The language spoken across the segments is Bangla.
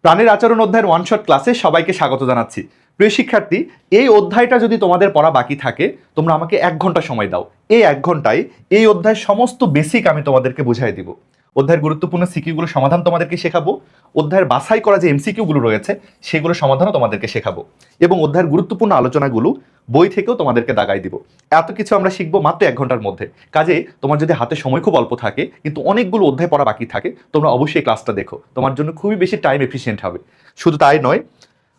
প্রাণীর আচরণ অধ্যায়ের ওয়ান শট ক্লাসে সবাইকে স্বাগত জানাচ্ছি। প্রিয় শিক্ষার্থী, এই অধ্যায়টা যদি তোমাদের পড়া বাকি থাকে, তোমরা আমাকে 1 ঘন্টা সময় দাও। এই 1 ঘন্টায় এই অধ্যায়ের সমস্ত বেসিক আমি তোমাদেরকে বুঝাই দিব। অধ্যায়ের গুরুত্বপূর্ণ সিকিউগুলো সমাধান তোমাদেরকে শেখাবো। অধ্যায়ের বাছাই করা যে এমসিকিউগুলো রয়েছে সেগুলো সমাধানও তোমাদেরকে শেখাবো, এবং অধ্যায়ের গুরুত্বপূর্ণ আলোচনাগুলো বই থেকেও তোমাদেরকে দাগাই দিব। এত কিছু আমরা শিখবো মাত্র 1 ঘন্টার মধ্যে। কাজে তোমার যদি হাতে সময় খুব অল্প থাকে কিন্তু অনেকগুলো অধ্যায় পড়া বাকি থাকে, তোমরা অবশ্যই ক্লাসটা দেখো, তোমার জন্য খুবই বেশি টাইম এফিসিয়েন্ট হবে। শুধু তাই নয়,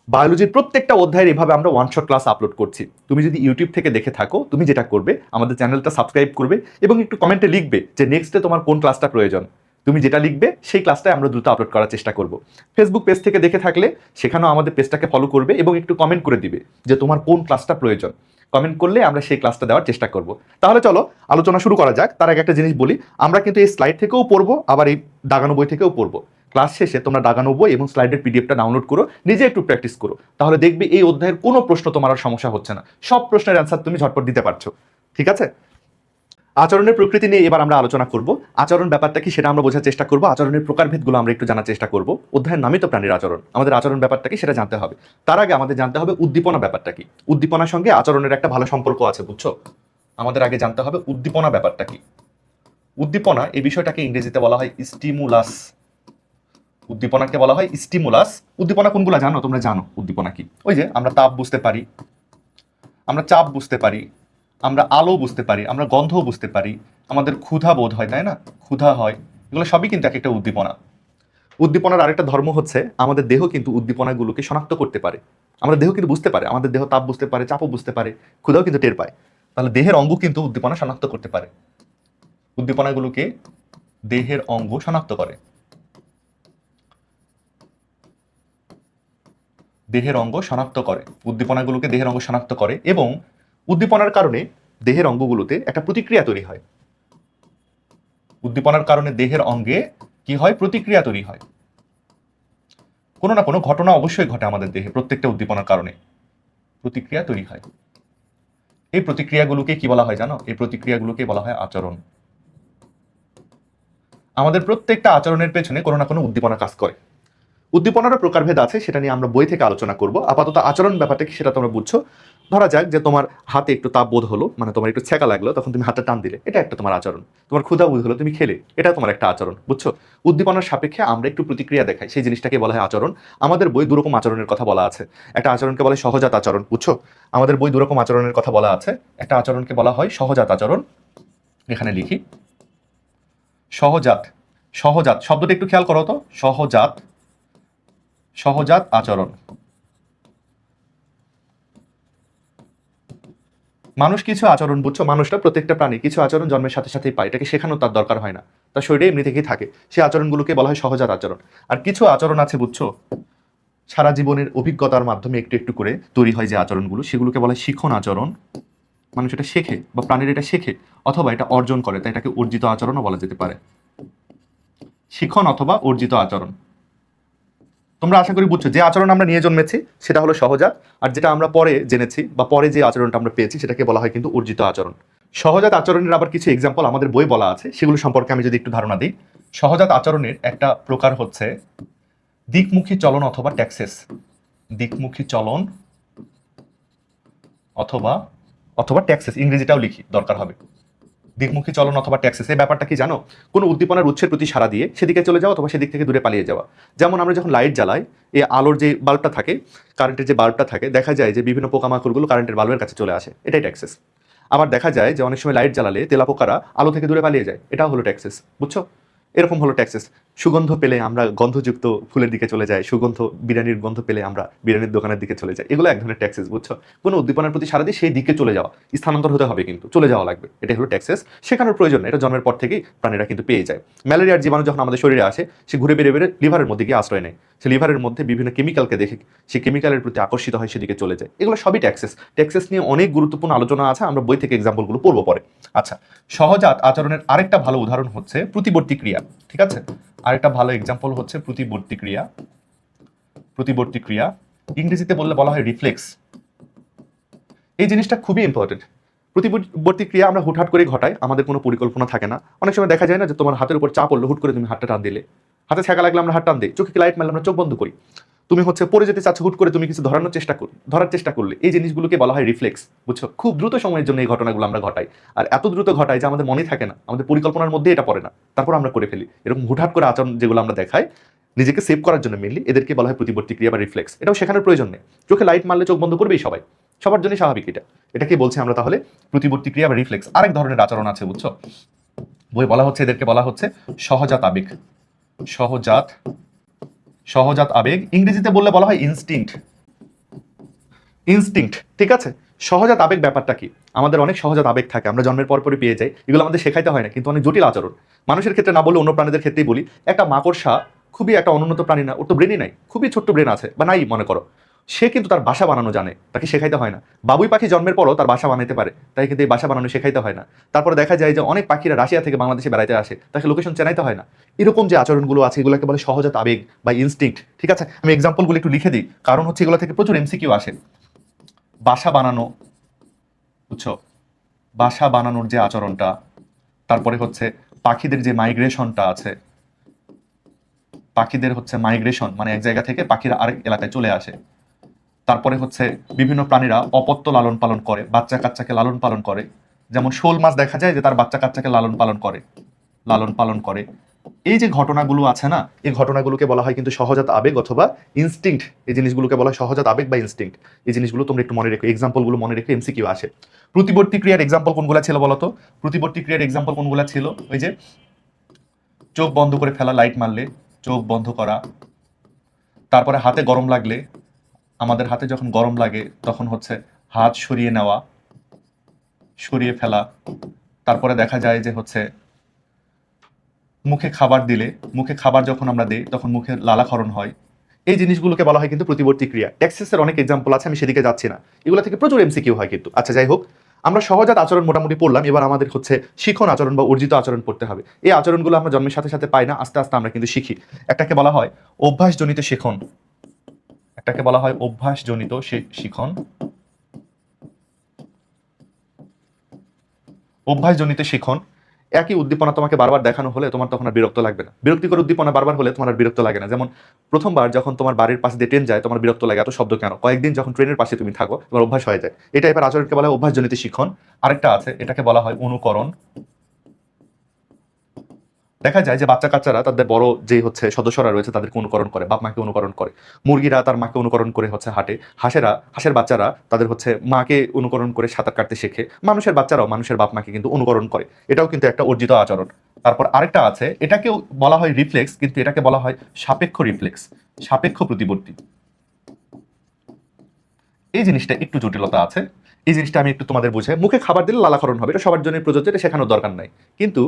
বায়োলজির প্রত্যেকটা অধ্যায়ের এভাবে আমরা ওয়ান শট ক্লাস আপলোড করছি। তুমি যদি ইউটিউব থেকে দেখে থাকো, তুমি যেটা করবে আমাদের চ্যানেলটা সাবস্ক্রাইব করবে এবং একটু কমেন্টে লিখবে যে নেক্সটে তোমার কোন ক্লাসটা প্রয়োজন। তুমি যেটা লিখবে সেই ক্লাসটাই আমরা দ্রুত আপলোড করার চেষ্টা করব। ফেসবুক পেজ থেকে দেখে থাকলে সেখানেও আমাদের পেজটাকে ফলো করবে এবং একটু কমেন্ট করে দিবে যে তোমার কোন ক্লাসটা প্রয়োজন। কমেন্ট করলে আমরা সেই ক্লাসটা দেওয়ার চেষ্টা করব। তাহলে চলো আলোচনা শুরু করা যাক। তার আগে একটা জিনিস বলি, আমরা কিন্তু এই স্লাইড থেকেও পড়বো, আবার এই দাগানো বই থেকেও পড়বো। ক্লাস শেষে তোমরা দাগানো বই এবং স্লাইডের পিডিএফটা ডাউনলোড করো, নিজে একটু প্র্যাকটিস করো, তাহলে দেখবে এই অধ্যায়ের কোনো প্রশ্ন তোমার আর সমস্যা হচ্ছে না। সব প্রশ্নের অ্যান্সার তুমি ঝটপট দিতে পারছো। ঠিক আছে? আচরণের প্রকৃতি নিয়ে এবার আমরা আলোচনা করব। আচরণ ব্যাপারটা কি সেটা আমরা বোঝার চেষ্টা করব। আচরণের প্রকারভেদগুলো আমরা একটু জানার চেষ্টা করব। অধ্যায়ের নামই তো প্রাণীর আচরণ, আমাদের আচরণ ব্যাপারটা কি সেটা জানতে হবে। তার আগে আমাদের জানতে হবে উদ্দীপনা ব্যাপারটা কি। উদ্দীপনার সঙ্গে আচরণের একটা ভালো সম্পর্ক আছে, বুঝছো? আমাদের আগে জানতে হবে উদ্দীপনা ব্যাপারটা কি। উদ্দীপনা এই বিষয়টাকে ইংরেজিতে বলা হয় স্টিমুলাস। উদ্দীপনাকে বলা হয় স্টিমুলাস। উদ্দীপনা কোনগুলো জানো? তোমরা জানো উদ্দীপনা কি? ওই যে আমরা তাপ বুঝতে পারি, আমরা চাপ বুঝতে পারি, আমরা আলো বুঝতে পারি, আমরা গন্ধও বুঝতে পারি, আমাদের ক্ষুধা বোধ হয়, তাই না? ক্ষুধা হয়, এগুলো সবই কিন্তু এক একটা উদ্দীপনা। উদ্দীপনার আরেকটা ধর্ম হচ্ছে আমাদের দেহ কিন্তু উদ্দীপনাগুলোকে শনাক্ত করতে পারে। আমাদের দেহ কিন্তু বুঝতে পারে, আমাদের দেহ তাপ বুঝতে পারে, চাপও বুঝতে পারে, ক্ষুধাও কিন্তু টের পায়। তাহলে দেহের অঙ্গ কিন্তু উদ্দীপনা শনাক্ত করতে পারে। উদ্দীপনাগুলোকে দেহের অঙ্গ শনাক্ত করে, দেহের অঙ্গ শনাক্ত করে, উদ্দীপনাগুলোকে দেহের অঙ্গ শনাক্ত করে, এবং উদ্দীপনার কারণে দেহের অঙ্গগুলোতে একটা প্রতিক্রিয়া তৈরি হয়। উদ্দীপনার কারণে দেহের অঙ্গে কি হয়? প্রতিক্রিয়া তৈরি হয়। কোনো না কোনো ঘটনা অবশ্যই ঘটে আমাদের দেহে, প্রত্যেকটা উদ্দীপনার কারণে প্রতিক্রিয়া তৈরি হয়। এই প্রতিক্রিয়াগুলোকে কি বলা হয় জানো? এই প্রতিক্রিয়াগুলোকে বলা হয় আচরণ। আমাদের প্রত্যেকটা আচরণের পেছনে কোনো না কোনো উদ্দীপনা কাজ করে। উদ্দীপনারও প্রকারভেদ আছে, সেটা নিয়ে আমরা বই থেকে আলোচনা করব। আপাতত আচরণ ব্যাপারটা কি সেটা তোমরা বুঝছো। ধরা যাক যে তোমার হাতে একটু তাপ বোধ হলো, মানে তোমার একটু ছ্যাঁকা লাগলো, তখন তুমি হাতে টান দিলে, এটা একটা তোমার আচরণ। তোমার ক্ষুধা বোধ হলো, তুমি খেলে, এটা তোমার একটা আচরণ, বুঝছো? উদ্দীপনার সাপেক্ষে আমরা একটু প্রতিক্রিয়া দেখাই, সেই জিনিসটাকে বলা হয় আচরণ। আমাদের বই দুরকম আচরণের কথা বলা আছে। একটা আচরণকে বলা হয় সহজাত আচরণ, বুঝছো? আমাদের বই দুরকম আচরণের কথা বলা আছে। একটা আচরণকে বলা হয় সহজাত আচরণ, এখানে লিখি সহজাত। সহজাত শব্দটা একটু খেয়াল করো তো, সহজাত, সহজাত আচরণ। মানুষ কিছু আচরণ, বুঝছো, মানুষটা প্রত্যেকটা প্রাণী কিছু আচরণ জন্মের সাথে সাথেই পায়, এটাকে শেখানো তার দরকার হয় না, তার শরীরে এমনি থেকেই থাকে। সেই আচরণগুলোকে বলা হয় সহজাত আচরণ। আর কিছু আচরণ আছে, বুঝছো, সারা জীবনের অভিজ্ঞতার মাধ্যমে একটু একটু করে তৈরি হয় যে আচরণগুলো, সেগুলোকে বলা হয় শিখন আচরণ। মানুষ এটা শেখে বা প্রাণীর এটা শেখে অথবা এটা অর্জন করে, তাই এটাকে অর্জিত আচরণও বলা যেতে পারে। শিখন অথবা অর্জিত আচরণ। তোমরা আশা করি বুঝছো যে আচরণ আমরা নিয়ে জন্মেছি সেটা হলো সহজাত, আর যেটা আমরা পরে জেনেছি বা পরে যে আচরণটা আমরা পেয়েছি সেটাকে বলা হয় কিন্তু অর্জিত আচরণ। সহজাত আচরণের আবার কিছু এক্সাম্পল আমাদের বই বলা আছে, সেগুলো সম্পর্কে আমি যদি একটু ধারণা দিই। সহজাত আচরণের একটা প্রকার হচ্ছে দিকমুখী চলন অথবা ট্যাক্সেস। দিকমুখী চলন অথবা অথবা ট্যাক্সেস, ইংরেজিটাও লিখি, দরকার হবে। দিকমুখী চলন অথবা ট্যাক্সেস, এই ব্যাপারটা কি জানো? কোনো উদ্দীপনার উৎসের প্রতি সাড়া দিয়ে সেদিকে চলে যাওয়া অথবা সেদিক থেকে দূরে পালিয়ে যাওয়া। যেমন আমরা যখন লাইট জ্বালাই, এই আলোর যে বাল্বটা থাকে, কারেন্টের যে বাল্বটা থাকে, দেখা যায় যে বিভিন্ন পোকামাকড়গুলো কারেন্টের বাল্বের কাছে চলে আসে, এটাই ট্যাক্সেস। আবার দেখা যায় যে অনেক সময় লাইট জ্বালালে তেলাপোকারা আলো থেকে দূরে পালিয়ে যায়, এটাও হলো ট্যাক্সেস, বুঝছো? এরকম হলো ট্যাক্সেস। সুগন্ধ পেলে আমরা গন্ধযুক্ত ফুলের দিকে চলে যাই, সুগন্ধ বিরিয়ানির গন্ধ পেলে আমরা বিরিয়ানির দোকানের দিকে চলে যাই, এগুলো এক ধরনের ট্যাক্সেস, বুঝছো? কোনো উদ্দীপনার প্রতি সারা দিয়ে সেই দিকে চলে যাওয়া, স্থানান্তর হতে হবে, কিন্তু চলে যাওয়া লাগবে, এটাই হলো ট্যাক্সেস। শেখানোর প্রয়োজন নেই, এটা জন্মের পর থেকেই প্রাণীরা কিন্তু পেয়ে যায়। ম্যালেরিয়ার জীবাণু যখন আমাদের শরীরে আসে, সে ঘুরে বেড়ে বেড়ে লিভারের মধ্যে গিয়ে আশ্রয় নেয়, সে লিভারের মধ্যে বিভিন্ন কেমিক্যালকে দেখে সেই কেমিক্যালের প্রতি আকর্ষিত হয়, সেদিকে চলে যায়, এগুলো সবই ট্যাক্সেস। ট্যাক্সেস নিয়ে অনেক গুরুত্বপূর্ণ আলোচনা আছে, আমরা বই থেকে এক্সাম্পলগুলো পড়বো পরে। আচ্ছা, সহজাত আচরণের আরেকটা ভালো উদাহরণ হচ্ছে প্রতিবর্তী ক্রিয়া, ঠিক আছে? আরেকটা ভালো এক্সাম্পল হচ্ছে প্রতিবর্তী ক্রিয়া। প্রতিবর্তী ক্রিয়া ইংরেজিতে বললে বলা হয় রিফ্লেক্স। এই জিনিসটা খুবই ইম্পর্টেন্ট। প্রতিবর্তী ক্রিয়া আমরা হুটহাট করে ঘটাই, আমাদের কোনো পরিকল্পনা থাকে না। অনেক সময় দেখা যায় না যে তোমার হাতের উপর চাপ পড়লো, হুট করে তুমি হাতটা টান দিলে, হাতে ছ্যাঁকা লাগলে আমরা হাত টান দিই, চোখে লাইট মারলে আমরা চোখ বন্ধ করি। তুমি হচ্ছে পড়ে যেতে চাচ্ছ, হুট করে তুমি কিছু ধরার চেষ্টা করলে, এই জিনিসগুলোকে বলা হয় রিফ্লেক্স, বুঝছো? খুব দ্রুত সময়ের জন্য এই ঘটনাগুলো আমরা ঘটাই, আর এত দ্রুত ঘটাই যে আমাদের মনে থাকে না, আমাদের পরিকল্পনার মধ্যে এটা পড়ে না, তারপর আমরা করে ফেলি। এরকম হুটহাট করে আচরণ যেগুলো আমরা দেখাই নিজেকে সেভ করার জন্য মেনলি, এদেরকে বলা হয় প্রতিবর্তী ক্রিয়া বা রিফ্লেক্স। এটাও শেখানোর প্রয়োজন নেই, চোখে লাইট মারলে চোখ বন্ধ করবেই সবাই, সবার জন্য স্বাভাবিক এটা। এটাকে বলছি আমরা তাহলে প্রতিবর্তী ক্রিয়া বা রিফ্লেক্স। আরেক ধরনের আচরণ আছে, বুঝছো? বই বলা হচ্ছে এদেরকে বলা হচ্ছে সহজাত আবেগ। সহজাত আবেগ, ইংরেজিতে বললে বলা হয় ইনস্টিংক্ট, ঠিক আছে? সহজাত আবেগ ব্যাপারটা কি? আমাদের অনেক সহজাত আবেগ থাকে, আমরা জন্মের পরপরই পেয়ে যাই, এগুলো আমাদের শেখাইতে হয় না, কিন্তু অনেক জটিল আচরণ। মানুষের ক্ষেত্রে না বললে অন্য প্রাণীদের ক্ষেত্রেই বলি, একটা মাকড়সা খুবই একটা অনুন্নত প্রাণী না, ওর তো ব্রেনই নাই, খুবই ছোট্ট ব্রেন আছে বা নাই মনে করো, সে কিন্তু তার বাসা বানানো জানে, তাকে শেখাইতে হয় না। বাবুই পাখি জন্মের পরও তার বাসা বানাইতে পারে, তাই কিন্তু এই বাসা বানানো শেখাইতে হয় না। তারপরে দেখা যায় যে অনেক পাখিরা রাশিয়া থেকে বাংলাদেশে বেড়াইতে আসে, তাকে লোকেশন চেনাইতে হয় না। এরকম যে আচরণগুলো আছে এগুলোকে বলে সহজাত আবেগ বা ইনস্টিংক্ট, ঠিক আছে? আমি এক্সাম্পলগুলো একটু লিখে দিই, কারণ হচ্ছে এগুলো থেকে প্রচুর এমসিকিউ আসে। বাসা বানানো, বুঝছো? বাসা বানানোর যে আচরণটা, তারপরে হচ্ছে পাখিদের যে মাইগ্রেশনটা আছে, পাখিদের হচ্ছে মাইগ্রেশন মানে এক জায়গা থেকে পাখিরা আরেক এলাকায় চলে আসে। তারপরে হচ্ছে বিভিন্ন প্রাণীরা অপত্য লালন পালন করে, বাচ্চা কাচ্চাকে লালন পালন করে। যেমন শোল মাছ দেখা যায় যে তার বাচ্চা কাচ্চাকে লালন পালন করে। এই যে ঘটনাগুলো আছে না, এই ঘটনাগুলোকে বলা হয় কিন্তু সহজাত আবেগ অথবা ইনস্টিংক্ট। এই জিনিসগুলোকে বলা হয় সহজাত আবেগ বা ইনস্টিংক্ট। এই জিনিসগুলো তোমরা একটু মনে রেখো, এক্সাম্পলগুলো মনে রেখো, এমসিকিউ আসে। প্রতিবর্তী ক্রিয়ার এক্সাম্পল কোনগুলো ছিল বলো তো? প্রতিবর্তী ক্রিয়ার এক্সাম্পল কোনগুলো ছিল? ওই যে চোখ বন্ধ করে ফেলা, লাইট মারলে চোখ বন্ধ করা, তারপরে হাতে গরম লাগলে, আমাদের হাতে যখন গরম লাগে তখন হচ্ছে হাত সরিয়ে নেওয়া, সরিয়ে ফেলা। তারপরে দেখা যায় যে হচ্ছে মুখে খাবার দিলে, মুখে খাবার যখন আমরা দিই তখন মুখে লালাক্ষরণ হয়। এই জিনিসগুলোকে বলা হয় কিন্তু প্রতিবর্তী ক্রিয়া। টেক্সাসের অনেক এক্সাম্পল আছে, আমি সেদিকে যাচ্ছি না, এগুলো থেকে প্রচুর এমসিকিউ হয় কিন্তু। আচ্ছা যাই হোক, আমরা সহজাত আচরণ মোটামুটি পড়লাম, এবার আমাদের হচ্ছে শিখন আচরণ বা অর্জিত আচরণ পড়তে হবে। এই আচরণগুলো আমরা জন্মের সাথে সাথে পাই না, আস্তে আস্তে আমরা কিন্তু শিখি। একটাকে বলা হয় অভ্যাসজনিত শিখন, একটাকে বলা হয় অভ্যাসজনিত শিখন। অভ্যাসজনিত শিখন, একই উদ্দীপনা তোমাকে বারবার দেখানো হলে তোমার তখন আর বিরক্ত লাগবে না। বিরক্তিকর উদ্দীপনা বারবার হলে তোমার আর বিরক্ত লাগে না। যেমন প্রথমবার যখন তোমার বাড়ির পাশে দিয়ে ট্রেন যায় তোমার বিরক্ত লাগে, এত শব্দ কেন? কয়েকদিন যখন ট্রেনের পাশে তুমি থাকো তোমার অভ্যাস হয়ে যায়। এটা এবার আচরণকে বলা হয় অভ্যাসজনিত শিখন। আরেকটা আছে, এটাকে বলা হয় অনুকরণ। দেখা যায় যে বাচ্চা কাচ্চারা তাদের বড় যে হচ্ছে সদস্যরা রয়েছে তাদেরকে অনুকরণ করে, বাপ মাকে অনুকরণ করে। মুরগিরা তার মাকে অনুকরণ করে হচ্ছে হাঁটে। হাঁসের বাচ্চারা তাদের হচ্ছে মাকে অনুকরণ করে সাঁতার কাটতে শেখে। মানুষের বাচ্চারাও মানুষের বাপ মাকে কিন্তু অনুকরণ করে। এটাও কিন্তু একটা অর্জিত আচরণ। তারপর আরেকটা আছে, এটাকেও বলা হয় রিফ্লেক্স, কিন্তু এটাকে বলা হয় সাপেক্ষ রিফ্লেক্স, সাপেক্ষ প্রতিবর্তী। এই জিনিসটা একটু জটিলতা আছে, এই জিনিসটা আমি একটু তোমাদের বুঝাই। মুখে খাবার দিলে লালাক্ষরণ হবে, এটা সবার জন্য প্রযোজ্য, এটা শেখানোর দরকার নাই। কিন্তু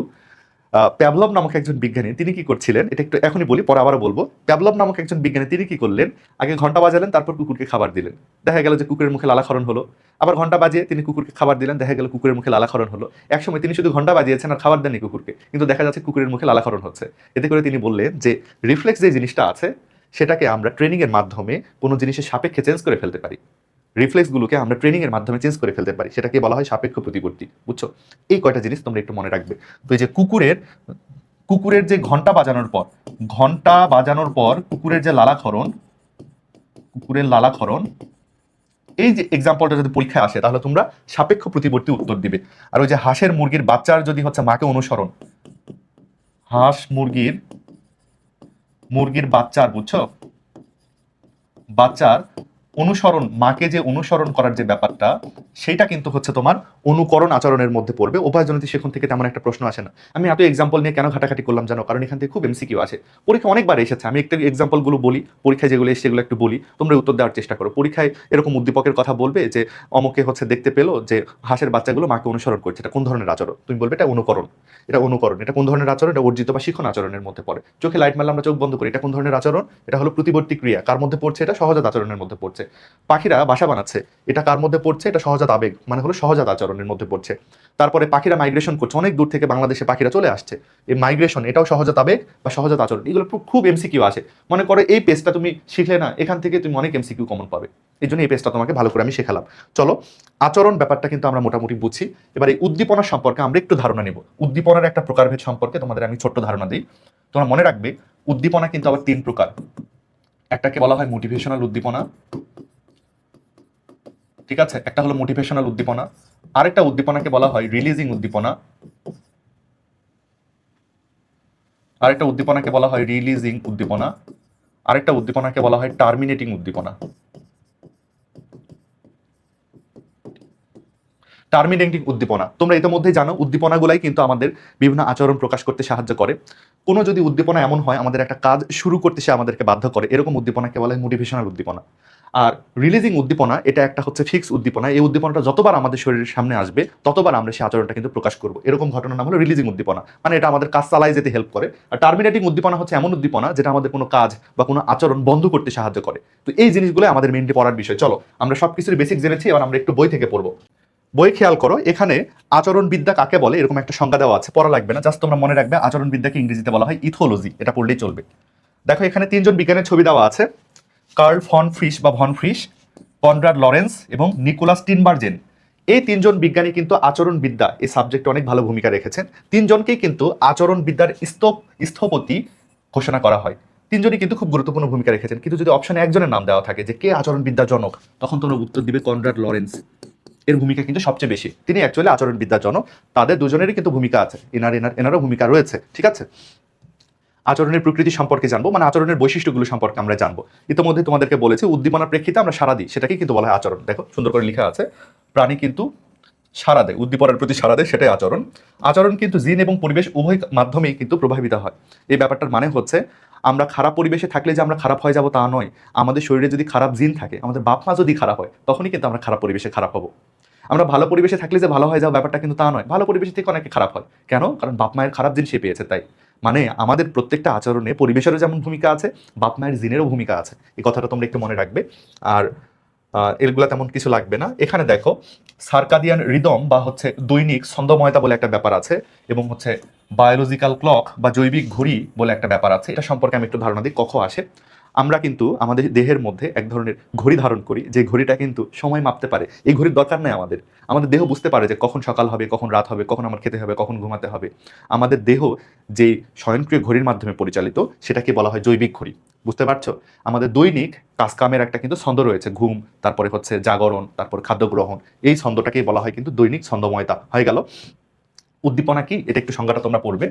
প্যাভলভ নামক একজন বিজ্ঞানী তিনি কি করছিলেন, এটা একটু এখনই বলি, পরে আবারও বলবো। প্যাভলভ নামক একজন বিজ্ঞানী তিনি কি করলেন, আগে ঘন্টা বাজালেন, তারপর কুকুরকে খাবার দিলেন, দেখা গেল যে কুকুরের মুখে লালাক্ষরণ হলো। আবার ঘন্টা বাজিয়ে তিনি কুকুরকে খাবার দিলেন, দেখা গেল কুকুরের মুখে লালাক্ষরণ হলো। একসময় তিনি শুধু ঘন্টা বাজিয়েছেন আর খাবার দেননি কুকুরকে, কিন্তু দেখা যাচ্ছে কুকুরের মুখে লালাক্ষরণ হচ্ছে। এতে করে তিনি বললেন যে রিফ্লেক্স যে জিনিসটা আছে সেটাকে আমরা ট্রেনিং এর মাধ্যমে কোনো জিনিসের সাপেক্ষে চেঞ্জ করে ফেলতে পারি। রিফ্লেক্সগুলোকে আমরা ট্রেনিং এর মাধ্যমে চেঞ্জ করে ফেলতে পারি, সেটাকে বলা হয় সাপেক্ষ প্রতিবর্তী, বুঝছো? এই কয়টা জিনিস তোমরা একটু মনে রাখবে। তো এই যে কুকুরের যে ঘন্টা বাজানোর পর কুকুরের যে কুকুরের লালাক্ষরণ, এই যে এক্সাম্পলটা যদি পরীক্ষায় আসে তাহলে তোমরা সাপেক্ষ প্রতিবর্তী উত্তর দিবে। আর ওই যে হাঁসের মুরগির বাচ্চার যদি হচ্ছে মাকে অনুসরণ, হাঁস মুরগির বাচ্চার, বুঝছো, বাচ্চার অনুসরণ, মাকে যে অনুসরণ করার যে ব্যাপারটা, সেটা কিন্তু হচ্ছে তোমার অনুকরণ আচরণের মধ্যে পড়বে। অভ্যাসজনিত শিখন থেকে তেমন একটা প্রশ্ন আসে না। আমি এত এক্সাম্পল নিয়ে কেন ঘাটাঘাটি করলাম জানো? কারণ এখান থেকে খুব এমসিকিউ আসে, পরীক্ষা অনেকবার এসেছে। আমি একটা এক্সাম্পলগুলো বলি, পরীক্ষায় যেগুলো এসে সেগুলো একটু বলি, তোমরা উত্তর দেওয়ার চেষ্টা করো। পরীক্ষায় এরকম উদ্দীপকের কথা বলবে যে অমুকে হচ্ছে দেখতে পেলো যে হাঁসের বাচ্চাগুলো মাকে অনুসরণ করছে, এটা কোন ধরনের আচরণ? তুমি বলবে এটা অনুকরণ। এটা কোন ধরনের আচরণ? এটা অর্জিত বা শিখন আচরণের মধ্যে পড়ে। চোখে লাইট মারলে আমরা চোখ বন্ধ করি, এটা কোন ধরনের আচরণ? এটা হলো প্রতিবর্তী ক্রিয়া। কার মধ্যে পড়ছে? এটা সহজাত আচরণের মধ্যে পড়ছে। পাখিরা বাসা বানাচ্ছে, এটা কার মধ্যে পড়ছে? এটা সহজাত আবেগ, মানে হলো সহজাত আচরণের মধ্যে পড়ছে। তারপরে পাখিরা মাইগ্রেশন করছে, অনেক দূর থেকে বাংলাদেশে পাখিরা চলে আসছে, এই মাইগ্রেশন, এটাও সহজাত আবেগ বা সহজাত আচরণ। এগুলো খুব এমসিকিউ আসে। মনে করো এই পেজটা তুমি শিখলে না, এখান থেকে তুমি অনেক এমসিকিউ কমন পাবে। এই জন্য এই পেজটা তোমাকে ভালো করে আমি শেখালাম। চলো, আচরণ ব্যাপারটা কিন্তু আমরা মোটামুটি বুঝছি। এবার এই উদ্দীপনা সম্পর্কে আমরা একটু ধারণা নেব। উদ্দীপনার একটা প্রকারভেদ সম্পর্কে তোমাদের আমি ছোট্ট ধারণা দিই। তোমরা মনে রাখবে, উদ্দীপনা কিন্তু আবার 3 প্রকার। একটাকে বলা হয় মোটিভেশনাল উদ্দীপনা, ঠিক আছে, একটা হলো মোটিভেশনাল উদ্দীপনা, আরেকটা উদ্দীপনাকে বলা হয় রিলিজিং উদ্দীপনা, আরেকটা উদ্দীপনাকে বলা হয় রিলিজিং উদ্দীপনা, আরেকটা উদ্দীপনাকে বলা হয় টার্মিনেটিং উদ্দীপনা। টার্মিনেটিং উদ্দীপনা তোমরা ইতিমধ্যেই জানো, উদ্দীপনাগুলাই কিন্তু আমাদের বিভিন্ন আচরণ প্রকাশ করতে সাহায্য করে। কোনো যদি উদ্দীপনা এমন হয় আমাদের একটা কাজ শুরু করতে সে আমাদেরকে বাধ্য করে, এরকম উদ্দীপনাকে বলা হয় মোটিভেশনাল উদ্দীপনা। আর রিলিজিং উদ্দীপনা এটা একটা হচ্ছে ফিক্স উদ্দীপনা, এই উদ্দীপনাটা যতবার আমাদের শরীরের সামনে আসবে ততবার আমরা সেই আচরণটা কিন্তু প্রকাশ করবো, এরকম ঘটনার নাম হলো রিলিজিং উদ্দীপনা, মানে এটা আমাদের কাজ চালাই যেতে হেল্প করে। আর টার্মিনেটিং উদ্দীপনা হচ্ছে এমন উদ্দীপনা যেটা আমাদের কোনো কাজ বা কোনো আচরণ বন্ধ করতে সাহায্য করে। তো এই জিনিসগুলো আমাদের মেনলি পড়ার বিষয়। চলো আমরা সবকিছুর বেসিক জেনেছি, এবার আমরা একটু বই থেকে পড়বো। বই খেয়াল করো, এখানে আচরণবিদ্যা কাকে বলে এরকম একটা সংজ্ঞা দেওয়া আছে, পড়া লাগবে না, জাস্ট তোমরা মনে রাখবে আচরণবিদ্যাকে ইংরেজিতে বলা হয় ইথোলজি, এটা পড়লেই চলবে। দেখো এখানে 3জন বিজ্ঞানের ছবি দেওয়া আছে, কার্ল ফন ফ্রিশ বা ভন ফ্রিশ, কনরাড লরেন্স এবং নিকোলাস টিনবার্জেন। এই 3জন বিজ্ঞানী কিন্তু আচরণবিদ্যা এই সাবজেক্টে অনেক ভালো ভূমিকা রেখেছেন। 3জনকেই কিন্তু আচরণবিদ্যার স্থপতি ঘোষণা করা হয়। 3জনই কিন্তু খুব গুরুত্বপূর্ণ ভূমিকা রেখেছেন, কিন্তু যদি অপশনে একজনের নাম দেওয়া থাকে যে কে আচরণবিদ্যা জনক, তখন তোমরা উত্তর দিবে কনরাড লরেন্স। এর ভূমিকা কিন্তু সবচেয়ে বেশি, তিনি অ্যাকচুয়ালি আচরণবিদ্যার জনক। তাদের দুজনেরই কিন্তু ভূমিকা আছে, এনারও ভূমিকা রয়েছে, ঠিক আছে। আচরণের প্রকৃতি সম্পর্কে জানবো, মানে আচরণের বৈশিষ্ট্যগুলো সম্পর্কে আমরা জানবো। ইতিমধ্যে তোমাদেরকে বলেছি উদ্দীপনার প্রেক্ষিতে আমরা সাড়া দিই, সেটাকে কিন্তু বলা হয় আচরণ। দেখো সুন্দর করে লেখা আছে, প্রাণী কিন্তু সাড়া দেয়, উদ্দীপনার প্রতি সাড়া দেয়, সেটাই আচরণ। আচরণ কিন্তু জিন এবং পরিবেশ উভয় মাধ্যমেই কিন্তু প্রভাবিত হয়। এই ব্যাপারটার মানে হচ্ছে আমরা খারাপ পরিবেশে থাকলে যে আমরা খারাপ হয়ে যাব তা নয়, আমাদের শরীরে যদি খারাপ জিন থাকে, আমাদের বাপ মা যদি খারাপ হয়, তখনই কিন্তু আমরা খারাপ পরিবেশে খারাপ হব। আমরা ভালো পরিবেশে থাকলে যে ভালো হয়ে যাওয়া ব্যাপারটা কিন্তু তা নয়, ভালো পরিবেশ থেকে অনেকে খারাপ হয়। কেন? কারণ বাপ মায়ের খারাপ জিন সে পেয়েছে, তাই। মানে আমাদের প্রত্যেকটা আচরণে পরিবেশেরও যেমন ভূমিকা আছে, বাপ মায়ের জিনেরও ভূমিকা আছে, এই কথাটা তোমরা একটু মনে রাখবে। আর এগুলা তেমন কিছু লাগবে না। এখানে দেখো সার্কাদিয়ান রিদম বা হচ্ছে দৈনিক ছন্দময়তা বলে একটা ব্যাপার আছে, এবং হচ্ছে বায়োলজিক্যাল ক্লক বা জৈবিক ঘড়ি বলে একটা ব্যাপার আছে। এটা সম্পর্কে আমি একটু ধারণা দিই, কখন আসে। আমরা কিন্তু আমাদের দেহের মধ্যে এক ধরনের ঘড়ি ধারণ করি, যে ঘড়িটা কিন্তু সময় মাপতে পারে। এই ঘড়ির দরকার নেই আমাদের, আমাদের দেহ বুঝতে পারে যে কখন সকাল হবে, কখন রাত হবে, কখন আমার খেতে হবে, কখন ঘুমাতে হবে। আমাদের দেহ যেই স্বয়ংক্রিয় ঘড়ির মাধ্যমে পরিচালিত, সেটাকে বলা হয় জৈবিক ঘড়ি। বুঝতে পারছো? আমাদের দৈনিক কাজকামের একটা কিন্তু ছন্দ রয়েছে, ঘুম, তারপরে হচ্ছে জাগরণ, তারপর খাদ্য গ্রহণ, এই ছন্দটাকেই বলা হয় কিন্তু দৈনিক ছন্দময়তা। হয়ে গেল। উদ্দীপনা কি, এটা একটু সংজ্ঞাটা তোমরা পড়বে।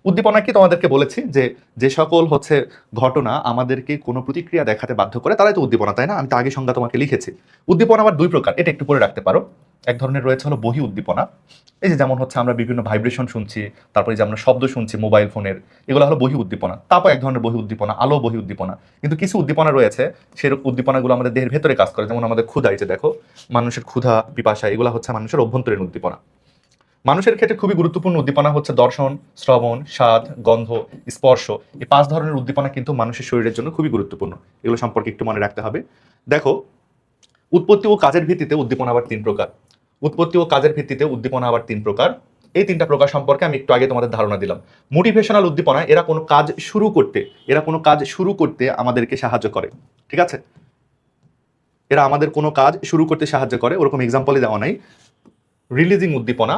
উদ্দীপনা কি তোমাদেরকে বলেছি যে যে সকল হচ্ছে ঘটনা আমাদেরকে কোনো প্রতিক্রিয়া দেখাতে বাধ্য করে তারাই তো উদ্দীপনা, তাই না? আমি তো আগে সংজ্ঞা তোমাকে লিখেছি। উদ্দীপনা আবার 2 প্রকার, এটা একটু পড়ে রাখতে পারো। এক ধরনের রয়েছে হলো বহি উদ্দীপনা, এই যে যেমন হচ্ছে আমরা বিভিন্ন ভাইব্রেশন শুনছি, তারপরে যে আমরা শব্দ শুনছি মোবাইল ফোনের, এগুলো হলো বহি উদ্দীপনা। তারপর এক ধরনের বহি উদ্দীপনা, আলো বহি উদ্দীপনা। কিন্তু কিছু উদ্দীপনা রয়েছে, সেই উদ্দীপনাগুলো আমাদের দেহের ভেতরে কাজ করে, যেমন আমাদের ক্ষুধা, এই যে দেখো মানুষের ক্ষুধা পিপাসা, এগুলো হচ্ছে মানুষের অভ্যন্তরীণ উদ্দীপনা। মানুষের ক্ষেত্রে খুবই গুরুত্বপূর্ণ উদ্দীপনা হচ্ছে দর্শন, শ্রবণ, স্বাদ, গন্ধ, স্পর্শ। এই 5 ধরনের উদ্দীপনা কিন্তু মানুষের শরীরের জন্য খুবই গুরুত্বপূর্ণ, এগুলো সম্পর্কে একটু মনে রাখতে হবে। দেখো উৎপত্তি ও কাজের ভিত্তিতে উদ্দীপনা আবার 3 প্রকার। উৎপত্তি ও কাজের ভিত্তিতে উদ্দীপনা আবার 3 প্রকার। এই 3টা প্রকার সম্পর্কে আমি একটু আগে তোমাদের ধারণা দিলাম। মোটিভেশনাল উদ্দীপনা, এরা কোনো কাজ শুরু করতে আমাদেরকে সাহায্য করে, ঠিক আছে। এরা আমাদের কোনো কাজ শুরু করতে সাহায্য করে, ওরকম এক্সাম্পলই দেওয়া নাই। রিলিজিং উদ্দীপনা,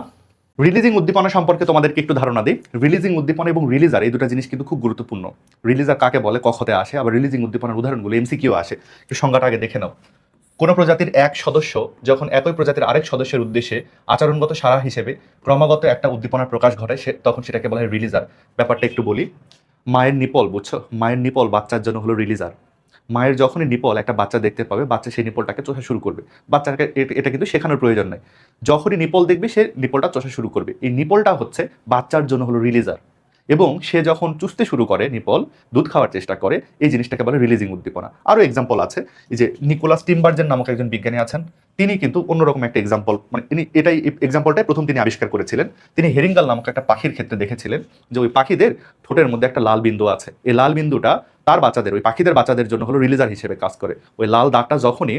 রিলিজিং উদ্দীপনা সম্পর্কে তোমাদেরকে একটু ধারণা দিই। রিলিজিং উদ্দীপনা এবং রিলিজার, এই দুটো জিনিস কিন্তু খুব গুরুত্বপূর্ণ। রিলিজার কাকে বলে, কখতে আসে, আবার রিলিজিং উদ্দীপনার উদাহরণগুলো এমসিকিউ আসে। একটু সংজ্ঞাটা আগে দেখে নাও। কোনো প্রজাতির এক সদস্য যখন একই প্রজাতির আরেক সদস্যের উদ্দেশ্যে আচরণগত সাড়া হিসেবে ক্রমাগত একটা উদ্দীপনার প্রকাশ ঘটায়, তখন সেটাকে বলা হয় রিলিজার। ব্যাপারটা একটু বলি। মায়ের নিপল, বুঝছো, মায়ের নিপল বাচ্চার জন্য হলো রিলিজার। মায়ের যখনই নিপল একটা বাচ্চা দেখতে পাবে, বাচ্চা সেই নিপলটাকে চষা শুরু করবে। বাচ্চাকে এটা কিন্তু শেখানোর প্রয়োজন নেই, যখনই নিপল দেখবে সে নিপলটা চষা শুরু করবে। এই নিপলটা হচ্ছে বাচ্চার জন্য হলো রিলিজার, এবং সে যখন চুষতে শুরু করে নিপল, দুধ খাওয়ার চেষ্টা করে, এই জিনিসটাকে বলে রিলিজিং উদ্দীপনা। আরও এক্সাম্পল আছে, এই যে নিকোলাস টিনবার্জেন নামক একজন বিজ্ঞানী আছেন, তিনি কিন্তু অন্যরকম একটা এক্সাম্পল, মানে এটাই এক্সাম্পলটাই প্রথম তিনি আবিষ্কার করেছিলেন। তিনি হেরিঙ্গাল নামক একটা পাখির ক্ষেত্রে দেখেছিলেন যে ওই পাখিদের ঠোঁটের মধ্যে একটা লাল বিন্দু আছে, এই লাল বিন্দুটা তার বাচ্চাদের, ওই পাখিদের বাচ্চাদের জন্য হলো রিলিজার হিসেবে কাজ করে। ওই লাল দাগটা যখনই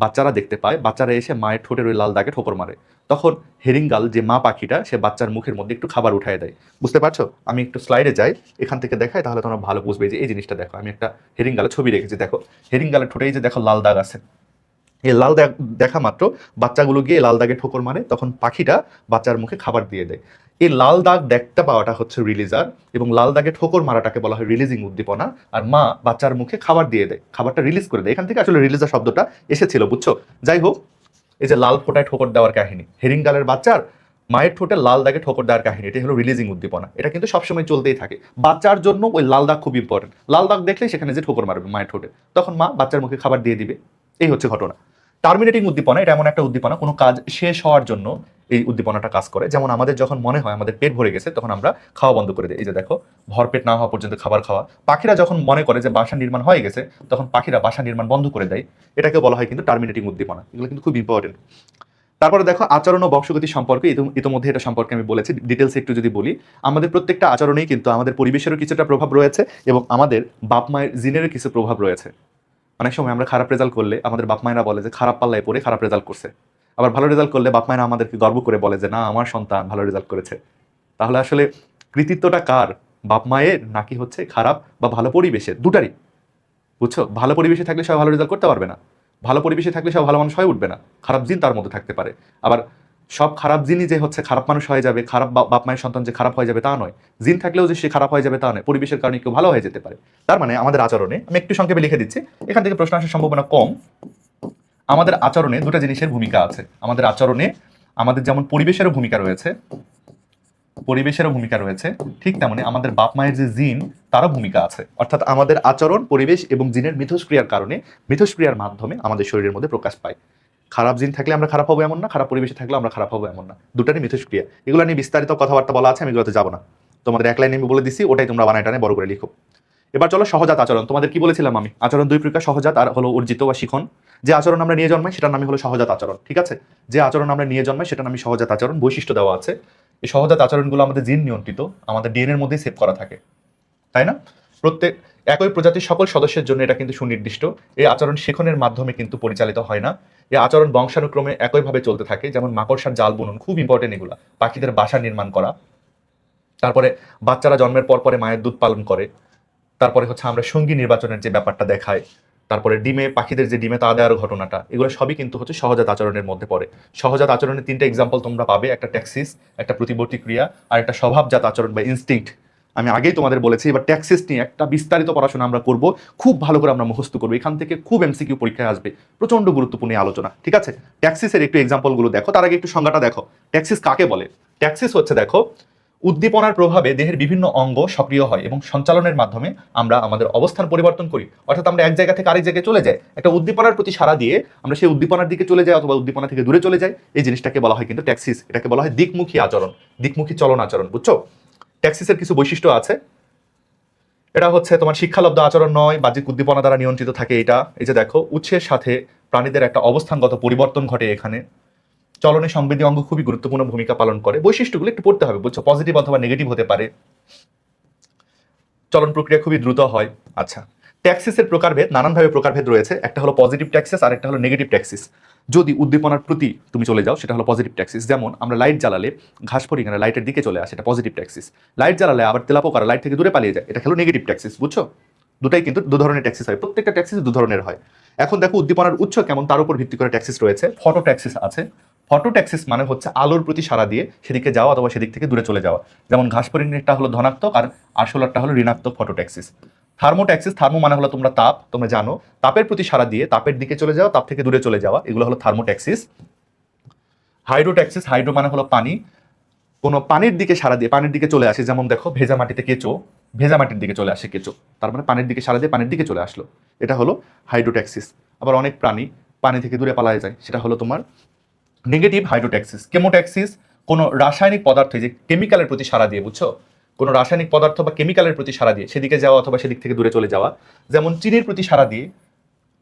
বাচ্চারা দেখতে পায়, বাচ্চারা এসে মায়ের ঠোঁটের ওই লাল দাগে ঠোকর মারে, তখন হেরিঙ্গাল যে মা পাখিটা, সে বাচ্চার মুখের মধ্যে একটু খাবার উঠায় দেয়। বুঝতে পারছো? আমি একটু স্লাইডে যাই, এখান থেকে দেখাই, তাহলে তোমরা ভালো বুঝবে। যে এই জিনিসটা দেখো, আমি একটা হেরিঙ্গালের ছবি রেখেছি, দেখো হেরিঙ্গালের ঠোঁটেই যে দেখো লাল দাগ আছে, এই লাল দাগ দেখা মাত্র বাচ্চাগুলো গিয়ে লাল দাগে ঠোকর মারে, তখন পাখিটা বাচ্চার মুখে খাবার দিয়ে দেয়। এই লাল দাগ দেখতে পাওয়াটা হচ্ছে রিলিজার, এবং লাল দাগে ঠোকর মারাটাকে বলা হয় রিলিজিং উদ্দীপনা। আর মা বাচ্চার মুখে খাবার দিয়ে দেয়, খাবারটা রিলিজ করে দেয়, এখান থেকে আসলে রিলিজার শব্দটা এসেছিল, বুঝছো? যাই হোক, এই যে লাল ফোঁটায় ঠোকর দেওয়ার কাহিনী, হেরিংডালের বাচ্চার মায়ের ঠোঁটে লাল দাগে ঠোকর দেওয়ার কাহিনী, এটা হলো রিলিজিং উদ্দীপনা। এটা কিন্তু সবসময় চলতেই থাকে। বাচ্চার জন্য ওই লাল দাগ খুব ইম্পর্টেন্ট। লাল দাগ দেখলে সেখানে যে ঠোকর মারবে মায়ের ঠোঁটে, তখন মা বাচ্চার মুখে খাবার দিয়ে দিবে। এই হচ্ছে ঘটনা। টার্মিনেটিং উদ্দীপনা, এটা এমন একটা উদ্দীপনা, কোনো কাজ শেষ হওয়ার জন্য এই উদ্দীপনাটা কাজ করে। যেমন আমাদের যখন মনে হয় আমাদের পেট ভরে গেছে, তখন আমরা খাওয়া বন্ধ করে দিই। এই যে দেখো, ভরপেট না হওয়া পর্যন্ত খাবার খাওয়া। পাখিরা যখন মনে করে যে বাসা নির্মাণ হয়ে গেছে, তখন পাখিরা বাসা নির্মাণ বন্ধ করে দেয়। এটাকে বলা হয় কিন্তু টার্মিনেটিং উদ্দীপনা। এগুলো কিন্তু খুব ইম্পর্টেন্ট। তারপরে দেখো, আচরণ ও বংশগতি সম্পর্কে ইতিমধ্যে এটা সম্পর্কে আমি বলেছি। ডিটেলস একটু যদি বলি, আমাদের প্রত্যেকটা আচরণেই কিন্তু আমাদের পরিবেশেরও কিছুটা প্রভাব রয়েছে, এবং আমাদের বাপ মায়ের জিনেরও কিছু প্রভাব রয়েছে। অনেক সময় আমরা খারাপ রেজাল্ট করলে আমাদের বাপ মায়েরা বলে যে খারাপ পাল্লায় পড়ে খারাপ রেজাল্ট করছে। আবার ভালো রেজাল্ট করলে বাপ মায়েরা আমাদেরকে গর্ব করে বলে যে না, আমার সন্তান ভালো রেজাল্ট করেছে। তাহলে আসলে কৃতিত্বটা কার? বাপ মায়ের নাকি হচ্ছে খারাপ বা ভালো পরিবেশের? দুটারই, বুঝছো? ভালো পরিবেশে থাকলে সবাই ভালো রেজাল্ট করতে পারবে না, ভালো পরিবেশে থাকলে সব ভালো মানুষ হয়ে উঠবে না। খারাপ জিন তার মধ্যে থাকতে পারে। আবার সব খারাপ জিনই যে হচ্ছে খারাপ মানুষ হয়ে যাবে, খারাপ বাপ মায়ের সন্তান যে খারাপ হয়ে যাবে তা নয়। জিন থাকলেও যে সে খারাপ হয়ে যাবে তা নয়, পরিবেশের কারণে কেউ ভালো হয়ে যেতে পারে। তার মানে আমাদের আচরণে, আমি একটু সংক্ষেপে লিখে দিচ্ছি, এখান থেকে প্রশ্ন আসার সম্ভাবনা কম। আমাদের আচরণে দুটা জিনিসের ভূমিকা আছে। আমাদের আচরণে আমাদের যেমন পরিবেশেরও ভূমিকা রয়েছে, ঠিক তেমনি আমাদের বাপ মায়ের যে জিন, তারও ভূমিকা আছে। অর্থাৎ আমাদের আচরণ, পরিবেশ এবং জিনের মিথস্ক্রিয়ার কারণে, মিথস্ক্রিয়ার মাধ্যমে আমাদের শরীরের মধ্যে প্রকাশ পায়। খারাপ জিন থাকলে আমরা খারাপ হবো এমন না, খারাপ পরিবেশে থাকলে আমরা খারাপ হবো এমন না। দুটারই মিথস্ক্রিয়া। এগুলো নিয়ে বিস্তারিত কথাবার্তা বলা আছে, আমি এগুলোতে যাবো না। তোমাদের এক লাইনে আমি বলে দিচ্ছি, ওটাই তোমরা বানায় টানে বড় করে লিখো। এবার চলো সহজাত আচরণ। তোমাদের কি বলেছিলাম আমি? আচরণ দুই প্রকার, সহজাত আর হলো অর্জিত বা শিখন। যে আচরণ আমরা নিয়ে জন্মাই সেটার নামই হলো সহজাত আচরণ, ঠিক আছে? যে আচরণ আমরা নিয়ে জন্মাই সেটার নামই সহজাত আচরণ। বৈশিষ্ট্য দেওয়া আছে। এই সহজাত আচরণগুলো আমাদের জিন নিয়ন্ত্রিত, আমাদের ডিএনএর মধ্যেই সেভ করা থাকে, তাই না? প্রত্যেক একই প্রজাতির সকল সদস্যের জন্য এটা কিন্তু সুনির্দিষ্ট। এই আচরণ শিখনের মাধ্যমে কিন্তু পরিচালিত হয় না। এই আচরণ বংশানুক্রমে একইভাবে চলতে থাকে। যেমন মাকড়সার জাল বুনন, খুব ইম্পর্টেন্ট এগুলা। পাখিদের বাসা নির্মাণ করা, তারপরে বাচ্চারা জন্মের পর পরে মায়ের দুধ পালন করে, তারপরে হচ্ছে আমরা সঙ্গী নির্বাচনের যে ব্যাপারটা দেখায়, তারপরে ডিমে, পাখিদের যে ডিমে তা দেওয়ার ঘটনাটা, এগুলো সবই কিন্তু হচ্ছে সহজাত আচরণের মধ্যে পড়ে। সহজাত আচরণের তিনটা এক্সাম্পল তোমরা পাবে, একটা ট্যাক্সিস, একটা প্রতিবর্তী ক্রিয়া, আর একটা স্বভাবজাত আচরণ বা ইনস্টিংক্ট। আমি আগেই তোমাদের বলেছি, এবার ট্যাক্সিস নিয়ে একটা বিস্তারিত পড়াশোনা আমরা করব, খুব ভালো করে আমরা মুখস্থ করবো। এখান থেকে খুব এমসিকিউ পরীক্ষায় আসবে, প্রচন্ড গুরুত্বপূর্ণ আলোচনা, ঠিক আছে? ট্যাক্সিসের একটু এক্সাম্পলগুলো দেখো, তার আগে একটু সংজ্ঞাটা দেখো। ট্যাক্সিস কাকে বলে? ট্যাক্সিস হচ্ছে, দেখো, উদ্দীপনার প্রভাবে দেহের বিভিন্ন অঙ্গ সক্রিয় হয় এবং সঞ্চালনের মাধ্যমে আমরা আমাদের অবস্থান পরিবর্তন করি। অর্থাৎ আমরা এক জায়গা থেকে আরেক জায়গায় চলে যাই, একটা উদ্দীপনার প্রতি সাড়া দিয়ে আমরা সেই উদ্দীপনার দিকে চলে যাই অথবা উদ্দীপনা থেকে দূরে চলে যাই। এই জিনিসটাকে বলা হয় কিন্তু ট্যাক্সিস। এটাকে বলা হয় দিকমুখী আচরণ, দিকমুখী চলন আচরণ, বুঝছো? ট্যাক্সিসের কিছু বৈশিষ্ট্য আছে। এটা হচ্ছে তোমার শিক্ষালব্ধ আচরণ নয়, বাহ্যিক উদ্দীপনা দ্বারা নিয়ন্ত্রিত থাকে এটা। এই যে দেখো, উৎসের সাথে প্রাণীদের একটা অবস্থানগত পরিবর্তন ঘটে এখানে। চলনে সংবেদী অঙ্গ খুবই গুরুত্বপূর্ণ ভূমিকা পালন করে। বৈশিষ্ট্যগুলো একটু পড়তে হবে, বুঝছো? পজিটিভ অথবা নেগেটিভ হতে পারে। চলন প্রক্রিয়া খুবই দ্রুত হয়। আচ্ছা, ট্যাক্সিসের প্রকারভেদ, নানানভাবে প্রকারভেদ রয়েছে। একটা হলো পজিটিভ ট্যাক্সিস আর একটা হলো নেগেটিভ ট্যাক্সিস। যদি উদ্দীপনার প্রতি তুমি চলে যাও, সেটা হলো পজিটিভ ট্যাক্সিস। যেমন আমরা লাইট জ্বালালে ঘাস ফড়িংরা লাইটের দিকে চলে আসে, এটা পজিটিভ ট্যাক্সিস। লাইট জ্বালালে আবার তেলাপোকারা লাইট থেকে দূরে পালিয়ে যায়, এটা হলো নেগেটিভ ট্যাক্সিস, বুঝছো? দুটাই কিন্তু দু ধরনের ট্যাক্সিস হয়, প্রত্যেকটা ট্যাক্সিস দু ধরনের হয়। এখন দেখো, উদ্দীপনার উৎস কেমন তার উপর ভিত্তি করে ট্যাক্সিস রয়েছে। ফটো ট্যাক্সিস আছে। ফটোট্যাক্সিস মানে হচ্ছে আলোর প্রতি সাড়া দিয়ে সেদিকে যাওয়া অথবা সেদিক থেকে দূরে চলে যাওয়া। যেমন ঘাস ফড়িংটা হলো ধনাত্মক আর আরশোলারটা হলো ঋণাত্মক ফটোট্যাক্সিস। থার্মোট্যাক্সিস, থার্মো মানে হলো তোমরা তাপ, তোমরা জানো, তাপের প্রতি সাড়া দিয়ে তাপের দিকে চলে যাওয়া, তাপ থেকে দূরে চলে যাওয়া, এগুলো হলো থার্মোট্যাক্সিস। হাইড্রোট্যাক্সিস, হাইড্রো মানে হলো পানি, কোনো পানির দিকে সাড়া দিয়ে পানির দিকে চলে আসে। যেমন দেখো, ভেজা মাটিতে কেঁচো, ভেজা মাটির দিকে চলে আসে কেঁচো, তার মানে পানির দিকে সাড়া দিয়ে পানির দিকে চলে আসলো, এটা হলো হাইড্রোট্যাক্সিস। আবার অনেক প্রাণী পানি থেকে দূরে পালায় যায়, সেটা হলো তোমার নেগেটিভ হাইড্রোট্যাক্সিস। কেমোট্যাক্সিস, কোনো রাসায়নিক পদার্থ, যে কেমিক্যালের প্রতি সাড়া দিয়ে, বুঝছো? কোনো রাসায়নিক পদার্থ বা কেমিক্যালের প্রতি সাড়া দিয়ে সেদিকে যাওয়া অথবা সেদিক থেকে দূরে চলে যাওয়া। যেমন চিনির প্রতি সাড়া দিয়ে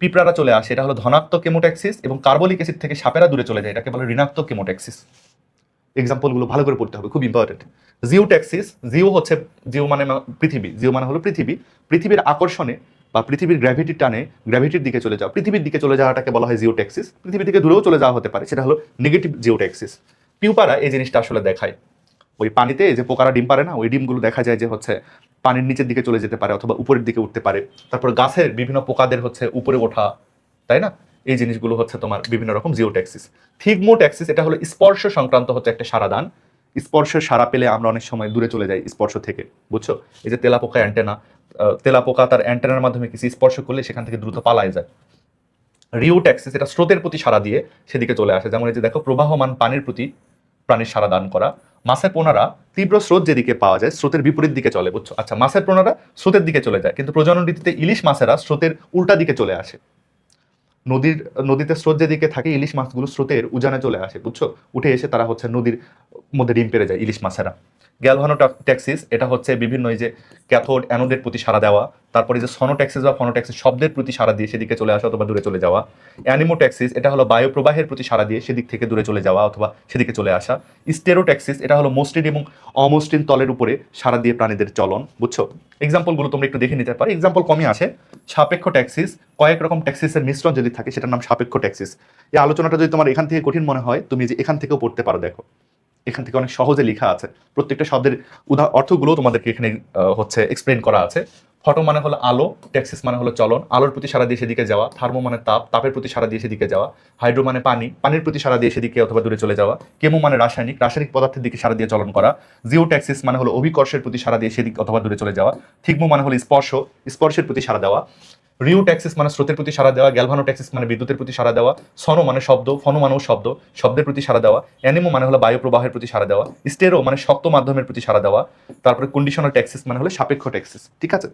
পিঁপড়ারা চলে আসে, এটা হলো ধনাত্মক কেমোট্যাক্সিস। এবং কার্বলিক অ্যাসিড থেকে সাপেরা দূরে চলে যায়, এটাকে বলে ঋণাত্মক কেমোট্যাক্সিস। এক্সাম্পলগুলো ভালো করে পড়তে হবে, খুব ইম্পর্টেন্ট। জিওট্যাক্সিস, জিও হচ্ছে, জিও মানে পৃথিবী, জিও মানে হলো পৃথিবী। পৃথিবীর আকর্ষণে বা পৃথিবীর গ্র্যাভিটির টানে গ্র্যাভিটির দিকে চলে যাওয়া, পৃথিবীর দিকে চলে যাওয়াটাকে বলা হয় জিওট্যাক্সিস। পৃথিবী থেকে দূরেও চলে যাওয়া হতে পারে, সেটা হলো নেগেটিভ জিওট্যাক্সিস। পিউপারা এই জিনিসটা আসলে দেখায়, ওই পানিতে যে পোকারা ডিম পারে না, ওই ডিমগুলো দেখা যায় যে হচ্ছে পানির নিচের দিকে চলে যেতে পারে অথবা উপরের দিকে উঠতে পারে। তারপর গাছের বিভিন্ন পোকাদের হচ্ছে উপরে ওঠা, তাই না? এই জিনিসগুলো হচ্ছে তোমার বিভিন্ন রকম জিওট্যাক্সিস। থিগমোট্যাক্সিস এটা হলো স্পর্শ সংক্রান্ত হচ্ছে একটা সারাদান। স্পর্শের সারা পেলে আমরা অনেক সময় দূরে চলে যাই স্পর্শ থেকে, বুঝছো? এই যে তেলাপোকা অ্যান্টেনা, তেলাপোকা তার অ্যান্টেনার মাধ্যমে কিছু স্পর্শ করলে সেখান থেকে দ্রুত পালায় যায়। রিওট্যাক্সিস এটা স্রোতের প্রতি সাড়া দিয়ে সেদিকে চলে আসে, যেমন এই যে দেখো প্রবাহমান পানির প্রতি প্রাণীর সাড়া দান করা। মাছের পোনারা তীব্র স্রোত যেদিকে পাওয়া যায় স্রোতের বিপরীত দিকে চলে, বুঝছো? আচ্ছা, মাছের পোনারা স্রোতের দিকে চলে যায়, কিন্তু প্রজনন ঋতুতে ইলিশ মাছেরা স্রোতের উল্টা দিকে চলে আসে। নদীতে স্রোত যেদিকে থাকে ইলিশ মাছগুলো স্রোতের উজানে চলে আসে, বুঝছো? উঠে এসে তারা হচ্ছে নদীর মধ্যে ডিম পেড়ে যায় ইলিশ মাছেরা। গ্যালভানোট্যাক্সিস এটা হচ্ছে বিভিন্ন এই যে ক্যাথোড অ্যানোডের প্রতি সাড়া দেওয়া। তারপরে যে সনোট্যাক্সিস বা ফনোট্যাক্সিস শব্দের প্রতি সাড়া দিয়ে সেদিকে চলে আসা অথবা দূরে চলে যাওয়া। অ্যানিমোট্যাক্সিস এটা হলো বায়ু প্রবাহের প্রতি সাড়া দিয়ে সেদিক থেকে দূরে চলে যাওয়া অথবা সেদিকে চলে আসা। স্টেরোট্যাক্সিস এটা হলো মসৃণ এবং অমসৃণ তলের উপরে সাড়া দিয়ে প্রাণীদের চলন, বুঝছো? এক্সাম্পলগুলো তোমরা একটু দেখে নিতে পারো, এক্সাম্পল কমই আসে। সাপেক্ষ ট্যাক্সিস, কয়েক রকম ট্যাক্সিসের মিশ্রণ যদি থাকে সেটার নাম সাপেক্ষ ট্যাক্সিস। এই আলোচনাটা যদি তোমার এখান থেকে কঠিন মনে হয় তুমি যে এখান থেকেও পড়তে পারো, দেখো এখান থেকে অনেক সহজে লেখা আছে, প্রত্যেকটা শব্দের অর্থগুলো তোমাদেরকে এখানে হচ্ছে এক্সপ্লেন করা আছে। ফটো মানে হলো আলো, ট্যাক্সিস মানে হলো চলন, আলোর প্রতি সাড়া দিয়ে সেদিকে যাওয়া। থার্মো মানে তাপ, তাপের প্রতি সাড়া দিয়ে সেদিকে যাওয়া। হাইড্রো মানে পানি, পানির প্রতি সাড়া দিয়ে সেদিকে অথবা দূরে চলে যাওয়া। কেমো মানে রাসায়নিক, রাসায়নিক পদার্থের দিকে সাড়া দিয়ে চলন করা। জিওট্যাক্সিস মানে হলো অভিকর্ষের প্রতি সাড়া দিয়ে সেদিকে অথবা দূরে চলে যাওয়া। থিগমো মানে হলো স্পর্শ, স্পর্শের প্রতি সাড়া দেওয়া। রিওট্যাক্সিস মানে স্রোতের প্রতি সাড়া দেওয়া। গ্যালভানোট্যাক্সিস মানে বিদ্যুতের প্রতি সাড়া দেওয়া। সনো মানে শব্দ, ফনো মানেও শব্দ, শব্দের প্রতি সাড়া দেওয়া। অ্যানিমো মানে হলো বায়ু প্রবাহের প্রতি সাড়া দেওয়া। স্টেরো মানে শক্ত মাধ্যমের প্রতি সাড়া দেওয়া। তারপরে কন্ডিশনাল ট্যাক্সিস মানে হলো সাপেক্ষ ট্যাক্সিস। ঠিক আছে,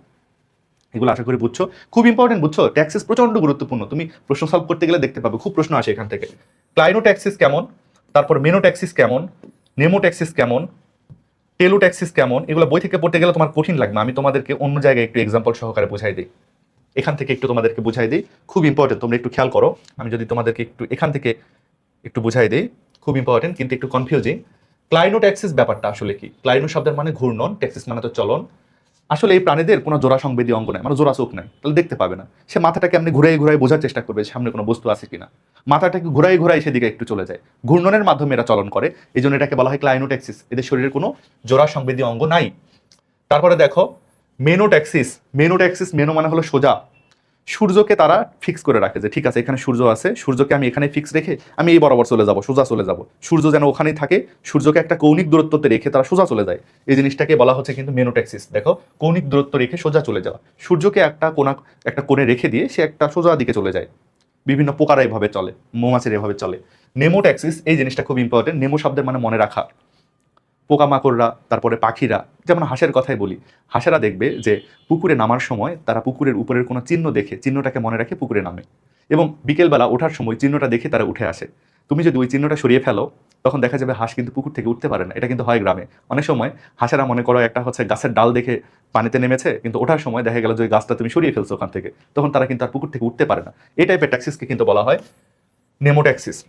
এগুলো আশা করি বুঝছো, খুব ইম্পর্টেন্ট, বুঝছো? ট্যাক্সিস প্রচন্ড গুরুত্বপূর্ণ, তুমি প্রশ্ন সলভ করতে গেলে দেখতে পাবে খুব প্রশ্ন আসে এখান থেকে। ক্লাইনোট্যাক্সিস কেমন, তারপর মেনোট্যাক্সিস কেমন, নেমোট্যাক্সিস কেমন, টেলোট্যাক্সিস কেমন, এগুলো বই থেকে পড়তে গেলে তোমার কঠিন লাগবে, আমি তোমাদেরকে অন্য জায়গায় একটু এক্সাম্পল সহকারে বুঝাই দিই। এখান থেকে একটু তোমাদেরকে বুঝাই দিই, খুব ইম্পর্টেন্ট, তোমরা একটু খেয়াল করো। আমি যদি তোমাদেরকে একটু এখান থেকে একটু বুঝাই দিই, খুব ইম্পর্টেন্ট কিন্তু একটু কনফিউজিং। ক্লাইনোট্যাক্সিস ব্যাপারটা আসলে কি? ক্লাইনো শব্দের মানে ঘূর্ণন, ট্যাক্সিস মানে তো চলন। আসলে এই প্রাণীদের কোনো জোড়া সংবেদী অঙ্গ নাই, মানে জোড়া চোখ নাই, তাহলে দেখতে পাবে না। সে মাথাটাকে এমনি ঘুরাই ঘুরাই বোঝার চেষ্টা করবে সামনে কোনো বস্তু আছে কিনা। মাথাটাকে ঘুরাই ঘুরাই সেদিকে একটু চলে যায়, ঘূর্ণনের মাধ্যমে এরা চলন করে, এই জন্য এটাকে বলা হয় ক্লাইনোট্যাক্সিস। এদের শরীরের কোনো জোড়া সংবেদী অঙ্গ নাই। তারপরে দেখো মেনোট্যাক্সিস। মেনোট্যাক্সিস, মেনো মানে হলো সোজা। সূর্যকে তারা ফিক্স করে রাখে যে ঠিক আছে এখানে সূর্য আছে, সূর্যকে আমি এখানে ফিক্স রেখে আমি এই বরাবর চলে যাব, সোজা চলে যাব, সূর্য যেন ওখানেই থাকে, সূর্যকে একটা কৌণিক দূরত্বতে রেখে তারা সোজা চলে যায়। এই জিনিসটাকে বলা হচ্ছে কিন্তু মেনোট্যাক্সিস। দেখো, কৌণিক দূরত্ব রেখে সোজা চলে যাওয়া, সূর্যকে একটা কোণে রেখে দিয়ে সে একটা সোজা দিকে চলে যায়। বিভিন্ন পোকারা এভাবে চলে, মৌমাছির এভাবে চলে। নেমোট্যাক্সিস, এই জিনিসটা খুব ইম্পর্টেন্ট। নেমো শব্দের মানে মনে রাখা। পোকামাকড়রা, তারপরে পাখিরা, যেমন হাঁসের কথাই বলি, হাঁসেরা দেখবে যে পুকুরে নামার সময় তারা পুকুরের উপরের কোনো চিহ্ন দেখে চিহ্নটাকে মনে রাখে পুকুরে নামে, এবং বিকেলবেলা ওঠার সময় চিহ্নটা দেখে তারা উঠে আসে। তুমি যদি ওই চিহ্নটা সরিয়ে ফেলো তখন দেখা যাবে হাঁস কিন্তু পুকুর থেকে উঠতে পারে না। এটা কিন্তু হয় গ্রামে অনেক সময়। হাঁসেরা মনে করো একটা হচ্ছে গাছের ডাল দেখে পানিতে নেমেছে, কিন্তু ওঠার সময় দেখা গেল যে ওই গাছটা তুমি সরিয়ে ফেলছো ওখান থেকে, তখন তারা কিন্তু আর পুকুর থেকে উঠতে পারে না। এই টাইপের ট্যাক্সিসকে কিন্তু বলা হয় নেমোট্যাক্সিস।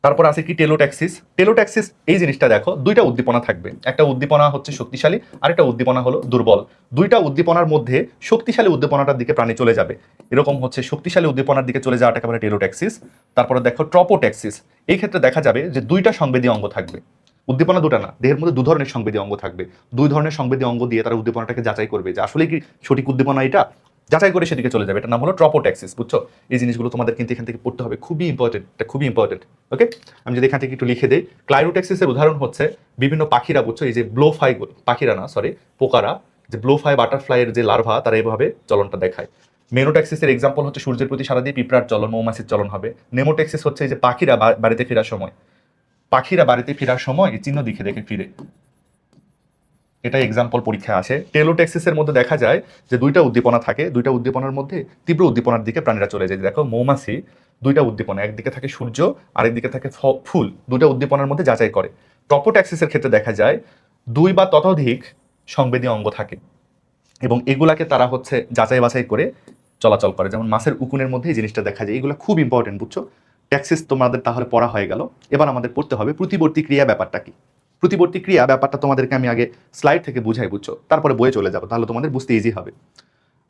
তারপর আছে কি টেলোট্যাক্সিস। টেলোট্যাক্সিস এই জিনিসটা দেখো, দুইটা উদ্দীপনা থাকবে, একটা উদ্দীপনা হচ্ছে শক্তিশালী আর একটা উদ্দীপনা হলো দুর্বল। দুইটা উদ্দীপনার মধ্যে শক্তিশালী উদ্দীপনাটার দিকে প্রাণী চলে যাবে, এরকম হচ্ছে শক্তিশালী উদ্দীপনার দিকে চলে যাওয়াটাকে বলে টেলোট্যাক্সিস। তারপরে দেখো ট্রপোট্যাক্সিস। এই ক্ষেত্রে দেখা যাবে যে দুইটা সংবেদী অঙ্গ থাকবে, উদ্দীপনা দুটা না, দেহের মধ্যে দু ধরনের সংবেদী অঙ্গ থাকবে। দুই ধরনের সংবেদী অঙ্গ দিয়ে তারা উদ্দীপনাটাকে যাচাই করবে যে আসলে কি সঠিক উদ্দীপনা এটা, যাচাই করে সেদিকে চলে যাবে। এটার নাম হলো ট্রপোট্যাক্সিস, বুঝছো? এই জিনিসগুলো তোমাদের কিন্তু এখান থেকে পড়তে হবে, খুবই ইম্পর্টেন্ট, এটা খুবই ইম্পর্টেন্ট। ওকে, আমি যদি এখান থেকে একটু লিখে দিই, ক্লাইনোট্যাক্সিসের উদাহরণ হচ্ছে বিভিন্ন পাখিরা, বুঝছো? এই যে ব্লোফ্লাই, পাখিরা না সরি, পোকারা, যে ব্লোফ্লাই বাটারফ্লাইয়ের যে লার্ভা, তারা এভাবে চলনটা দেখায়। মেনোট্যাক্সিসের এক্সাম্পল হচ্ছে সূর্যের প্রতি সারা দিয়ে পিঁপড়ার চলন, মৌমাছির চলন হবে। নেমোট্যাক্সিস হচ্ছে এই যে পাখিরা বাড়িতে ফেরার সময়, পাখিরা বাড়িতে ফেরার সময় এই চিহ্ন দেখে দেখে ফিরে, এটা এক্সাম্পল পরীক্ষায় আসে। টেলোট্যাক্সিসের মধ্যে দেখা যায় যে দুইটা উদ্দীপনা থাকে, দুইটা উদ্দীপনার মধ্যে তীব্র উদ্দীপনার দিকে প্রাণীরা চলে যায়। দেখো মৌমাছি, দুইটা উদ্দীপনা, একদিকে থাকে সূর্য আরেকদিকে থাকে ফুল, দুইটা উদ্দীপনার মধ্যে যাচাই করে। ট্রপোট্যাক্সিসের ক্ষেত্রে দেখা যায় দুই বা ততোধিক সংবেদী অঙ্গ থাকে এবং এগুলাকে তারা হচ্ছে যাচাই বাছাই করে চলাচল করে। যেমন মাছের উকুনের মধ্যে এই জিনিসটা দেখা যায়। এগুলো খুব ইম্পর্টেন্ট, বুঝছো? ট্যাক্সিস তোমাদের তাহলে পড়া হয়ে গেল। এবার আমাদের পড়তে হবে প্রতিবর্তী ক্রিয়া ব্যাপারটা কি। প্রতিবর্তী ক্রিয়া ব্যাপারটা তোমাদেরকে আমি আগে স্লাইড থেকে বুঝাই, বুঝছো? তারপরে বইয়ে চলে যাবো, তাহলে তোমাদের বুঝতে ইজি হবে।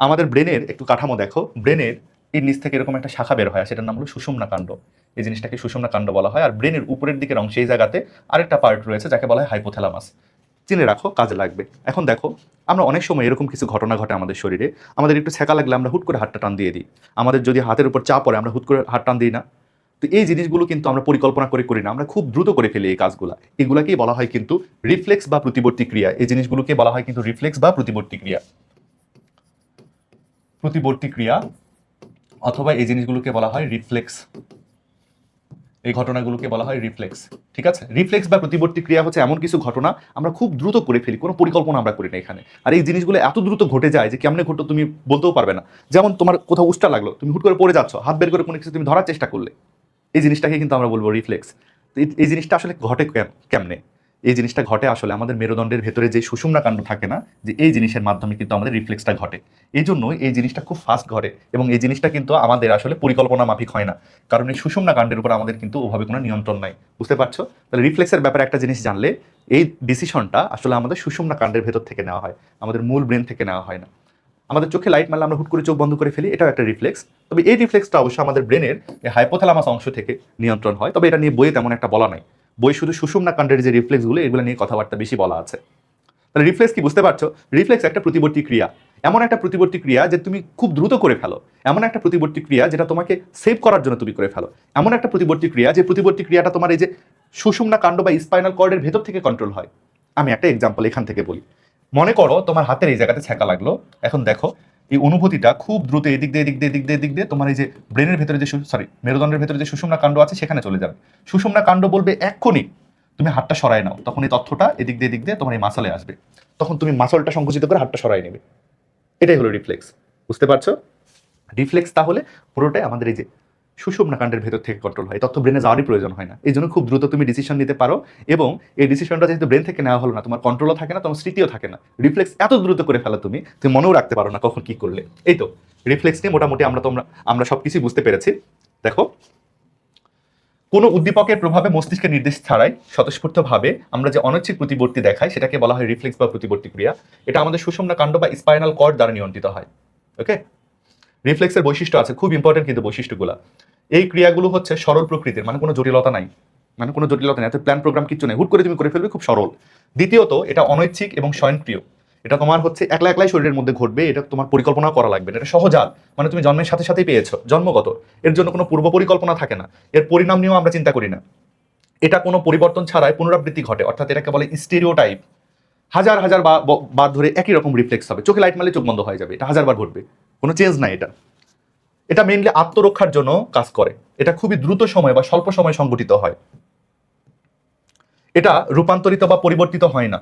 আমাদের ব্রেনের একটু কাঠামো দেখো, ব্রেনের এর নিচ থেকে এরকম একটা শাখা বের হয়, সেটার নাম হলো সুষুম্না কাণ্ড। এই জিনিসটাকে সুষুম্না কাণ্ড বলা হয়। আর ব্রেনের উপরের দিকের অংশে এই জায়গাতে আরেকটা পার্ট রয়েছে যাকে বলা হয় হাইপোথ্যালামাস। চিনে রাখো, কাজে লাগবে। এখন দেখো, আমরা অনেক সময় এরকম কিছু ঘটনা ঘটে আমাদের শরীরে, আমাদের একটু ছ্যাঁকা লাগলে আমরা হুট করে হাতটা টান দিয়ে দিই, আমাদের যদি হাতের উপর চাপ পড়ে আমরা হুট করে হাত টান দিই না। তো এই জিনিসগুলো কিন্তু আমরা পরিকল্পনা করে করি না, আমরা খুব দ্রুত করে ফেলি এই কাজগুলো। এগুলাকেই বলা হয় কিন্তু রিফ্লেক্স বা প্রতিবর্তী ক্রিয়া। এই জিনিসগুলোকে বলা হয় কিন্তু রিফ্লেক্স বা প্রতিবর্তী ক্রিয়া, প্রতিবর্তী ক্রিয়া, অথবা এই জিনিসগুলোকে বলা হয় রিফ্লেক্স। এই ঘটনাগুলোকে বলা হয় রিফ্লেক্স। ঠিক আছে, রিফ্লেক্স বা প্রতিবর্তী ক্রিয়া হচ্ছে এমন কিছু ঘটনা আমরা খুব দ্রুত করে ফেলি, কোনো পরিকল্পনা আমরা করি না এখানে। আর এই জিনিসগুলো এত দ্রুত ঘটে যায় যে কেমনে ঘটতো তুমি বলতেও পারবে না। যেমন তোমার কোথাও উষ্টা লাগলো, তুমি হুট করে পড়ে যাচ্ছ, হাত বের করে কোনো কিছু তুমি ধরার চেষ্টা করলে, এই জিনিসটাকে কিন্তু আমরা বলবো রিফ্লেক্স। এই জিনিসটা আসলে ঘটে কেমনে? এই জিনিসটা ঘটে আসলে আমাদের মেরুদণ্ডের ভেতরে যে সুষুম্না কাণ্ড থাকে না, যে এই জিনিসের মাধ্যমে কিন্তু আমাদের রিফ্লেক্সটা ঘটে। এই জন্যই এই জিনিসটা খুব ফাস্ট ঘটে, এবং এই জিনিসটা কিন্তু আমাদের আসলে পরিকল্পনা মাফিক হয় না, কারণ এই সুষুম্না কাণ্ডের উপর আমাদের কিন্তু ওভাবে কোনো নিয়ন্ত্রণ নাই। বুঝতে পারছো? তাহলে রিফ্লেক্সের ব্যাপারে একটা জিনিস জানলে, এই ডিসিশনটা আসলে আমাদের সুষুম্না কাণ্ডের ভেতর থেকে নেওয়া হয়, আমাদের মূল ব্রেন থেকে নেওয়া হয় না। আমাদের চোখে লাইট মারলে আমরা হুট করে চোখ বন্ধ করে ফেলি, এটাও একটা রিফ্লেক্স। তবে এই রিফ্লেক্সটা অবশ্যই আমাদের ব্রেনের হাইপোথ্যালামাস অংশ থেকে নিয়ন্ত্রণ হয়, তবে এটা নিয়ে বইয়ে তেমন একটা বলা নাই। বই শুধু সুষুম্না কাণ্ডের যে রিফ্লেক্সগুলো, এগুলো নিয়ে কথাবার্তা বেশি বলা আছে। তাহলে রিফ্লেক্স কি বুঝতে পারছো? রিফ্লেক্স একটা প্রতিবর্তী ক্রিয়া, এমন একটা প্রতিবর্তী ক্রিয়া যে তুমি খুব দ্রুত করে ফেলো, এমন একটা প্রতিবর্তী ক্রিয়া যেটা তোমাকে সেভ করার জন্য তুমি করে ফেলো, এমন একটা প্রতিবর্তী ক্রিয়া যে প্রতিবর্তী ক্রিয়াটা তোমার এই যে সুষুম্না কাণ্ড বা স্পাইনাল কর্ডের ভেতর থেকে কন্ট্রোল হয়। আমি একটা এক্সাম্পল এখান থেকে বলি। মনে করো তোমার হাতের এই জায়গাতে ছ্যাঁকা লাগলো, এখন দেখো এই অনুভূতিটা খুব দ্রুত এদিক দিয়ে এদিক দিয়ে এদিক দিয়ে এদিক দিয়ে তোমার এই যে ব্রেনের ভেতরে যে মেরুদণ্ডের ভেতরে যে সুষুম্না কাণ্ড আছে সেখানে চলে যাবে। সুষুম্না কাণ্ড বলবে এক্ষুনি তুমি হাতটা সরায় নাও, তখন এই তথ্যটা এদিক দিয়ে তোমার এই মাসলে আসবে, তখন তুমি মাসলটা সংকুচিত করে হাতটা সরাই নেবে। এটাই হলো রিফ্লেক্স। বুঝতে পারছো? রিফ্লেক্স তাহলে পুরোটাই আমাদের এই যে সুষুম্না কাণ্ডের ভেতর থেকে কন্ট্রোল হয়, তথ্য ব্রেনে যাওয়ারই প্রয়োজন হয় না। এই জন্য খুব দ্রুত তুমি ডিসিশন নিতে পারো, এবং এই ডিসিশনটা যেহেতু ব্রেন থেকে নেওয়া হলো না, তোমার কন্ট্রোলও থাকে না, তোমার স্মৃতিও থাকে না। রিফ্লেক্স এত দ্রুত করে ফেলো তুমি মনেও রাখতে পারো না কখন কি করলে। এই তো রিফ্লেক্স নিয়ে মোটামুটি আমরা সবকিছু বুঝতে পেরেছি। দেখো, কোনো উদ্দীপকের প্রভাবে মস্তিষ্কের নির্দেশ ছাড়াই স্বতঃস্ফূর্তভাবে আমরা যে অনৈচ্ছিক প্রতিবর্তী দেখাই সেটাকে বলা হয় রিফ্লেক্স বা প্রতিবর্তী ক্রিয়া। এটা আমাদের সুষুম্না কাণ্ড বা স্পাইনাল কর্ড দ্বারা নিয়ন্ত্রিত হয়। ওকে, রিফ্লেক্সের বৈশিষ্ট্য আছে, খুব ইম্পর্টেন্ট কিন্তু বৈশিষ্ট্যগুলো। এই ক্রিয়াগুলো হচ্ছে সরল প্রকৃতির, মানে কোনো জটিলতা নাই, এত প্ল্যান প্রোগ্রাম কিছু নেই, হুট করে তুমি করে ফেলবে, খুব সরল। দ্বিতীয়ত, এটা অনৈচ্ছিক এবং স্বয়ংক্রিয়। এটা তোমার হচ্ছে একলা একলাই শরীরের মধ্যে ঘটবে, এটা তোমার পরিকল্পনা করা লাগবে না। এটা সহজাত, মানে তুমি জন্মের সাথে সাথেই পেয়েছো, জন্মগত। এর জন্য কোনো পূর্ব পরিকল্পনা থাকে না, এর পরিণাম নিয়েও আমরা চিন্তা করি না। এটা কোনো পরিবর্তন ছাড়াই পুনরাবৃত্তি ঘটে, অর্থাৎ এটাকে বলে স্টেরিওটাইপ। হাজার হাজার বার ধরে একই রকম রিফ্লেক্স হবে, চোখে লাইট মারলে চোখ বন্ধ হয়ে যাবে, এটা হাজারবার ঘটবে, কোনো চেঞ্জ নাই। এটা মেইনলি আত্মরক্ষার জন্য কাজ করে। এটা খুবই দ্রুত সময় বা স্বল্প সময় সংঘটিত হয়, এটা রূপান্তরিত বা পরিবর্তিত হয় না।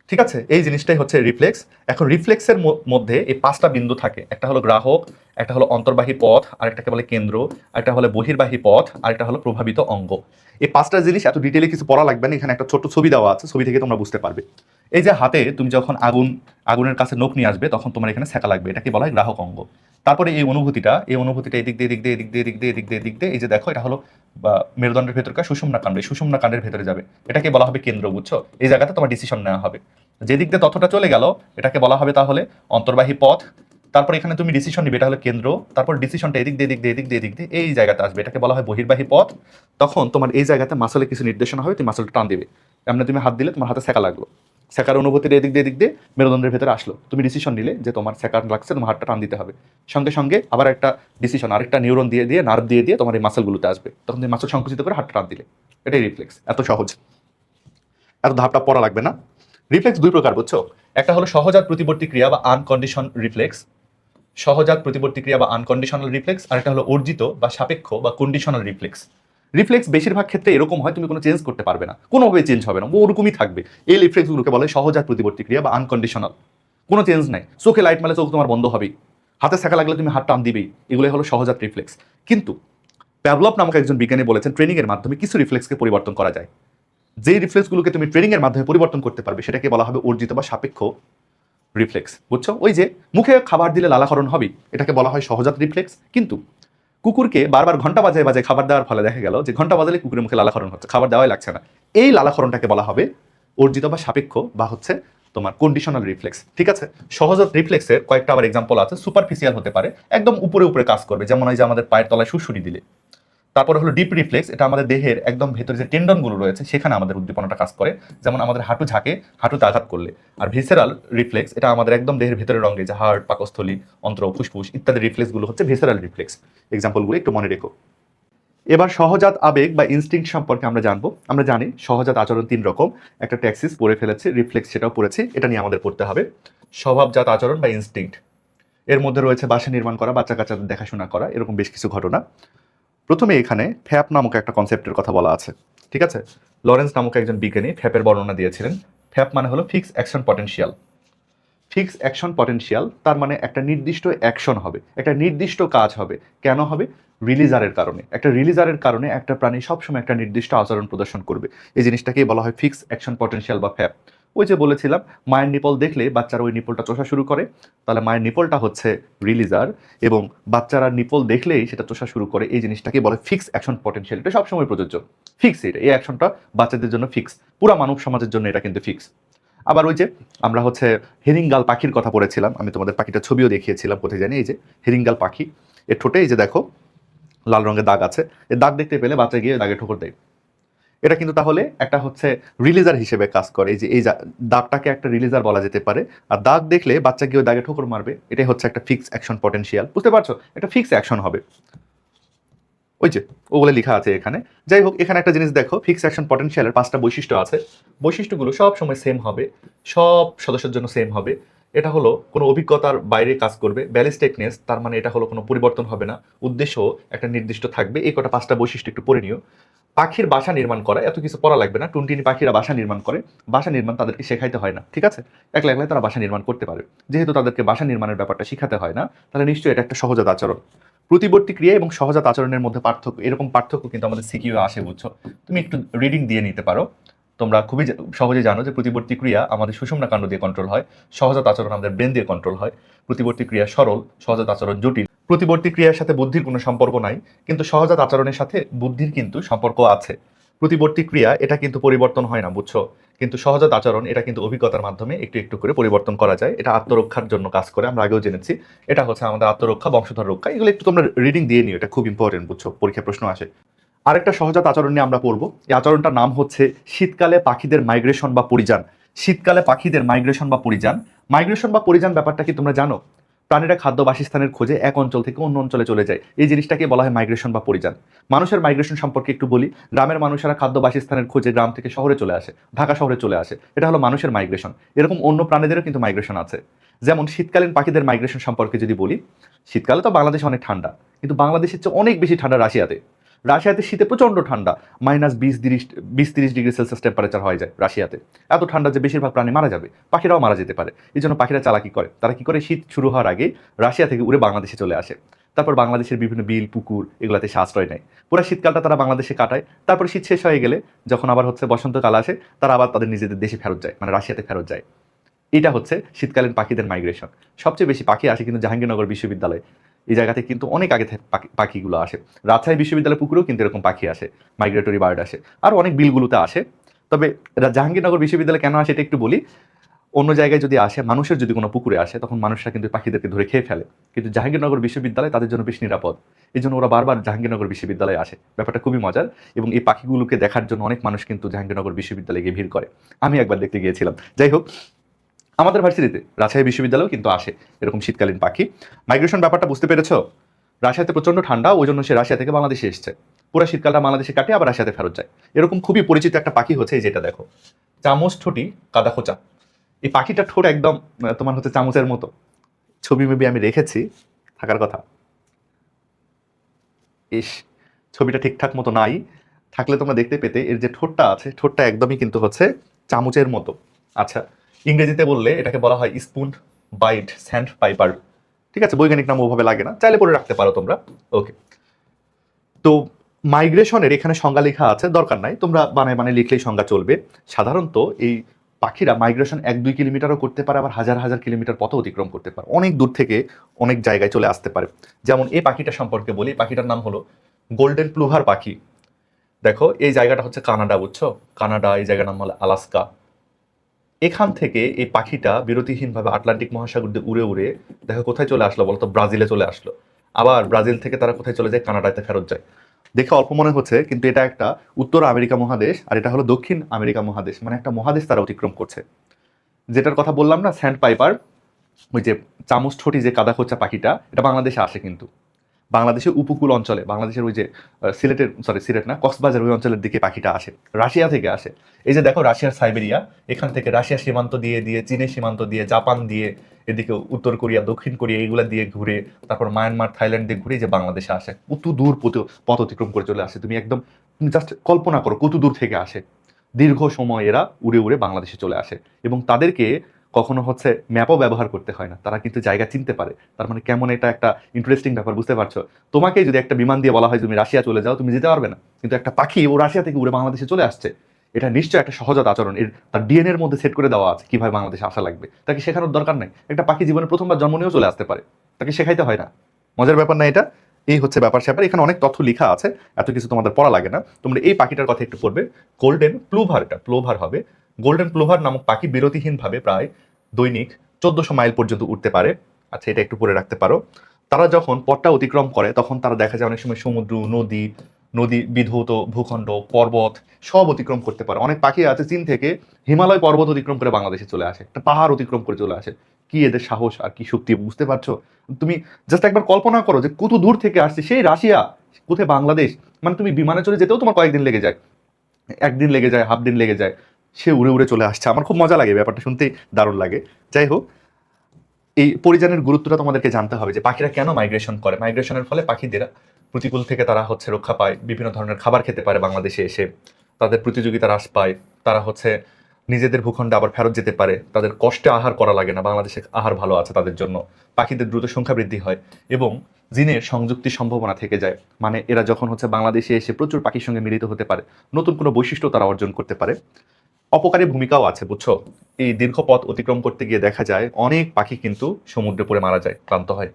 ঠিক আছে, এই জিনিসটাই হচ্ছে রিফ্লেক্স। এখন রিফ্লেক্সের মধ্যে এই 5টা বিন্দু থাকে, একটা হলো গ্রাহক, একটা হলো অন্তর্বাহী পথ, আরেকটাকে বলে কেন্দ্র, একটা হলো বহির্বাহী পথ, আরেকটা হলো প্রভাবিত অঙ্গ। এই 5টা জিনিস এত ডিটেইলে কিছু পড়া লাগবে না, এখানে একটা ছোট্ট ছবি দেওয়া আছে, ছবি থেকে তোমরা বুঝতে পারবে। এই যে হাতে তুমি যখন আগুনের কাছে নখ নিয়ে আসবে, তখন তোমার এখানে ছ্যাঁকা লাগবে, এটাকে বলা হয় গ্রাহক অঙ্গ। তারপরে এই অনুভূতিটা এদিক দিয়ে এই যে দেখো, এটা হলো মেরুদণ্ডের ভেতরকার সুষুম্না কাণ্ড, সুষুম্না কাণ্ডের ভেতরে যাবে, এটাকে বলা হবে কেন্দ্র। বুঝছো? এই জায়গাতে তোমার ডিসিশন নেওয়া হবে, যেদিক দিয়ে তথ্যটা চলে গেল এটাকে বলা হবে তাহলে অন্তর্বাহী পথ। তারপর এখানে তুমি ডিসিশন নিবে, এটা হলো কেন্দ্র। তারপর ডিসিশনটা এদিক দিয়ে এই জায়গাতে আসবে, এটাকে বলা হয় বহির্বাহী পথ। তখন তোমার এই জায়গাতে মাসলে কিছু নির্দেশনা হবে, তুমি মাসলটা টান দিবে, এমনি তুমি হাত দিলে তোমার হাতে ছ্যাঁকা লাগলো, ছ্যাঁকার অনুভূতিটা এদিক দিয়ে মেরুদণ্ডের ভেতরে আসলো, তুমি ডিসিশন নিলে যে তোমার ছ্যাঁকা লাগছে, তোমার হাতটা টান দিতে হবে। সঙ্গে সঙ্গে আবার একটা ডিসিশন, আরেকটা নিউরন দিয়ে নার্ভ দিয়ে তোমার এই মাসলগুলোতে আসবে, তখন তুমি মাসল সংকুচিত করে হাতটা টান দিলে। এটাই রিফ্লেক্স, এত সহজ, এত ধাপটা পড়া লাগবে না। রিফ্লেক্স 2 প্রকার, বুঝছো? একটা হলো সহজাত প্রতিবর্তী ক্রিয়া বা আনকন্ডিশন রিফ্লেক্স, সহজাত প্রতিবর্তী ক্রিয়া বা আনকন্ডিশনাল রিফ্লেক্স, আর একটা হলো অর্জিত বা সাপেক্ষ বা কন্ডিশনাল রিফ্লেক্স। রিফ্লেক্স বেশিরভাগ ক্ষেত্রে এরকম হয়, তুমি কোনো চেঞ্জ করতে পারবে না, কোনোভাবে চেঞ্জ হবে না, ওরকমই থাকবে। এই রিফ্লেক্সগুলোকে বলে সহজাত প্রতিবর্তী ক্রিয়া বা আনকন্ডিশনাল, কোনো চেঞ্জ নাই। চোখে লাইট মারলে চোখ তোমার বন্ধ হবেই, হাতে ছ্যাঁকা লাগলে তুমি হাত টান দিবেই, এগুলোই হলো সহজাত রিফ্লেক্স। কিন্তু প্যাভলভ নামক একজন বিজ্ঞানী বলেছেন, ট্রেনিং এর মাধ্যমে কিছু রিফ্লেক্সকে পরিবর্তন করা যায়। যেই রিফ্লেক্সগুলোকে তুমি ট্রেনিং এর মাধ্যমে পরিবর্তন করতে পারবে সেটাকে বলা হবে অর্জিত বা সাপেক্ষ রিফ্লেক্স। বুঝছো? ওই যে মুখে খাবার দিলে লালাকরণ হবে, এটাকে বলা হয় সহজাত রিফ্লেক্স। কিন্তু কুকুরকে বারবার ঘন্টা বাজায় খাবার দেওয়ার ফলে দেখা গেল যে ঘন্টা বাজালে কুকুরের মুখে লালাকরণ হচ্ছে, খাবার দেওয়াই লাগছে না, এই লালাকরণটাকে বলা হবে অর্জিত বা সাপেক্ষ বা হচ্ছে তোমার কন্ডিশনাল রিফ্লেক্স। ঠিক আছে, সহজাত রিফ্লেক্সের কয়েকটা আবার এক্সাম্পল আছে। সুপারফিশিয়াল হতে পারে, একদম উপরে উপরে কাজ করবে, যেমন ওই যে আমাদের পায়ের তলায় সুড়সুড়ি দিলে। তারপরে হলো ডিপ রিফ্লেক্স, এটা আমাদের দেহের একদম ভেতরে যে টেন্ডনগুলো রয়েছে সেখানে আমাদের উদ্দীপনাটা কাজ করে, যেমন আমাদের হাঁটু ঝাঁকে হাঁটুতে আঘাত করলে। আর ভিসেরাল রিফ্লেক্স, এটা আমাদের একদম দেহের ভেতরের অঙ্গে, যে হার্ট, পাকস্থলী, অন্ত্র, ফুসফুস ইত্যাদি রিফ্লেক্সগুলো হচ্ছে ভিসেরাল রিফ্লেক্স। এক্সাম্পলগুলো একটু মনে রেখো। এবার সহজাত আবেগ বা ইনস্টিংক্ট সম্পর্কে আমরা জানবো। আমরা জানি সহজাত আচরণ 3 রকম, একটা ট্যাক্সিস পড়ে ফেলেছে, রিফ্লেক্স সেটাও পড়েছি, এটা নিয়ে আমাদের পড়তে হবে। স্বভাবজাত আচরণ বা ইনস্টিংক্ট, এর মধ্যে রয়েছে বাসা নির্মাণ করা, বাচ্চা কাচ্চাদের দেখাশোনা করা, এরকম বেশ কিছু ঘটনা। প্রথমে এখানে ফ্যাপ নামক একটা কনসেপ্টের কথা বলা আছে, ঠিক আছে? লরেন্স নামক একজন বিজ্ঞানী ফ্যাপের বর্ণনা দিয়েছিলেন। ফ্যাপ মানে হলো fix action potential. Fix action potential তার মানে একটা নির্দিষ্ট অ্যাকশন হবে, একটা নির্দিষ্ট কাজ হবে। কেন হবে? রিলিজারের কারণে। একটা রিলিজারের কারণে একটা প্রাণী সবসময় একটা নির্দিষ্ট আচরণ প্রদর্শন করবে। এই জিনিসটাকেই বলা হয় ফিক্স অ্যাকশন পটেনশিয়াল বা ফ্যাপ। ওই যে বলেছিলাম, মায়ের নিপল দেখলে বাচ্চারা ওই নিপলটা চষা শুরু করে, তাহলে মায়ের নিপলটা হচ্ছে রিলিজার, এবং বাচ্চারা নিপল দেখলেই সেটা চষা শুরু করে। এই জিনিসটাকে বলে ফিক্স অ্যাকশন পটেনশিয়াল। এটা সবসময় প্রযোজ্য, ফিক্স। এটা এই অ্যাকশনটা বাচ্চাদের জন্য ফিক্স, পুরা মানব সমাজের জন্য এটা কিন্তু ফিক্স। আবার ওই যে আমরা হচ্ছে হেরিঙ্গাল পাখির কথা পড়েছিলাম, আমি তোমাদের পাখিটার ছবিও দেখিয়েছিলাম, কোথায় জানি, এই যে হেরিঙ্গাল পাখি, এর ঠোঁটে এই যে দেখো লাল রঙের দাগ আছে, এই দাগ দেখতে পেলে বাচ্চা গিয়ে দাগে ঠোকর দেয়। এটা কিন্তু তাহলে একটা হচ্ছে রিলিজার হিসেবে কাজ করে। এই যে এই দাগটাকে একটা রিলিজার বলা যেতে পারে। আর দাগ দেখলে বাচ্চা গিয়ে দাগে ঠোকর মারবে, এটাই হচ্ছে একটা ফিক্স অ্যাকশন পটেনশিয়াল। বুঝতে পারছো? একটা ফিক্স অ্যাকশন হবে, ওই যে ওগুলো লেখা আছে এখানে। যাই হোক, এখানে একটা জিনিস দেখো, ফিক্স অ্যাকশন পটেনশিয়ালের 5টা বৈশিষ্ট্য আছে। বৈশিষ্ট্যগুলো সব সময় সেম হবে, সব সদস্যের জন্য সেম হবে। এটা হলো কোনো অভিজ্ঞতার বাইরে কাজ করবে, ব্যালিস্টিকনেস, তার মানে এটা হলো কোনো পরিবর্তন হবে না, উদ্দেশ্য একটা নির্দিষ্ট থাকবে। এই কটা 5টা বৈশিষ্ট্য একটু পড়ে নিও। পাখির বাসা নির্মাণ করা, এত কিছু পড়া লাগবে না। টুনটিনি পাখিরা বাসা নির্মাণ করে, বাসা নির্মাণ তাদেরকে শেখাইতে হয় না, ঠিক আছে? একলা একলাই তারা বাসা নির্মাণ করতে পারে। যেহেতু তাদেরকে বাসা নির্মাণের ব্যাপারটা শিখাতে হয় না, তাহলে নিশ্চয়ই এটা একটা সহজাত আচরণ। প্রতিবর্তী ক্রিয়া এবং সহজাত আচরণের মধ্যে পার্থক্য, এরকম পার্থক্য কিন্তু আমাদের সিকিউ আসে, বুঝছো? তুমি একটু রিডিং দিয়ে নিতে পারো। তোমরা খুবই সহজে জানো যে প্রতিবর্তী ক্রিয়া আমাদের সুষুম্না কাণ্ড দিয়ে কন্ট্রোল হয়, সহজাত আচরণ আমাদের ব্রেন দিয়ে কন্ট্রোল হয়। প্রতিবর্তী ক্রিয়া সরল, সহজাত আচরণ জটিল। প্রতিবর্তী ক্রিয়ার সাথে বুদ্ধির কোনো সম্পর্ক নাই, কিন্তু সহজাত আচরণের সাথে বুদ্ধির কিন্তু সম্পর্ক আছে। প্রতিবর্তী ক্রিয়া এটা কিন্তু পরিবর্তন হয় না, বুঝছো? কিন্তু সহজাত আচরণ এটা কিন্তু অভিজ্ঞতার মাধ্যমে একটু একটু করে পরিবর্তন করা যায়। এটা আত্মরক্ষার জন্য কাজ করে, আমরা আগেও জেনেছি। এটা হচ্ছে আমাদের আত্মরক্ষা, বংশধর রক্ষা। এগুলো একটু তোমরা রিডিং দিয়ে নিও, এটা খুব ইম্পর্টেন্ট, বুঝছো? পরীক্ষায় প্রশ্ন আসে। আরেকটা সহজাত আচরণ নিয়ে আমরা পড়বো। এই আচরণটার নাম হচ্ছে শীতকালে পাখিদের মাইগ্রেশন বা পরিযান। শীতকালে পাখিদের মাইগ্রেশন বা পরিযান। মাইগ্রেশন বা পরিযান ব্যাপারটা কি তোমরা জানো? প্রাণীরা খাদ্য বাসস্থানের খোঁজে এক অঞ্চল থেকে অন্য অঞ্চলে চলে যায়, এই জিনিসটাকে বলা হয় মাইগ্রেশন বা পরিযান। মানুষের মাইগ্রেশন সম্পর্কে একটু বলি। গ্রামের মানুষেরা খাদ্য বাসস্থানের খোঁজে গ্রাম থেকে শহরে চলে আসে, ঢাকা শহরে চলে আসে, এটা হলো মানুষের মাইগ্রেশন। এরকম অন্য প্রাণীদেরও কিন্তু মাইগ্রেশন আছে। যেমন শীতকালীন পাখিদের মাইগ্রেশন সম্পর্কে যদি বলি, শীতকালে তো বাংলাদেশে অনেক ঠান্ডা, কিন্তু বাংলাদেশের চেয়ে অনেক বেশি ঠান্ডা রাশিয়াতে। রাশিয়াতে শীতে প্রচণ্ড ঠান্ডা, -20-30 ডিগ্রি সেলসিয়াস টেম্পারেচার হয়ে যায় রাশিয়াতে। এত ঠান্ডা যে বেশিরভাগ প্রাণী মারা যাবে, পাখিরাও মারা যেতে পারে। এই জন্য পাখিরা চালাকি করে, তারা কি করে, শীত শুরু হওয়ার আগে রাশিয়া থেকে উড়ে বাংলাদেশে চলে আসে। তারপর বাংলাদেশের বিভিন্ন বিল, পুকুর এগুলাতে সে আশ্রয় নেয়। পুরো শীতকালটা তারা বাংলাদেশে কাটায়। তারপর শীত শেষ হয়ে গেলে যখন আবার হচ্ছে বসন্তকাল আসে, তারা আবার তাদের নিজেদের দেশে ফেরত যায়, মানে রাশিয়াতে ফেরত যায়। এটা হচ্ছে শীতকালীন পাখিদের মাইগ্রেশন। সবচেয়ে বেশি পাখি আসে কিন্তু জাহাঙ্গীরনগর বিশ্ববিদ্যালয়, এই জায়গাতে কিন্তু অনেক আগে থেকে পাখিগুলো আসে। রাজশাহী বিশ্ববিদ্যালয় পুকুরেও কিন্তু এরকম পাখি আসে, মাইগ্রেটরি বার্ড আসে, আর অনেক বিলগুলোতে আসে। তবে জাহাঙ্গীরনগর বিশ্ববিদ্যালয় কেন আসে এটা একটু বলি। অন্য জায়গায় যদি আসে, মানুষের যদি কোনো পুকুরে আসে, তখন মানুষরা কিন্তু পাখিদেরকে ধরে খেয়ে ফেলে, কিন্তু জাহাঙ্গীরনগর বিশ্ববিদ্যালয় তাদের জন্য বেশ নিরাপদ। এই জন্য ওরা বারবার জাহাঙ্গীরনগর বিশ্ববিদ্যালয়ে আসে। ব্যাপারটা খুবই মজার, এবং এই পাখিগুলোকে দেখার জন্য অনেক মানুষ কিন্তু জাহাঙ্গীরনগর বিশ্ববিদ্যালয়ে গিয়ে ভিড় করে। আমি একবার দেখতে গিয়েছিলাম। যাই হোক, আমাদের ভার্সিটিতে রাজশাহী বিশ্ববিদ্যালয়েও কিন্তু আসে এরকম শীতকালীন পাখি। মাইগ্রেশন ব্যাপারটা বুঝতে পেরেছো? রাশিয়াতে প্রচণ্ড ঠান্ডা, ওই জন্য সে রাশিয়া থেকে বাংলাদেশে এসছে, পুরো শীতকালটা বাংলাদেশে কাটে আবার রাশিয়াতে ফেরত যায়। এরকম খুবই পরিচিত একটা পাখি হচ্ছে এই যেটা দেখো, চামচ ঠোঁটি কাদা খোঁচা। এই পাখিটার ঠোঁট একদম তোমার হচ্ছে চামচের মতো। ছবি মেবি আমি রেখেছি, থাকার কথা। ইস, ছবিটা ঠিকঠাক মতো নাই, থাকলে তোমরা দেখতে পেতে। এর যে ঠোঁটটা আছে, ঠোঁটটা একদমই কিন্তু হচ্ছে চামচের মতো। আচ্ছা, ইংরেজিতে বললে এটাকে বলা হয় স্পুন বাইট স্যান্ড পাইপার। ঠিক আছে, বৈজ্ঞানিক নাম ওভাবে লাগে না, চাইলে পরে রাখতে পারো তোমরা। ওকে, তো মাইগ্রেশনের এখানে সংজ্ঞা লেখা আছে, দরকার নাই, তোমরা বানায় বানায় লিখলেই সংজ্ঞা চলবে। সাধারণত এই পাখিরা মাইগ্রেশন 1-2 কিলোমিটারও করতে পারে, আবার হাজার হাজার কিলোমিটার পথ অতিক্রম করতে পারে, অনেক দূর থেকে অনেক জায়গায় চলে আসতে পারে। যেমন এই পাখিটা সম্পর্কে বলি, পাখিটার নাম হলো গোল্ডেন প্লুভার পাখি। দেখো, এই জায়গাটা হচ্ছে কানাডা, বুঝছো? কানাডা, এই জায়গার নাম হলো আলাস্কা। এখান থেকে এই পাখিটা বিরতিহীনভাবে আটলান্টিক মহাসাগর দিয়ে উড়ে উড়ে দেখো কোথায় চলে আসলো বলতো, ব্রাজিলে চলে আসলো। আবার ব্রাজিল থেকে তারা কোথায় চলে যায়, কানাডাতে ফেরত যায়। দেখে অল্প মনে হচ্ছে, কিন্তু এটা একটা উত্তর আমেরিকা মহাদেশ আর এটা হলো দক্ষিণ আমেরিকা মহাদেশ, মানে একটা মহাদেশ তারা অতিক্রম করছে। যেটার কথা বললাম না, স্যান্ড পাইপার, ওই যে চামচ ঠোঁটি যে কাদা খোঁচা পাখিটা, এটা বাংলাদেশে আসে কিন্তু বাংলাদেশের উপকূল অঞ্চলে, বাংলাদেশের ওই যে সিলেট না, কক্সবাজার ওই অঞ্চলের দিকে পাখিটা আসে, রাশিয়া থেকে আসে। এই যে দেখো রাশিয়ার সাইবেরিয়া, এখান থেকে রাশিয়া সীমান্ত দিয়ে দিয়ে চীনের সীমান্ত দিয়ে জাপান দিয়ে এদিকে উত্তর কোরিয়া দক্ষিণ কোরিয়া এগুলা দিয়ে ঘুরে তারপর মায়ানমার থাইল্যান্ড দিয়ে ঘুরে যে বাংলাদেশে আসে, কত দূর পথ অতিক্রম করে চলে আসে। তুমি একদম জাস্ট কল্পনা করো কত দূর থেকে আসে। দীর্ঘ সময় এরা উড়ে উড়ে বাংলাদেশে চলে আসে এবং তাদেরকে কখনো হচ্ছে ম্যাপও ব্যবহার করতে হয় না, তারা কিন্তু জায়গা চিনতে পারে। তার মানে কেমন এটা একটা ইন্টারেস্টিং ব্যাপার, বুঝতে পারছো? তোমাকে যদি একটা বিমান দিয়ে বলা হয় তুমি রাশিয়া চলে যাও, তুমি যেতে পারবে না, কিন্তু একটা পাখি ও রাশিয়া থেকে উড়ে বাংলাদেশে চলে আসছে, এটা নিশ্চয়ই একটা সহজাত আচরণ, এর তার ডিএনএ এর মধ্যে সেট করে দেওয়া আছে কিভাবে বাংলাদেশে আসা লাগবে। তাকে শেখানোর দরকার নাই, একটা পাখি জীবনে প্রথমবার জন্ম নিয়েও চলে আসতে পারে, তাকে শেখাইতে হয় না। মজার ব্যাপার না এটা? এই হচ্ছে ব্যাপার স্যাপার। এখানে অনেক তথ্য লেখা আছে, এত কিছু তোমাদের পড়া লাগে না। তোমরা এই পাখিটার কথা একটু পড়বে, গোল্ডেন প্লুভার, এটা প্লোভার হবে। গোল্ডেন প্লোভার নামক পাখি বিরতিহীনভাবে প্রায় দৈনিক 1400 মাইল পর্যন্ত উঠতে পারে। আচ্ছা, এটা একটু পড়ে রাখতে পারো। তারা যখন পথটা অতিক্রম করে তখন তারা দেখা যায় অনেক সময় সমুদ্র, নদী, নদী বিধৌত ভূখণ্ড, পর্বত সব অতিক্রম করতে পারে। অনেক পাখি আছে চীন থেকে হিমালয় পর্বত অতিক্রম করে বাংলাদেশে চলে আসে, একটা পাহাড় অতিক্রম করে চলে আসে। কি এদের সাহস আর কি শক্তি, বুঝতে পারছো? তুমি জাস্ট একবার কল্পনা করো যে কত দূর থেকে আসছে, সেই রাশিয়া, কোথায় বাংলাদেশ, মানে তুমি বিমানে চলে যেতেও তোমার কয়েকদিন লেগে যায়, একদিন লেগে যায়, হাফ দিন লেগে যায়, সে উড়ে উড়ে চলে আসছে। আমার খুব মজা লাগে ব্যাপারটা, শুনতেই দারুণ লাগে। যাই হোক, এই পরিযানের গুরুত্বটা তোমাদেরকে জানতে হবে যে পাখিরা কেন মাইগ্রেশন করে। মাইগ্রেশনের ফলে পাখিদের প্রতিকূল থেকে তারা হচ্ছে রক্ষা পায়, বিভিন্ন ধরনের খাবার খেতে পারে বাংলাদেশে এসে, তাদের প্রতিযোগিতা হ্রাস পায়, তারা হচ্ছে নিজেদের ভূখণ্ডে আবার ফেরত যেতে পারে, তাদের কষ্টে আহার করা লাগে না, বাংলাদেশে আহার ভালো আছে তাদের জন্য, পাখিদের দ্রুত সংখ্যা বৃদ্ধি হয় এবং জিনের সংযুক্তির সম্ভাবনা থেকে যায়। মানে এরা যখন হচ্ছে বাংলাদেশে এসে প্রচুর পাখির সঙ্গে মিলিত হতে পারে, নতুন কোনো বৈশিষ্ট্য তারা অর্জন করতে পারে। অপকারী ভূমিকাও আছে, বুঝছো? এই দীর্ঘ পথ অতিক্রম করতে গিয়ে দেখা যায় অনেক পাখি কিন্তু সমুদ্রে পড়ে মারা যায়, ক্লান্ত হয়।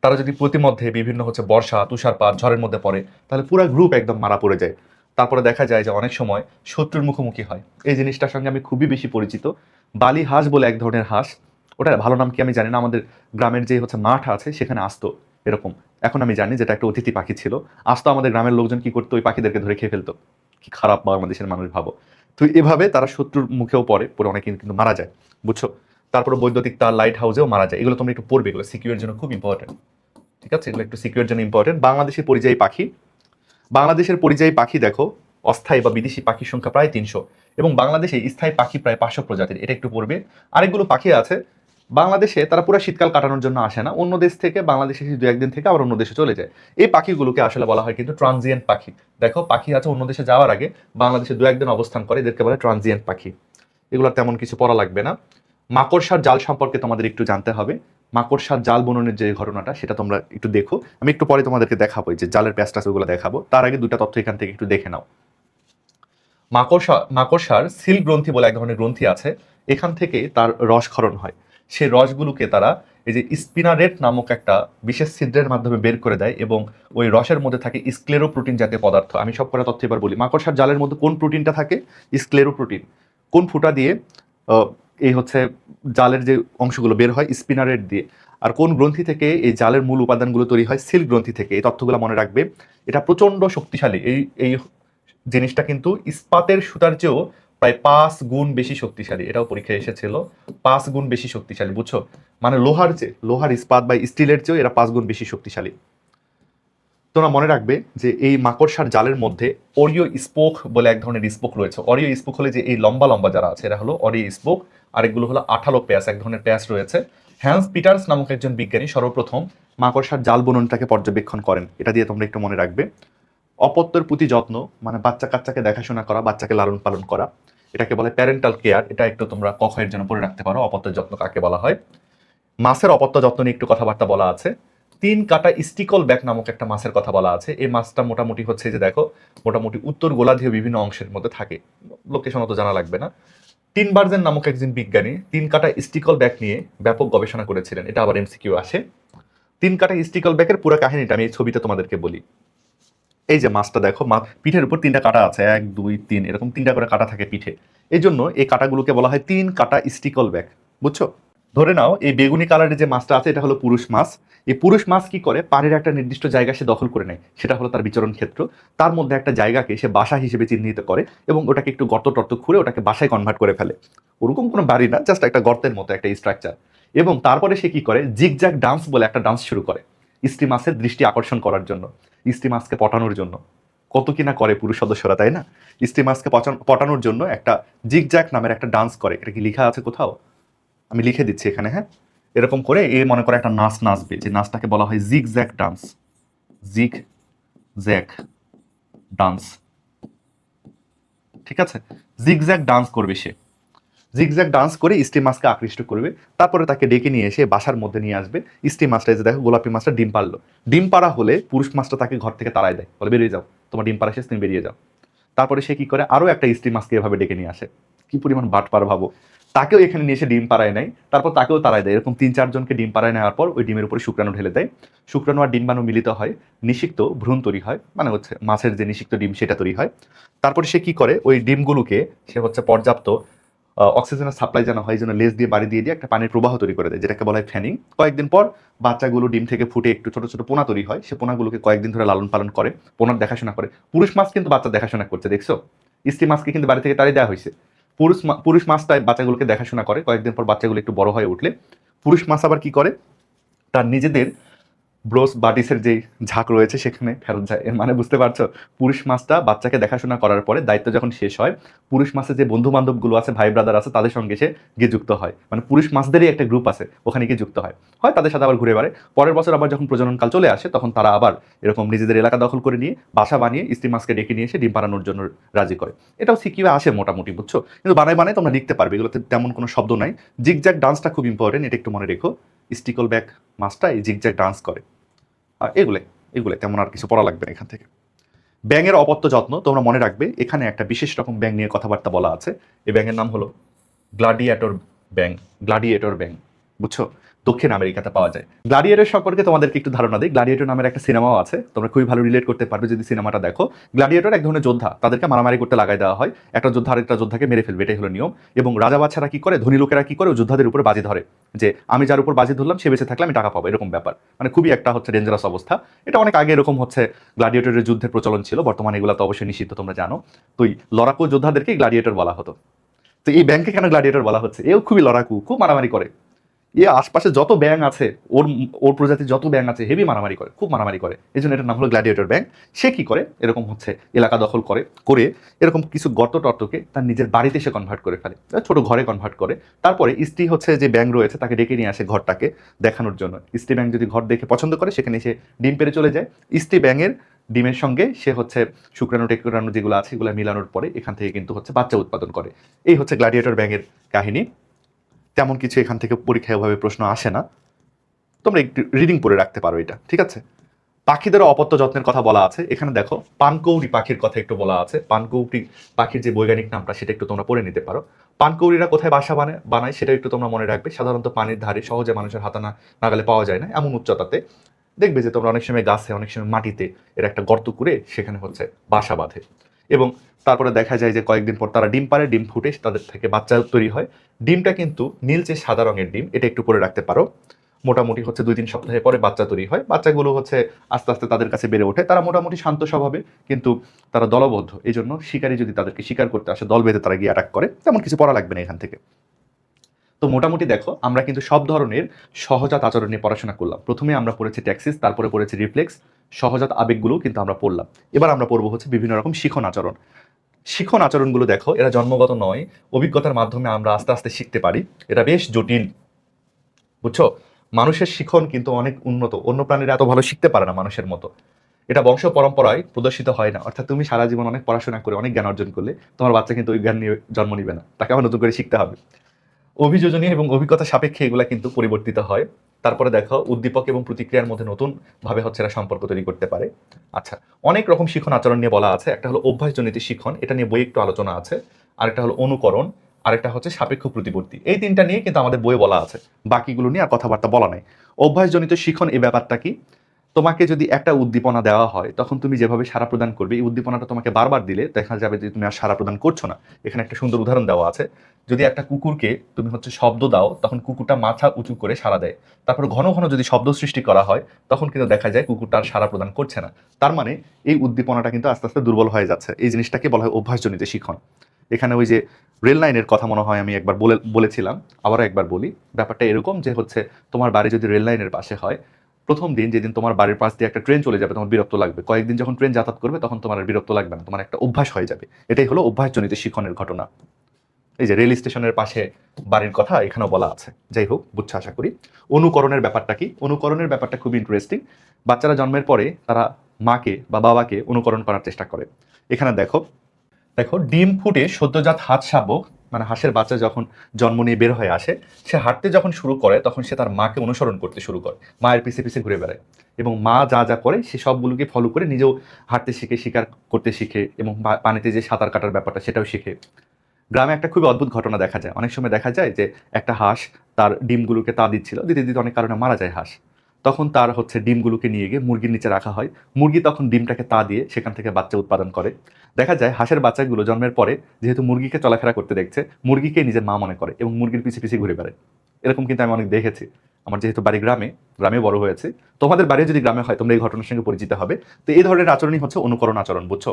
তারা যদি প্রতিমধ্যে বিভিন্ন হচ্ছে বর্ষা, তুষারপাত, ঝড়ের মধ্যে পড়ে, তাহলে পুরো গ্রুপ একদম মারা পড়ে যায়। তারপরে দেখা যায় যে অনেক সময় শত্রুর মুখোমুখি হয়। এই জিনিসটার সঙ্গে আমি খুবই বেশি পরিচিত। বালি হাঁস বলে এক ধরনের হাঁস, ওটার ভালো নাম কি আমি জানি না, আমাদের গ্রামের যে হচ্ছে মাঠ আছে সেখানে আসতো এরকম। এখন আমি জানি যেটা একটা অতিথি পাখি ছিল, আসতো, আমাদের গ্রামের লোকজন কি করতো, ওই পাখিদেরকে ধরে খেয়ে ফেলতো। কি খারাপ বাংলাদেশের মানুষ, ভাবো। তো এভাবে তারা শত্রুর মুখেও পড়ে অনেকে কিন্তু মারা যায়, বুঝছো? তারপরে বৈদ্যুতিক তার, লাইট হাউসেও মারা যায়। এগুলো তোমরা একটু পড়বে, এগুলো সিকিউরের জন্য খুব ইম্পর্টেন্ট। ঠিক আছে, এগুলো একটু সিকিউরের জন্য ইম্পর্টেন্ট। বাংলাদেশের পরিযায়ী পাখি, বাংলাদেশের পরিযায়ী পাখি দেখো, অস্থায়ী বা বিদেশি পাখির সংখ্যা প্রায় 300 এবং বাংলাদেশে স্থায়ী পাখি প্রায় 500 প্রজাতির, এটা একটু পড়বে। আরেকগুলো পাখি আছে বাংলাদেশে, তারা পুরো শীতকাল কাটানোর জন্য আসে না, অন্য দেশ থেকে বাংলাদেশে এসে 2-1 দিন থেকে আবার অন্য দেশে চলে যায়। এই পাখিগুলোকে আসলে বলা হয় কিন্তু ট্রানজিয়েন্ট পাখি। দেখো, পাখি আছে অন্য দেশে যাওয়ার আগে বাংলাদেশে 2-1 দিন অবস্থান করে, এদেরকে বলে ট্রানজিয়েন্ট পাখি। এগুলো তেমন কিছু পড়া লাগবে না। মাকড়সার জাল সম্পর্কে তোমাদের একটু জানতে হবে। মাকড়সার জাল বুননের যে ঘটনাটা, সেটা তোমরা একটু দেখো, আমি একটু পরে তোমাদেরকে দেখাবো, যে জালের প্যাচটাস ওগুলো দেখাবো। তার আগে দুটা তথ্য এখান থেকে একটু দেখে নাও। মাকড়সার সিল্ক গ্রন্থি বলে এক ধরনের গ্রন্থি আছে, এখান থেকে তার রসক্ষরণ হয়। সেই রসগুলোকে তারা এই যে স্পিনারেট নামক একটা বিশেষ ছিদ্রের মাধ্যমে বের করে দেয় এবং ওই রসের মধ্যে থাকে স্ক্লেরোপ্রোটিন জাতীয় পদার্থ। আমি সব কটা তথ্য এবার বলি। মাকড়সার জালের মধ্যে কোন প্রোটিনটা থাকে? স্ক্লেরোপ্রোটিন। কোন ফুটা দিয়ে এই হচ্ছে জালের যে অংশগুলো বের হয়? স্পিনারেট দিয়ে। আর কোন গ্রন্থি থেকে এই জালের মূল উপাদানগুলো তৈরি হয়? সিল্ক গ্রন্থি থেকে। এই তথ্যগুলো মনে রাখবে। এটা প্রচণ্ড শক্তিশালী। এই জিনিসটা কিন্তু ইস্পাতের সুতার চেয়েও প্রায় 5 গুণ বেশি শক্তিশালী। এটাও পরীক্ষায় এসেছিল, 5 গুণ বেশি শক্তিশালী, বুঝছো? মানে লোহার ইস্পাত বা স্টিলের চেয়েও এরা 5 গুণ বেশি শক্তিশালী। তোমরা মনে রাখবে যে এই মাকড়সার জালের মধ্যে অরিও স্পোক বলে এক ধরনের স্পোক রয়েছে। অরিও স্পোক হলে যে এই লম্বা লম্বা যারা আছে, এরা হলো অরিও স্পোক। আরেকগুলো হলো আঠালো প্যাচ, এক ধরনের প্যাচ রয়েছে। হ্যান্স পিটার্স নামক একজন বিজ্ঞানী সর্বপ্রথম মাকড়সার জাল বুননটাকে পর্যবেক্ষণ করেন। এটা দিয়ে তোমরা একটু মনে রাখবে। অপত্যের প্রতি যত্ন, মানে বাচ্চা কাচ্চাকে দেখাশোনা করা, বাচ্চাকে লালন পালন করা, এটাকে বলে প্যারেন্টাল কেয়ার। এটা একটু তোমরা কখের জন্য পড়ে রাখতে পারো, অপত্যের যত্ন কাকে বলা হয়। মাছের অপত্য যত্ন নিয়ে একটু কথাবার্তা বলা আছে। 3 কাটা স্টিকল ব্যাক নামক একটা মাছের কথা বলা আছে। এই মাছটা মোটামুটি হচ্ছে যে দেখো, মোটামুটি উত্তর গোলার্ধীয় বিভিন্ন অংশের মধ্যে থাকে, লোকেশন অত জানা লাগবে না। টিনবার্জেন নামক একজন বিজ্ঞানী 3 কাটা স্টিকল ব্যাক নিয়ে ব্যাপক গবেষণা করেছিলেন। এটা আবার এমসিকিউ আসে। 3 কাটা স্টিকল ব্যাকের পুরো কাহিনীটা আমি এই ছবিতে তোমাদেরকে বলি। এই যে মাছটা দেখো, পিঠের উপর 3টা কাটা আছে, 1 2 3 এরকম 3টা করে কাটা থাকে পিঠে। এই জন্য এই কাটাগুলোকে বলা হয় 3 কাটা স্টিকল ব্যাক, বুঝছো? ধরে নাও এই বেগুনি কালারের যে মাছটা আছে এটা হলো পুরুষ মাছ। এই পুরুষ মাছ কি করে, পানির একটা নির্দিষ্ট জায়গা সে দখল করে নেয়, সেটা হলো তার বিচরণ ক্ষেত্র। তার মধ্যে একটা জায়গাকে সে বাসা হিসেবে চিহ্নিত করে এবং ওটাকে একটু গর্ত টর্ত খুঁড়ে ওটাকে বাসায় কনভার্ট করে ফেলে। ওরকম কোনো বাড়ি না, জাস্ট একটা গর্তের মতো একটা স্ট্রাকচার। এবং তারপরে সে কি করে, জিগজ্যাগ ডান্স বলে একটা ডান্স শুরু করে স্ত্রী মাছের দৃষ্টি আকর্ষণ করার জন্য, স্ত্রী মাছকে পটানোর জন্য। কত কিনা করে পুরুষ সদস্যরা, তাই না? স্ত্রী মাছকে পটানোর জন্য একটা জিগজ্যাগ নামের একটা ডান্স করে। এটা কি লেখা আছে কোথাও? আমি লিখে দিচ্ছি এখানে, হ্যাঁ। এরকম করে এ মনে করে একটা নাচ নাচবে, যে নাচটাকে বলা হয় জিগ জ্যাক ডান্স। জিগ জ্যাক ডান্স, ঠিক আছে? জিগ জ্যাক ডান্স করবে সে। জিগ জ্যাক ডান্স করে স্ত্রী মাছকে আকৃষ্ট করবে। তারপরে তাকে ডেকে নিয়ে এসে বাসার মধ্যে নিয়ে আসবে। স্ত্রী মাছটা, যে দেখো গোলাপি মাছটা ডিম পারলো, ডিম পাড়া হলে পুরুষ মাছটা তাকে ঘর থেকে তাড়ায় দেয়, বলে বেরিয়ে যাও, তোমার ডিম পাড়া শেষ, তুমি বেরিয়ে যাও। তারপরে সে কি করে, আরও একটা স্ত্রী মাছকে এভাবে ডেকে নিয়ে আসে। কি পরিমাণ বাটপার ভাবো! তাকেও এখানে নিয়ে এসে ডিম পাড়ায় নেয়, তারপর তাকেও তাড়ায় দেয়। এরকম 3-4 জনকে ডিম পাড়ায় নেওয়ার পর ওই ডিমের উপরে শুক্রাণু ঢেলে দেয়। শুক্রাণু আর ডিম্বাণু মিলিত হয়, নিষিক্ত ভ্রূণ তৈরি হয়, মানে হচ্ছে মাছের যে নিষিক্ত ডিম সেটা তৈরি হয়। তারপরে সে কি করে, ওই ডিমগুলোকে সে হচ্ছে পর্যাপ্ত অক্সিজেনের সাপ্লাই যেন হয়, এই জন্য লেজ দিয়ে বাড়ি দিয়ে দিয়ে একটা পানির প্রবাহ তৈরি করে দেয়, যেটাকে বলা হয় ফ্যানিং। কয়েকদিন পর বাচ্চাগুলো ডিম থেকে ফুটে একটু ছোট ছোট পোনা তৈরি হয়, সে পোনাগুলোকে কয়েকদিন ধরে লালন পালন করে, পোনার দেখাশোনা করে। পুরুষ মাছ কিন্তু বাচ্চা দেখাশোনা করছে, দেখছো? স্ত্রী মাছকে কিন্তু বাড়ি থেকে তাড়িয়ে দেওয়া হয়েছে। পুরুষ মাছটাই বাচ্চাগুলোকে দেখাশোনা করে। কয়েকদিন পর বাচ্চাগুলো একটু বড় হয়ে উঠলে পুরুষ মাছ আবার কি করে, তার নিজেদের ব্রোস বাটিসের যেই ঝাঁক রয়েছে সেখানে ফেরত যায়। এর মানে বুঝতে পারছো? পুরুষ মাছটা বাচ্চাকে দেখাশোনা করার পরে দায়িত্ব যখন শেষ হয়, পুরুষ মাছের যে বন্ধু বান্ধবগুলো আছে, ভাই ব্রাদার আছে, তাদের সঙ্গে সে গিয়ে যুক্ত হয়। মানে পুরুষ মাছদেরই একটা গ্রুপ আছে, ওখানে গিয়ে যুক্ত হয়, তাদের সাথে আবার ঘুরে বেড়ায়। পরের বছর আবার যখন প্রজননকাল চলে আসে, তখন তারা আবার এরকম নিজেদের এলাকা দখল করে নিয়ে বাসা বানিয়ে স্ত্রী মাছকে ডেকে নিয়ে এসে ডিম পাড়ানোর জন্য রাজি করে। এটাও শিখিয়ে আসে মোটামুটি, বুঝছো? কিন্তু বানায় বানায় তোমরা লিখতে পারবে, এগুলোতে তেমন কোনো শব্দ নাই। জিগজ্যাগ ডান্সটা খুব ইম্পর্টেন্ট, এটা একটু মনে রেখো। স্টিকল ব্যাক মাছটা এই জিগজ্যাগ ডান্স করে। আর এগুলো তেমন আর কিছু পড়া লাগবে না এখান থেকে। ব্যাঙের অপত্য যত্ন তোমরা মনে রাখবে, এখানে একটা বিশেষ রকম ব্যাঙ নিয়ে কথাবার্তা বলা আছে। এই ব্যাঙের নাম হলো গ্লাডিয়েটর ব্যাঙ। গ্লাডিয়েটর ব্যাঙ, বুঝছো? দক্ষিণ আমেরিকাতে পাওয়া যায়। গ্লাডিয়েটর সম্পর্কে তোমাদেরকে একটু ধারণা দিই। গ্লাডিয়েটর নামের একটা সিনেমাও আছে, তোমরা খুবই ভালো রিলেট করতে পারবে যদি সিনেমাটা দেখো। গ্লাডিয়েটর এক ধরনের যোদ্ধা, তাদেরকে মারামারি করতে লাগাই দেওয়া হয়। একটা যোদ্ধা আরেকটা যোদ্ধাকে মেরে ফেলবে, এটাই হলো নিয়ম। এবং রাজা বাচ্চারা কি করে, ধনী লোকেরা কি করে, যোদ্ধাদের উপরে বাজি ধরে, যে আমি যার উপর বাজি ধরলাম সে বেঁচে থাকলে আমি টাকা পাবো, এরকম ব্যাপার। মানে খুবই একটা হচ্ছে ডেঞ্জারাস অবস্থা। এটা অনেক আগে এরকম হচ্ছে গ্লাডিয়েটরের যুদ্ধের প্রচলন ছিল, বর্তমানে এগুলো তো অবশ্যই নিষিদ্ধ, তোমরা জানো। তো এই লড়াকু যোদ্ধাদেরকে গ্লাডিয়েটর বলা হতো। তো এই ব্যাংকে কেন গ্লাডিয়েটর বলা হচ্ছে, এও খুবই লড়াকু, খুব মারামারি করে। এ আশপাশে যত ব্যাং আছে, ওর ওর প্রজাতির যত ব্যাং আছে হেভি মারামারি করে, খুব মারামারি করে, এই জন্য এটার নাম হলো গ্ল্যাডিয়েটর ব্যাং। সে কি করে, এরকম হচ্ছে এলাকা দখল করে এরকম কিছু গর্ত টর্তকে তার নিজের বাড়িতে সে কনভার্ট করে ফেলে, ছোট ঘরে কনভার্ট করে। তারপরে স্ত্রী হচ্ছে যে ব্যাং রয়েছে তাকে ডেকে নিয়ে আসে ঘরটাকে দেখানোর জন্য। স্ত্রী ব্যাং যদি ঘর দেখে পছন্দ করে, সেখানে সে ডিম পেড়ে চলে যায়। স্ত্রী ব্যাঙের ডিমের সঙ্গে সে হচ্ছে শুক্রাণু টেক্রাণু যেগুলো আছে এগুলো মিলানোর পরে এখান থেকে কিন্তু হচ্ছে বাচ্চা উৎপাদন করে। এই হচ্ছে গ্ল্যাডিয়েটর ব্যাঙের কাহিনী। তেমন কিছু এখান থেকে পরীক্ষায় ওভাবে প্রশ্ন আসে না, তোমরা একটু রিডিং করে রাখতে পারো এটা, ঠিক আছে? পাখিদেরও অপত্য যত্নের কথা বলা আছে। এখানে দেখো পানকৌড়ি পাখির কথা একটু বলা আছে। পানকৌড়ি পাখির যে বৈজ্ঞানিক নামটা সেটা একটু তোমরা পড়ে নিতে পারো। পানকৌড়িরা কোথায় বাসা বানায় সেটা একটু তোমরা মনে রাখবে। সাধারণত পানির ধারে, সহজে মানুষের হাতে নাগালে পাওয়া যায় না এমন উচ্চতাতে। দেখবে যে তোমরা অনেক সময় গাছে, অনেক সময় মাটিতে এর একটা গর্ত করে সেখানে হচ্ছে বাসা বাঁধে। এবং তারপরে দেখা যায় যে কয়েকদিন পর তারা ডিম পারে, ডিম ফুটে তাদের থেকে বাচ্চা তৈরি হয়। ডিমটা কিন্তু নীলচে সাদা রঙের ডিম, এটা একটু পরে রাখতে পারো। মোটামুটি হচ্ছে 2-3 সপ্তাহে পরে বাচ্চা তৈরি হয়। বাচ্চাগুলো হচ্ছে আস্তে আস্তে তাদের কাছে বেড়ে ওঠে। তারা মোটামুটি শান্ত স্বভাবে, কিন্তু তারা দলবদ্ধ, এই জন্য শিকারী যদি তাদেরকে শিকার করতে আসে, দল বেঁধে তারা গিয়ে অ্যাটাক করে। তেমন কিছু পড়া লাগবে না এখান থেকে। তো মোটামুটি দেখো আমরা কিন্তু সব ধরনের সহজাত আচরণ নিয়ে পড়াশোনা করলাম। প্রথমে আমরা পড়েছি ট্যাক্সিস, তারপরে পড়েছি রিফ্লেক্স, সহজাত আবেগগুলো কিন্তু আমরা পড়লাম। এবার আমরা পড়বো হচ্ছে বিভিন্ন রকম শিখন আচরণ। শিখন আচরণগুলো দেখো, এরা জন্মগত নয়, অভিজ্ঞতার মাধ্যমে আমরা আস্তে আস্তে শিখতে পারি। এটা বেশ জটিল, বুঝছো? মানুষের শিখন কিন্তু অনেক উন্নত, অন্য প্রাণীরা এত ভালো শিখতে পারে না মানুষের মতো। এটা বংশ পরম্পরায় প্রদর্শিত হয় না। অর্থাৎ তুমি সারা জীবন অনেক পড়াশোনা করে অনেক জ্ঞান অর্জন করলে তোমার বাচ্চা কিন্তু ওই জ্ঞান নিয়ে জন্ম নিবে না, তাকে আবার নতুন করে শিখতে হবে। অভিযোজনী এবং অভিজ্ঞতা সাপেক্ষে এগুলা কিন্তু পরিবর্তিত হয়। তারপরে দেখো উদ্দীপক এবং প্রতিক্রিয়ার মধ্যে নতুন ভাবে হচ্ছে এরা সম্পর্ক তৈরি করতে পারে। আচ্ছা, অনেক রকম শিখন আচরণ নিয়ে বলা আছে। একটা হলো অভ্যাসজনিত শিখন, এটা নিয়ে বই একটু আলোচনা আছে। আরেকটা হলো অনুকরণ, আরেকটা হচ্ছে সাপেক্ষ প্রতিবর্তী। এই তিনটা নিয়ে কিন্তু আমাদের বইয়ে বলা আছে, বাকিগুলো নিয়ে আর কথাবার্তা বলা নাই। অভ্যাসজনিত শিখন এই ব্যাপারটা কি, তোমাকে যদি একটা উদ্দীপনা দেওয়া হয় তখন তুমি যেভাবে সাড়া প্রদান করবে, এই উদ্দীপনাটা তোমাকে বারবার দিলে দেখা যাবে যে তুমি আর সাড়া প্রদান করছো না। এখানে একটা সুন্দর উদাহরণ দেওয়া আছে। যদি একটা কুকুরকে তুমি শব্দ দাও, তখন কুকুরটা মাথা উঁচু করে সাড়া দেয়। তারপর ঘন ঘন যদি শব্দ সৃষ্টি করা হয়, তখন কিন্তু দেখা যায় কুকুরটা আর সাড়া প্রদান করছে না। তার মানে এই উদ্দীপনাটা কিন্তু আস্তে আস্তে দুর্বল হয়ে যাচ্ছে। এই জিনিসটাকে বলা হয় অভ্যাসজনিত শিখন। এখানে ওই যে রেল লাইনের কথা মনে হয় আমি একবার বলেছিলাম, আবারও একবার বলি। ব্যাপারটা এরকম যে তোমার বাড়ি যদি রেল লাইনের পাশে হয়, প্রথম দিন যেদিন তোমার বাড়ির পাশ দিয়ে একটা ট্রেন চলে যাবে তোমার বিরক্ত লাগবে। কয়েকদিন যখন ট্রেন যাতায়াত করবে তখন তোমার আর বিরক্ত লাগবে না, তোমার একটা অভ্যাস হয়ে যাবে। এটাই হলো অভ্যাসজনিত শিক্ষণের ঘটনা। এই যে রেল স্টেশনের পাশে বাড়ির কথা এখানেও বলা আছে। যাই হোক, বুঝছো আশা করি। অনুকরণের ব্যাপারটা কি? অনুকরণের ব্যাপারটা খুবই ইন্টারেস্টিং। বাচ্চারা জন্মের পরে তারা মাকে বা বাবাকে অনুকরণ করার চেষ্টা করে। এখানে দেখো দেখো ডিম ফুটে সদ্যজাত হাঁস শাবক, মানে হাঁসের বাচ্চা যখন জন্ম নিয়ে বের হয়ে আসে, সে হাঁটতে যখন শুরু করে তখন সে তার মাকে অনুসরণ করতে শুরু করে, মায়ের পিছে পিছে ঘুরে বেড়ায় এবং মা যা যা করে সে সবগুলোকে ফলো করে নিজেও হাঁটতে শিখে, শিকার করতে শিখে এবং পানিতে যে সাঁতার কাটার ব্যাপারটা সেটাও শিখে। গ্রামে একটা খুবই অদ্ভুত ঘটনা দেখা যায়। অনেক সময় দেখা যায় যে একটা হাঁস তার ডিমগুলোকে তা দিচ্ছিল, দিতে দিতে অনেক কারণে মারা যায় হাঁস। তখন তার ডিমগুলোকে নিয়ে গিয়ে মুরগির নিচে রাখা হয়। মুরগি তখন ডিমটাকে তা দিয়ে সেখান থেকে বাচ্চা উৎপাদন করে। দেখা যায় হাঁসের বাচ্চাগুলো জন্মের পরে যেহেতু মুরগিকে চলাফেরা করতে দেখছে, মুরগিকে নিজের মা মনে করে এবং মুরগির পিছিয়ে পিছিয়ে ঘুরে বেড়ায়। এরকম কিন্তু আমি অনেক দেখেছি। আমার যেহেতু বাড়ি গ্রামে, গ্রামে বড় হয়েছে। তোমাদের বাড়ি যদি গ্রামে হয় তোমরা এই ঘটনার সঙ্গে পরিচিত হবে। তো এই ধরনের আচরণই অনুকরণ আচরণ, বুঝছো?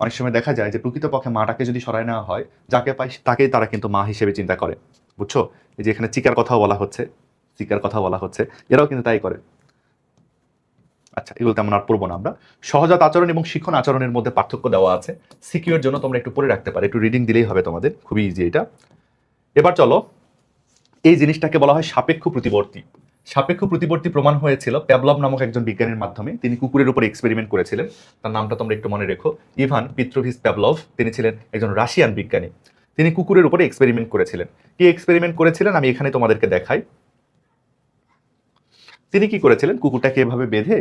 অনেক সময় দেখা যায় যে প্রকৃতপক্ষে মাটাকে যদি সরায় নেওয়া হয়, যাকে পায় তাকেই তারা কিন্তু মা হিসেবে চিন্তা করে, বুঝছো? এই যে এখানে চিকার কথাও বলা হচ্ছে, চিকার কথা বলা হচ্ছে, এরাও কিন্তু তাই করে। আচ্ছা, এগুলো তেমন আর পড়বো না আমরা। সহজাত আচরণ এবং শিখন আচরণের মধ্যে পার্থক্য দেওয়া আছে। সিকিউর জন্য তোমরা একটু পড়ে রাখতে পারো, একটু রিডিং দিলেই হবে তোমাদের, খুবই ইজি এটা। এবার চলো, এই জিনিসটাকে বলা হয় সাপেক্ষ প্রতিবর্তী। সাপেক্ষ প্রতিবর্তী প্রমাণ হয়েছিল প্যাভলভ নামক একজন বিজ্ঞানীর মাধ্যমে। তিনি কুকুরের উপর এক্সপেরিমেন্ট করেছিলেন। তার নামটা তোমরা একটু মনে রেখো, ইভান পিত্রোভিচ প্যাভলভ। তিনি ছিলেন একজন রাশিয়ান বিজ্ঞানী। তিনি কুকুরের উপরে এক্সপেরিমেন্ট করেছিলেন। কি এক্সপেরিমেন্ট করেছিলেন আমি এখানে তোমাদেরকে দেখাই। তিনি কি করেছিলেন, কুকুরটাকে এভাবে বেঁধে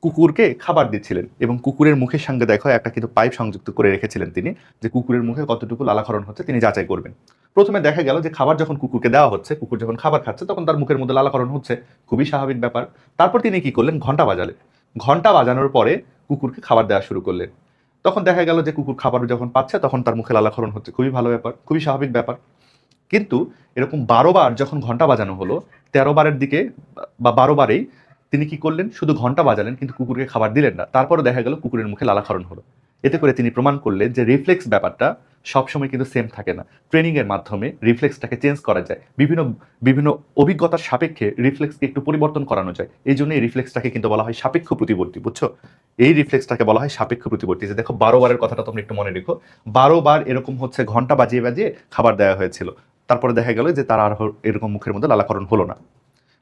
কুকুরকে খাবার দিচ্ছিলেন এবং কুকুরের মুখের সঙ্গে দেখো একটা কিন্তু পাইপ সংযুক্ত করে রেখেছিলেন তিনি, যে কুকুরের মুখে কতটুকু লালাক্ষরণ হচ্ছে তিনি যাচাই করবেন। প্রথমে দেখা গেল যে খাবার যখন কুকুরকে দেওয়া হচ্ছে, কুকুর যখন খাবার খাচ্ছে তখন তার মুখের মধ্যে লালাক্ষরণ হচ্ছে, খুবই স্বাভাবিক ব্যাপার। তারপর তিনি কি করলেন, ঘন্টা বাজালেন। ঘন্টা বাজানোর পরে কুকুরকে খাবার দেওয়া শুরু করলেন। তখন দেখা গেল যে কুকুর খাবার যখন পাচ্ছে তখন তার মুখে লালাক্ষরণ হচ্ছে, খুবই ভালো ব্যাপার, খুবই স্বাভাবিক ব্যাপার। কিন্তু এরকম 12 বার যখন ঘন্টা বাজানো হলো, 13 বারের দিকে বা 12 বারেই তিনি কি করলেন, শুধু ঘন্টা বাজালেন কিন্তু কুকুরকে খাবার দিলেন না। তারপরে দেখা গেল কুকুরের মুখে লালাক্ষরণ হলো। এতে করে তিনি প্রমাণ করলেন যে রিফ্লেক্স ব্যাপারটা সবসময় কিন্তু সেম থাকে না। ট্রেনিং এর মাধ্যমে রিফ্লেক্সটাকে চেঞ্জ করা যায়, বিভিন্ন বিভিন্ন অভিজ্ঞতার সাপেক্ষে রিফ্লেক্সকে একটু পরিবর্তন করানো যায়। এই জন্য এই রিফ্লেক্সটাকে কিন্তু বলা হয় সাপেক্ষ প্রতিবর্তী, বুঝছো? এই রিফ্লেক্সটাকে বলা হয় সাপেক্ষ প্রতিবর্তী। যে দেখো 12 বারের কথাটা তোমরা একটু মনে রেখো, 12 বার এরকম ঘন্টা বাজিয়ে বাজিয়ে খাবার দেওয়া হয়েছিল। তারপরে দেখা গেল যে তার আর এরকম মুখের মধ্যে লালাক্ষরণ হলো না।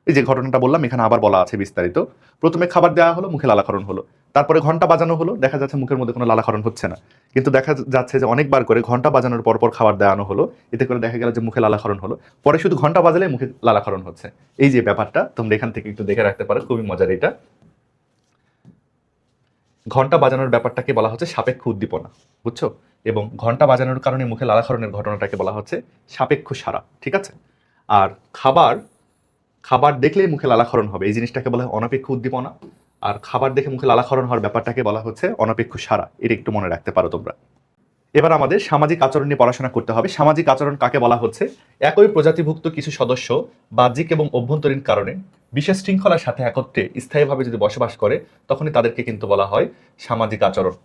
এই যে ঘটনাটা বললাম এখানে আবার বলা আছে বিস্তারিত। প্রথমে খাবার দেওয়া হলো, মুখে লালাক্ষরণ হলো। তারপরে ঘন্টা বাজানো হলো, দেখা যাচ্ছে মুখের মধ্যে কোনো লালাক্ষরণ হচ্ছে না। কিন্তু দেখা যাচ্ছে যে অনেকবার করে ঘন্টা বাজানোর পর পর খাবার দেওয়ানো হলো, এতে করে দেখা গেল যে মুখে লালাক্ষরণ হলো। পরে শুধু ঘন্টা বাজালে মুখে লালাক্ষরণ হচ্ছে। এই যে ব্যাপারটা তোমরা এখান থেকে একটু দেখে রাখতে পারো, খুবই মজার এটা। ঘন্টা বাজানোর ব্যাপারটাকে বলা হচ্ছে সাপেক্ষ উদ্দীপনা, বুঝছো? এবং ঘন্টা বাজানোর কারণে মুখে লালাক্ষরণের ঘটনাটাকে বলা হচ্ছে সাপেক্ষ সাড়া, ঠিক আছে? আর খাবার খাবার দেখলেই মুখে লালাক্ষরণ হবে, এই জিনিসটাকে বলা হয় অনপেক্ষ উদ্দীপনা। আর খাবার দেখে মুখে লালাক্ষরণ হওয়ার ব্যাপারটাকে বলা হচ্ছে অনপেক্ষ সাড়া। এটা একটু মনে রাখতে পারো তোমরা। এবার আমাদের সামাজিক আচরণ নিয়ে পড়াশোনা করতে হবে। সামাজিক আচরণ কাকে বলা হচ্ছে? একই প্রজাতিভুক্ত কিছু সদস্য বাহ্যিক এবং অভ্যন্তরীণ কারণে বিশেষ শৃঙ্খলার সাথে একত্রে স্থায়ীভাবে যদি বসবাস করে, তখনই তাদেরকে কিন্তু বলা হয় সামাজিক আচরণ।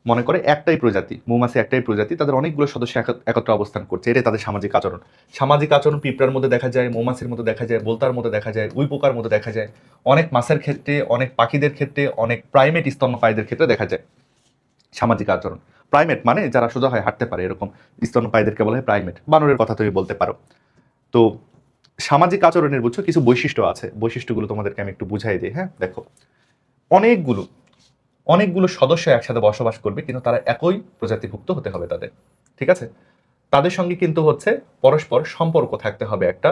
মনে করে একটাই প্রজাতি, মৌমাছি একটাই প্রজাতি, তাদের অনেকগুলো সদস্য একত্রে অবস্থান করছে, এটাই তাদের সামাজিক আচরণ। সামাজিক আচরণ পিঁপড়ার মধ্যে দেখা যায়, মৌমাছির মধ্যে দেখা যায়, বোলতার মধ্যে দেখা যায়, উই পোকার মধ্যে দেখা যায়, অনেক মাছের ক্ষেত্রে, অনেক পাখিদের ক্ষেত্রে, অনেক প্রাইমেট স্তন্যপায়ীদের ক্ষেত্রে দেখা যায় সামাজিক আচরণ। প্রাইমেট মানে যারা সোজা হয় হাঁটতে পারে, এরকম স্তন্যপায়ীদেরকে বলা হয় প্রাইমেট। বানরের কথা তুমি বলতে পারো। তো সামাজিক আচরণের বুঝছো কিছু বৈশিষ্ট্য আছে, বৈশিষ্ট্যগুলো তোমাদেরকে আমি একটু বুঝাই দিই। হ্যাঁ, দেখো, অনেকগুলো অনেকগুলো সদস্য একসাথে বসবাস করবে, কিন্তু তারা একই প্রজাতিভুক্ত হতে হবে তাদের, ঠিক আছে? তাদের সঙ্গে কিন্তু পরস্পর সম্পর্ক থাকতে হবে, একটা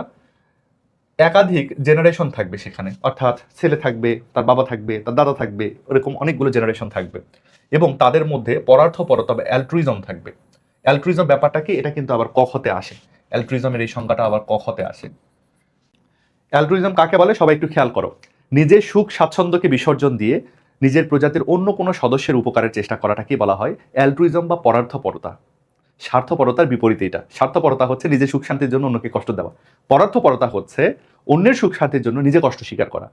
একাধিক জেনারেশন থাকবে সেখানে, অর্থাৎ ছেলে থাকবে, তার বাবা থাকবে, তার দাদা থাকবে, এরকম অনেকগুলো জেনারেশন থাকবে। এবং তাদের মধ্যে পরার্থপর তবে অ্যালট্রুইজম থাকবে। অ্যালট্রুইজম ব্যাপারটা কি, এটা কিন্তু আবার কখতে আসে। অ্যালট্রুইজমের এই সংখ্যাটা আবার কখতে আসে। অ্যালট্রুইজম কাকে বলে সবাই একটু খেয়াল করো। নিজের সুখ স্বাচ্ছন্দ্যকে বিসর্জন দিয়ে নিজের প্রজাতির অন্য কোনো সদস্যের উপকারের চেষ্টা করাটাকেই বলা হয় অ্যালট্রুইজম বা পরার্থপরতা। স্বার্থপরতার বিপরীতে এটা। স্বার্থপরতা হচ্ছে নিজের সুখ শান্তির জন্য অন্যকে কষ্ট দেওয়া, পরার্থপরতা হচ্ছে অন্যের সুখ শান্তির জন্য নিজে কষ্ট স্বীকার করা।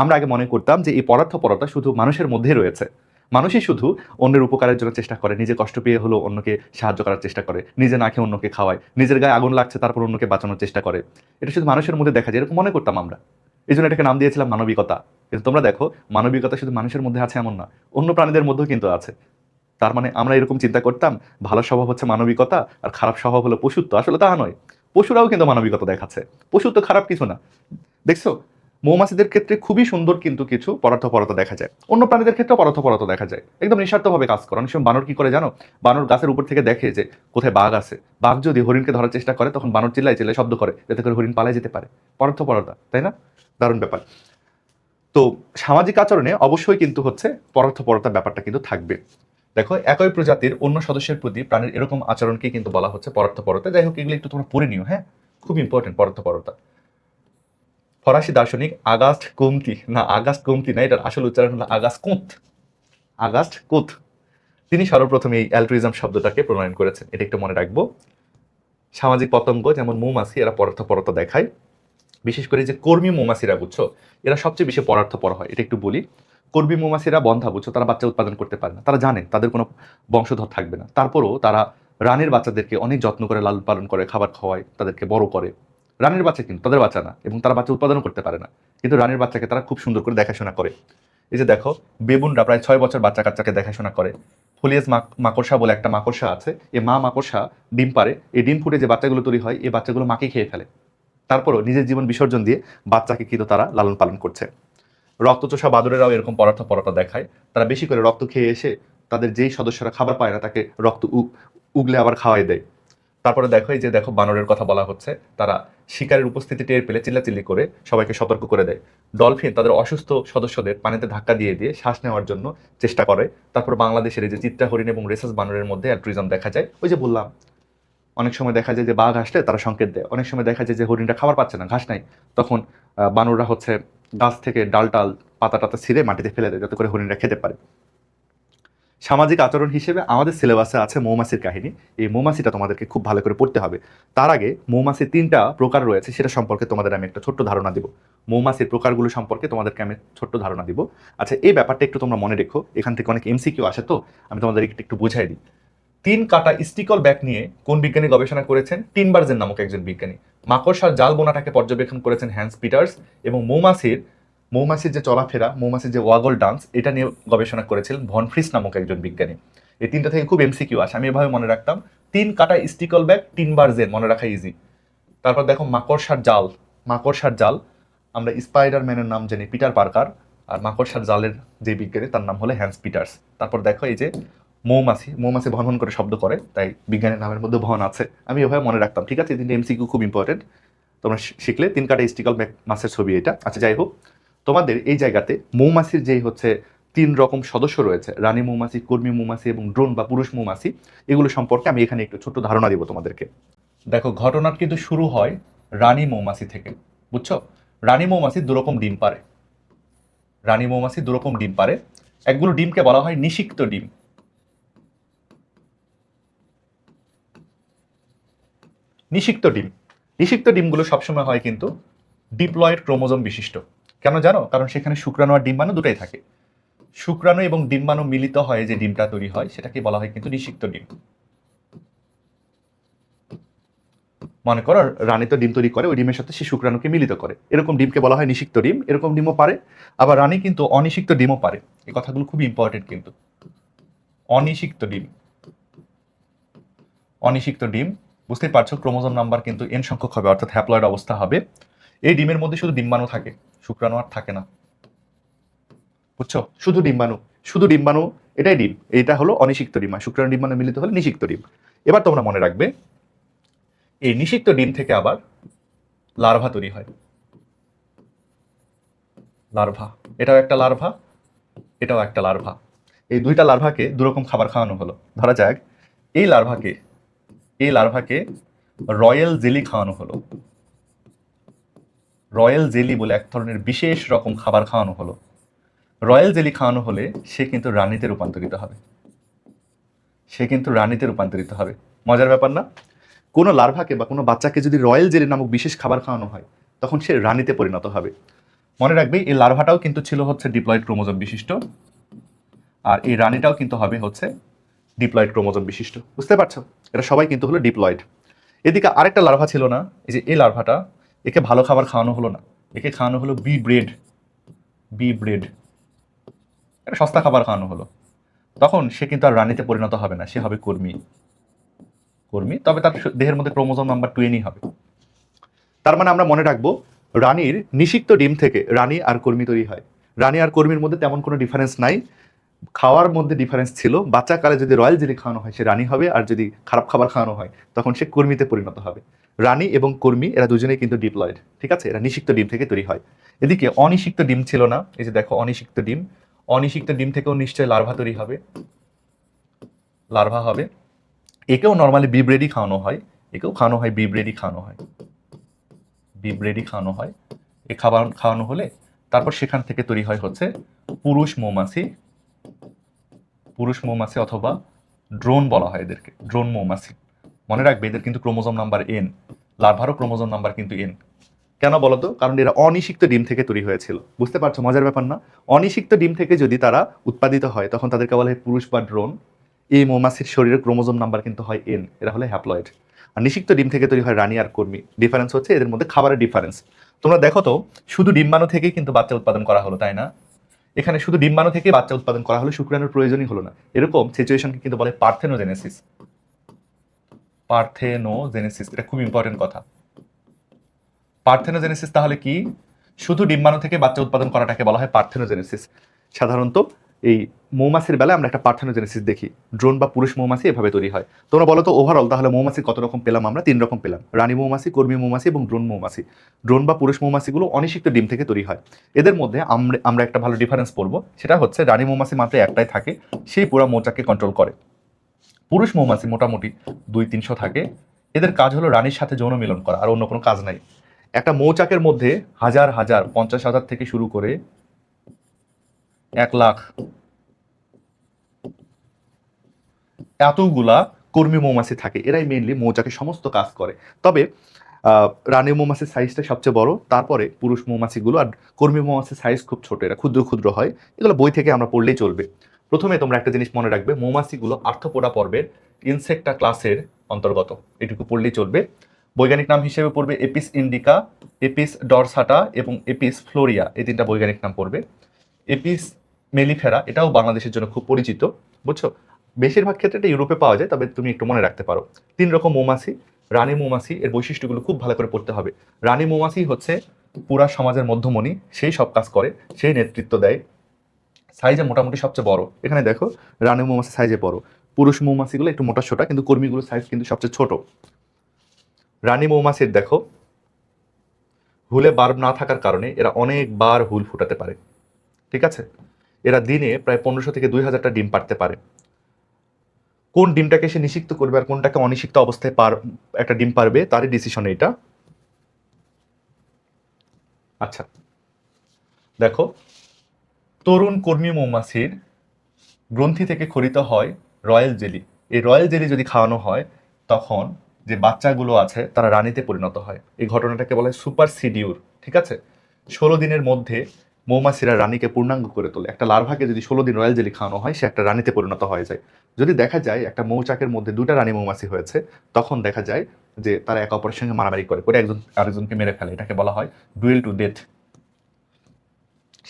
আমরা আগে মনে করতাম যে এই পরার্থপরতা শুধু মানুষের মধ্যেই রয়েছে, মানুষই শুধু অন্যের উপকারের জন্য চেষ্টা করে, নিজে কষ্ট পেয়ে হলেও অন্যকে সাহায্য করার চেষ্টা করে, নিজে না খেয়ে অন্যকে খাওয়ায়, নিজের গায়ে আগুন লাগছে তারপর অন্যকে বাঁচানোর চেষ্টা করে। এটা শুধু মানুষের মধ্যে দেখা যায়, এরকম মনে করতাম আমরা, এই জন্য এটাকে নাম দিয়েছিলাম মানবিকতা। কিন্তু তোমরা দেখো, মানবিকতা শুধু মানুষের মধ্যে আছে এমন না, অন্য প্রাণীদের মধ্যেও কিন্তু আছে। তার মানে আমরা এরকম চিন্তা করতাম ভালো স্বভাব হচ্ছে মানবিকতা আর খারাপ স্বভাব হলো পশুত্ব। আসলে তা নয়, পশুরাও কিন্তু মানবিকতা দেখাচ্ছে, পশু তো খারাপ কিছু না। দেখছো, মৌমাছিদের ক্ষেত্রে খুবই সুন্দর কিন্তু কিছু পরার্থপরতা দেখা যায়, অন্য প্রাণীদের ক্ষেত্রেও পরার্থপরতা দেখা যায়, একদম নিঃস্বার্থভাবে কাজ করে। অনেক সময় বানর কি করে জানো, বানর গাছের উপর থেকে দেখে যে কোথায় বাঘ আছে, বাঘ যদি হরিণকে ধরার চেষ্টা করে তখন বানর চিল্লায় চিল্লায় শব্দ করে যাতে করে হরিণ পালায় যেতে পারে। পরার্থপরতা, তাই না? দারুণ ব্যাপার। তো সামাজিক আচরণে অবশ্যই কিন্তু হচ্ছে পরার্থপরতার ব্যাপারটা কিন্তু থাকবে। দেখো, একই প্রজাতির অন্য সদস্যের প্রতি প্রাণীর এরকম আচরণকে কিন্তু বলা হচ্ছে পরার্থপরতা। যাই হোক, এগুলো একটু তোমরা পড়ে নিও, হ্যাঁ, খুব ইম্পর্টেন্ট পরার্থপরতা। ফরাসি দার্শনিক আগাস্ট কোমতি না, এটার আসল উচ্চারণ হলো আগাস্ট কুথ। তিনি সর্বপ্রথম এই অ্যালট্রুইজম শব্দটাকে প্রণয়ন করেছেন, এটা একটু মনে রাখবো। সামাজিক পতঙ্গ যেমন মৌমাছি, এরা পরার্থপরতা দেখায়। বিশেষ করে যে কর্মী মৌমাছিরা, বুঝছো, এরা সবচেয়ে বেশি পরার্থপর হয়, এটা একটু বলি। কর্মী মৌমাছিরা বন্ধা, বুঝছো, তারা বাচ্চা উৎপাদন করতে পারে না, তারা জানে তাদের কোনো বংশধর থাকবে না, তারপরও তারা রানীর বাচ্চাদেরকে অনেক যত্ন করে লালন পালন করে, খাবার খাওয়ায়, তাদেরকে বড় করে। রানীর বাচ্চা কিন্তু তাদের বাচ্চা না, এবং তারা বাচ্চা উৎপাদনও করতে পারে না, কিন্তু রানীর বাচ্চাকে তারা খুব সুন্দর করে দেখাশোনা করে। এই যে দেখো, বেবুনরা প্রায় 6 বছর বাচ্চা কাচ্চাকে দেখাশোনা করে। ফুলিয়েজ মাকড়সা বলে একটা মাকড়সা আছে, এই মা মাকড়সা ডিম পারে, এই ডিম ফুটে যে বাচ্চাগুলো তৈরি হয়, এই বাচ্চাগুলো মাকে খেয়ে ফেলে, তারপরও নিজের জীবন বিসর্জন দিয়ে বাচ্চাকে কিন্তু তারা লালন পালন করছে। রক্তচোষা বাদুড়েরাও এরকম পরার্থপরতা দেখায়, তারা বেশি করে রক্ত খেয়ে এসে তাদের যেই সদস্যরা খাবার পায় না তাকে রক্ত উগলে আবার খাওয়াই দেয়। তারপরে দেখো, এই যে দেখো বানরের কথা বলা হচ্ছে, তারা শিকারের উপস্থিতি টের পেলে চিল্লাচিল্লি করে সবাইকে সতর্ক করে দেয়। ডলফিন তাদের অসুস্থ সদস্যদের পানিতে ধাক্কা দিয়ে দিয়ে শ্বাস নেওয়ার জন্য চেষ্টা করে। তারপর বাংলাদেশের এই যে চিত্রা হরিণ এবং রেসাস বানরের মধ্যে অ্যালট্রুইজম দেখা যায়। ওই যে বললাম, অনেক সময় দেখা যায় যে বাঘ আসলে তারা সংকেত দেয়, অনেক সময় দেখা যায় যে হরিণটা খাবার পাচ্ছে না, ঘাস নাই, তখন বানররা হচ্ছে গাছ থেকে ডাল টাল পাতা টাতা ছিঁড়ে মাটিতে ফেলে দেয় যাতে করে হরিণরা খেতে পারে। সামাজিক আচরণ হিসেবে আমাদের সিলেবাসে আছে মৌমাছির কাহিনী, এই মৌমাছিটা তোমাদেরকে খুব ভালো করে পড়তে হবে। তার আগে মৌমাছির 3টা প্রকার রয়েছে, সেটা সম্পর্কে তোমাদের আমি একটা ছোট্ট ধারণা দিব। মৌমাছির প্রকারগুলো সম্পর্কে তোমাদেরকে আমি ছোট্ট ধারণা দিব। আচ্ছা, এই ব্যাপারটা একটু তোমরা মনে রেখো, এখান থেকে অনেক এমসিকিউ আসে, তো আমি তোমাদের একটু বুঝাই দিই। 3 কাটা স্টিকল ব্যাগ নিয়ে কোন বিজ্ঞানী গবেষণা করেছেন? টিনবার্জেন নামক একজন বিজ্ঞানী। মাকড়সার জাল বোনাটাকে পর্যবেক্ষণ করেছেন হ্যান্স পিটার্স। এবং মৌমাছির যে চলাফেরা, মৌমাছির যে ওয়াগল ডান্স, এটা নিয়ে গবেষণা করেছিলেন ভন ফ্রিস নামক একজন বিজ্ঞানী। এই 3টা থেকে খুব এমসিকিউ আসে, আমি এভাবে মনে রাখতাম। 3 কাটা স্টিকল ব্যাগ, টিনবার্জেন, মনে রাখা ইজি। তারপর দেখো মাকড়সার জাল, আমরা স্পাইডারম্যানের নাম জানি পিটার পার্কার, আর মাকড়সার জালের যে বিজ্ঞানী তার নাম হলো হ্যান্স পিটার্স। তারপর দেখো, এই যে মৌমাছি ভন করে শব্দ করে, তাই বিজ্ঞানের নামের মধ্যে ভন আছে, আমি এভাবে মনে রাখতাম। ঠিক আছে, 3টে এমসিকিউ খুব ইম্পর্টেন্ট, তোমরা শিখলে। 3 কাটা স্টিকল মাছের ছবি এটা। আচ্ছা, যাই হোক, তোমাদের এই জায়গাতে মৌমাছির যেই হচ্ছে 3 রকম সদস্য রয়েছে, রানী মৌমাছি, কর্মী মৌমাছি এবং ড্রোন বা পুরুষ মৌমাছি, এগুলো সম্পর্কে আমি এখানে একটু ছোট্ট ধারণা দিব তোমাদেরকে। দেখো, ঘটনা কিন্তু শুরু হয় রানী মৌমাছি থেকে, বুঝছো? রানী মৌমাছি দুরকম ডিম পারে। একগুলো ডিমকে বলা হয় নিষিক্ত ডিম। নিষিক্ত ডিমগুলো সবসময় হয় কিন্তু ডিপ্লয়েড ক্রোমোজোম বিশিষ্ট। কেন জানো? কারণ সেখানে শুক্রাণু আর ডিম্বাণু দুটাই থাকে। শুক্রাণু এবং ডিম্বাণু মিলিত হয় যে ডিমটা তৈরি হয়, সেটাকে বলা হয় কিন্তু নিষিক্ত ডিম। মনে করো রানী তো ডিম তৈরি করে, ওই ডিমের সাথে সে শুক্রাণুকে মিলিত করে, এরকম ডিমকে বলা হয় নিষিক্ত ডিম। এরকম ডিমও পারে, আবার রানী কিন্তু অনিষিক্ত ডিমও পারে। এই কথাগুলো খুব ইম্পর্টেন্ট কিন্তু। অনিষিক্ত ডিম, বুঝতেই পারছো, ক্রোমোজোম নাম্বার কিন্তু n সংখ্যক হবে, অর্থাৎ হ্যাপ্লয়েড অবস্থা হবে। এই ডিমের মধ্যে শুধু ডিম্বাণু থাকে, শুক্রাণু আর থাকে না, বুঝছো? শুধু ডিম্বাণু, এটাই ডিম, এটা হলো অনিষিক্ত ডিম। আর শুক্রাণু ডিম্বাণু মিলিত হলে নিষিক্ত ডিম। এবার তোমরা মনে রাখবে, এই নিষিক্ত ডিম থেকে আবার লার্ভা তৈরি হয়। এটাও একটা লার্ভা। এই 2টা লার্ভাকে দুরকম খাবার খাওয়ানো হলো। ধরা যাক, এই লার্ভাকে রয়্যাল জেলি খাওয়ানো হলো। রয়্যাল জেলি বলে এক ধরনের বিশেষ রকম খাবার খাওয়ানো হলো। রয়্যাল জেলি খাওয়ানো হলে সে কিন্তু রানীতে রূপান্তরিত হবে, মজার ব্যাপার না? কোনো লার্ভাকে বা কোনো বাচ্চাকে যদি রয়্যাল জেলি নামক বিশেষ খাবার খাওয়ানো হয় তখন সে রানীতে পরিণত হবে। মনে রাখবে এই লার্ভাটাও কিন্তু ছিল হচ্ছে ডিপ্লয়েড ক্রোমোজোম বিশিষ্ট, আর এই রানীটাও কিন্তু হবে হচ্ছে ডিপ্লয়েড ক্রোমোজোম বিশিষ্ট। বুঝতে পারছো? এটা সবাই কিন্তু হলো ডিপ্লয়েড। এদিকে আরেকটা লার্ভা ছিল না, এই যে এই লার্ভাটা, একে ভালো খাবার খাওয়ানো হলো না, একে খাওয়ানো হলো বি ব্রেড, এটা সস্তা খাবার খাওয়ানো হলো। তখন সে কিন্তু আর রানীতে পরিণত হবে না, সে হবে কর্মী। তবে তার দেহের মধ্যে ক্রোমোজোম নাম্বার 20 হবে। তার মানে আমরা মনে রাখবো রানীর নিষিক্ত ডিম থেকে রানী আর কর্মী তৈরি হয়। রানী আর কর্মীর মধ্যে তেমন কোনো ডিফারেন্স নাই, খাওয়ার মধ্যে ডিফারেন্স ছিল। বাচ্চাকালে যদি রয়্যাল জেলি খাওয়ানো হয় সে রানী হবে, আর যদি খারাপ খাবার খাওয়ানো হয় তখন সে কর্মীতে পরিণত হবে। রানী এবং কর্মী এরা দুজনেই কিন্তু ডিপ্লয়েড, ঠিক আছে? এরা নিষিক্ত ডিম থেকে তৈরি হয়। এদিকে অনিষিক্ত ডিম ছিল না, এই যে দেখো অনিষিক্ত ডিম থেকেও নিশ্চয়ই লার্ভা তৈরি হবে, একেও নর্মালি বি ব্রেডই খাওয়ানো হয়, বি ব্রেডই খাওয়ানো হয়। এ খাবার খাওয়ানো হলে তারপর সেখান থেকে তৈরি হয় হচ্ছে পুরুষ মৌমাছি অথবা ড্রোন বলা হয় এদেরকে, ড্রোন মৌমাছি। মনে রাখবে এদের কিন্তু ক্রোমোজোম নাম্বার এন, লার্ভারও ক্রোমোজোম নাম্বার কিন্তু এন। কেন বলতো? কারণ এরা অনিষিক্ত ডিম থেকে তৈরি হয়েছিল। বুঝতে পারছো মজার ব্যাপার না? অনিষিক্ত ডিম থেকে যদি তারা উৎপাদিত হয় তখন তাদেরকে বলা হয় পুরুষ বা ড্রোন। এই মৌমাছির শরীরের ক্রোমোজোম নাম্বার কিন্তু হয় এন, এরা হলো হ্যাপ্লয়েড। আর নিষিক্ত ডিম থেকে তৈরি হয় রানী আর কর্মী। ডিফারেন্স হচ্ছে এদের মধ্যে খাবারের ডিফারেন্স। তোমরা দেখো তো, শুধু ডিম্বাণু থেকেই কিন্তু বাচ্চা উৎপাদন করা হলো, তাই না? এখানে শুধু ডিম্বাণু থেকে বাচ্চা উৎপাদন করা হলো, শুক্রাণুর প্রয়োজনই হলো না। এরকম সিচুয়েশনকে কিন্তু বলে পার্থেনোজেনেসিস। এটা খুব ইম্পর্টেন্ট কথা। পার্থেনোজেনেসিস তাহলে কি? শুধু ডিম্বাণু থেকে বাচ্চা উৎপাদন করাটাকে বলা হয় পার্থেনোজেনেসিস। সাধারণত এই মৌমাছির বেলায় আমরা একটা পার্থেনোজেনেসিস দেখি, ড্রোন বা পুরুষ মৌমাছি এভাবে তৈরি হয়। তোমরা বলো তো ওভারঅল তাহলে মৌমাছি কত রকম পেলাম? আমরা 3 রকম পেলাম, রানী মৌমাছি, কর্মী মৌমাছি এবং ড্রোন মৌমাছি। ড্রোন বা পুরুষ মৌমাছিগুলো অনিষিক্ত ডিম থেকে তৈরি হয়। এদের মধ্যে আমরা একটা ভালো ডিফারেন্স পড়বো, সেটা হচ্ছে রানী মৌমাছি মাত্র একটাই থাকে, সেই পুরো মৌচাককে কন্ট্রোল করে। পুরুষ মৌমাছি মোটামুটি 200-300 থাকে। এদের কাজ হলো রানীর সাথে যৌন মিলন করা, আর অন্য কোনো কাজ নাই। একটা মৌচাকের মধ্যে হাজার 50,000 থেকে শুরু করে 1 লাখ এতগুলা কর্মী মৌমাছি থাকে। এরাই মেইনলি মৌচাকের সমস্ত কাজ করে। তবে রানী মৌমাছির সাইজটা সবচেয়ে বড়, তারপরে পুরুষ মৌমাছিগুলো, আর কর্মী মৌমাছির সাইজ খুব ছোট, এরা ক্ষুদ্র ক্ষুদ্র হয়। এগুলো বই থেকে আমরা পড়লেই চলবে। প্রথমে তোমরা একটা জিনিস মনে রাখবে, মৌমাছিগুলো আর্থ্রোপোডা পর্বের ইনসেক্টা ক্লাসের অন্তর্গত, এটুকু পড়লেই চলবে। বৈজ্ঞানিক নাম হিসেবে পড়বে এপিস ইন্ডিকা, এপিস ডরসাটা এবং এপিস ফ্লোরিয়া, এই 3টা বৈজ্ঞানিক নাম পড়বে। এপিস মেলিফেরা এটাও বাংলাদেশের জন্য খুব পরিচিত, বুঝছো? বেশিরভাগ ক্ষেত্রে এটা ইউরোপে পাওয়া যায়, তবে তুমি একটু মনে রাখতে পারো। 3 রকম মৌমাছি। রানী মৌমাছি, এর বৈশিষ্ট্যগুলো খুব ভালো করে পড়তে হবে। রানী মৌমাছি হচ্ছে পুরা সমাজের মধ্যমণি, সেই সব কাজ করে, সেই নেতৃত্ব দেয়, সাইজে মোটামুটি সবচেয়ে বড়। এখানে দেখো রানী মৌমাছি সাইজে বড়, পুরুষ মৌমাছিগুলো একটু মোটা সোটা, কিন্তু কর্মীগুলোর সাইজ কিন্তু সবচেয়ে ছোট। রানী মৌমাছির দেখো হুলে বার্ব না থাকার কারণে এরা অনেকবার হুল ফুটাতে পারে, ঠিক আছে? এরা দিনে প্রায় 1500 থেকে 2000টা ডিম পাড়তে পারে। কোন ডিমটাকে সে নিষিক্ত করবে আর কোনটাকে অনিষিক্ত অবস্থায় একটা ডিম পারবে তারই ডিসিশন এটা। আচ্ছা দেখো, তরুণ কর্মী মৌমাছির গ্রন্থি থেকে খরিত হয় রয়্যাল জেলি। এই রয়্যাল জেলি যদি খাওয়ানো হয় তখন যে বাচ্চাগুলো আছে তারা রানীতে পরিণত হয়। এই ঘটনাটাকে বলা হয় সুপার সিডিউর, ঠিক আছে? 16 দিনের মধ্যে মৌমাছিরা রানীকে পূর্ণাঙ্গ করে তোলে। একটা লার্ভাকে যদি 16 দিন রয়্যাল জেলি খাওয়ানো হয় সে একটা রানীতে পরিণত হয়ে যায়। যদি দেখা যায় একটা মৌচাকের মধ্যে 2টা রানী মৌমাছি হয়েছে, তখন দেখা যায় যে তারা একে অপরের সঙ্গে মারামারি করে একজন আরেকজনকে মেরে ফেলে। এটাকে বলা হয় ডুয়েল টু ডেথ।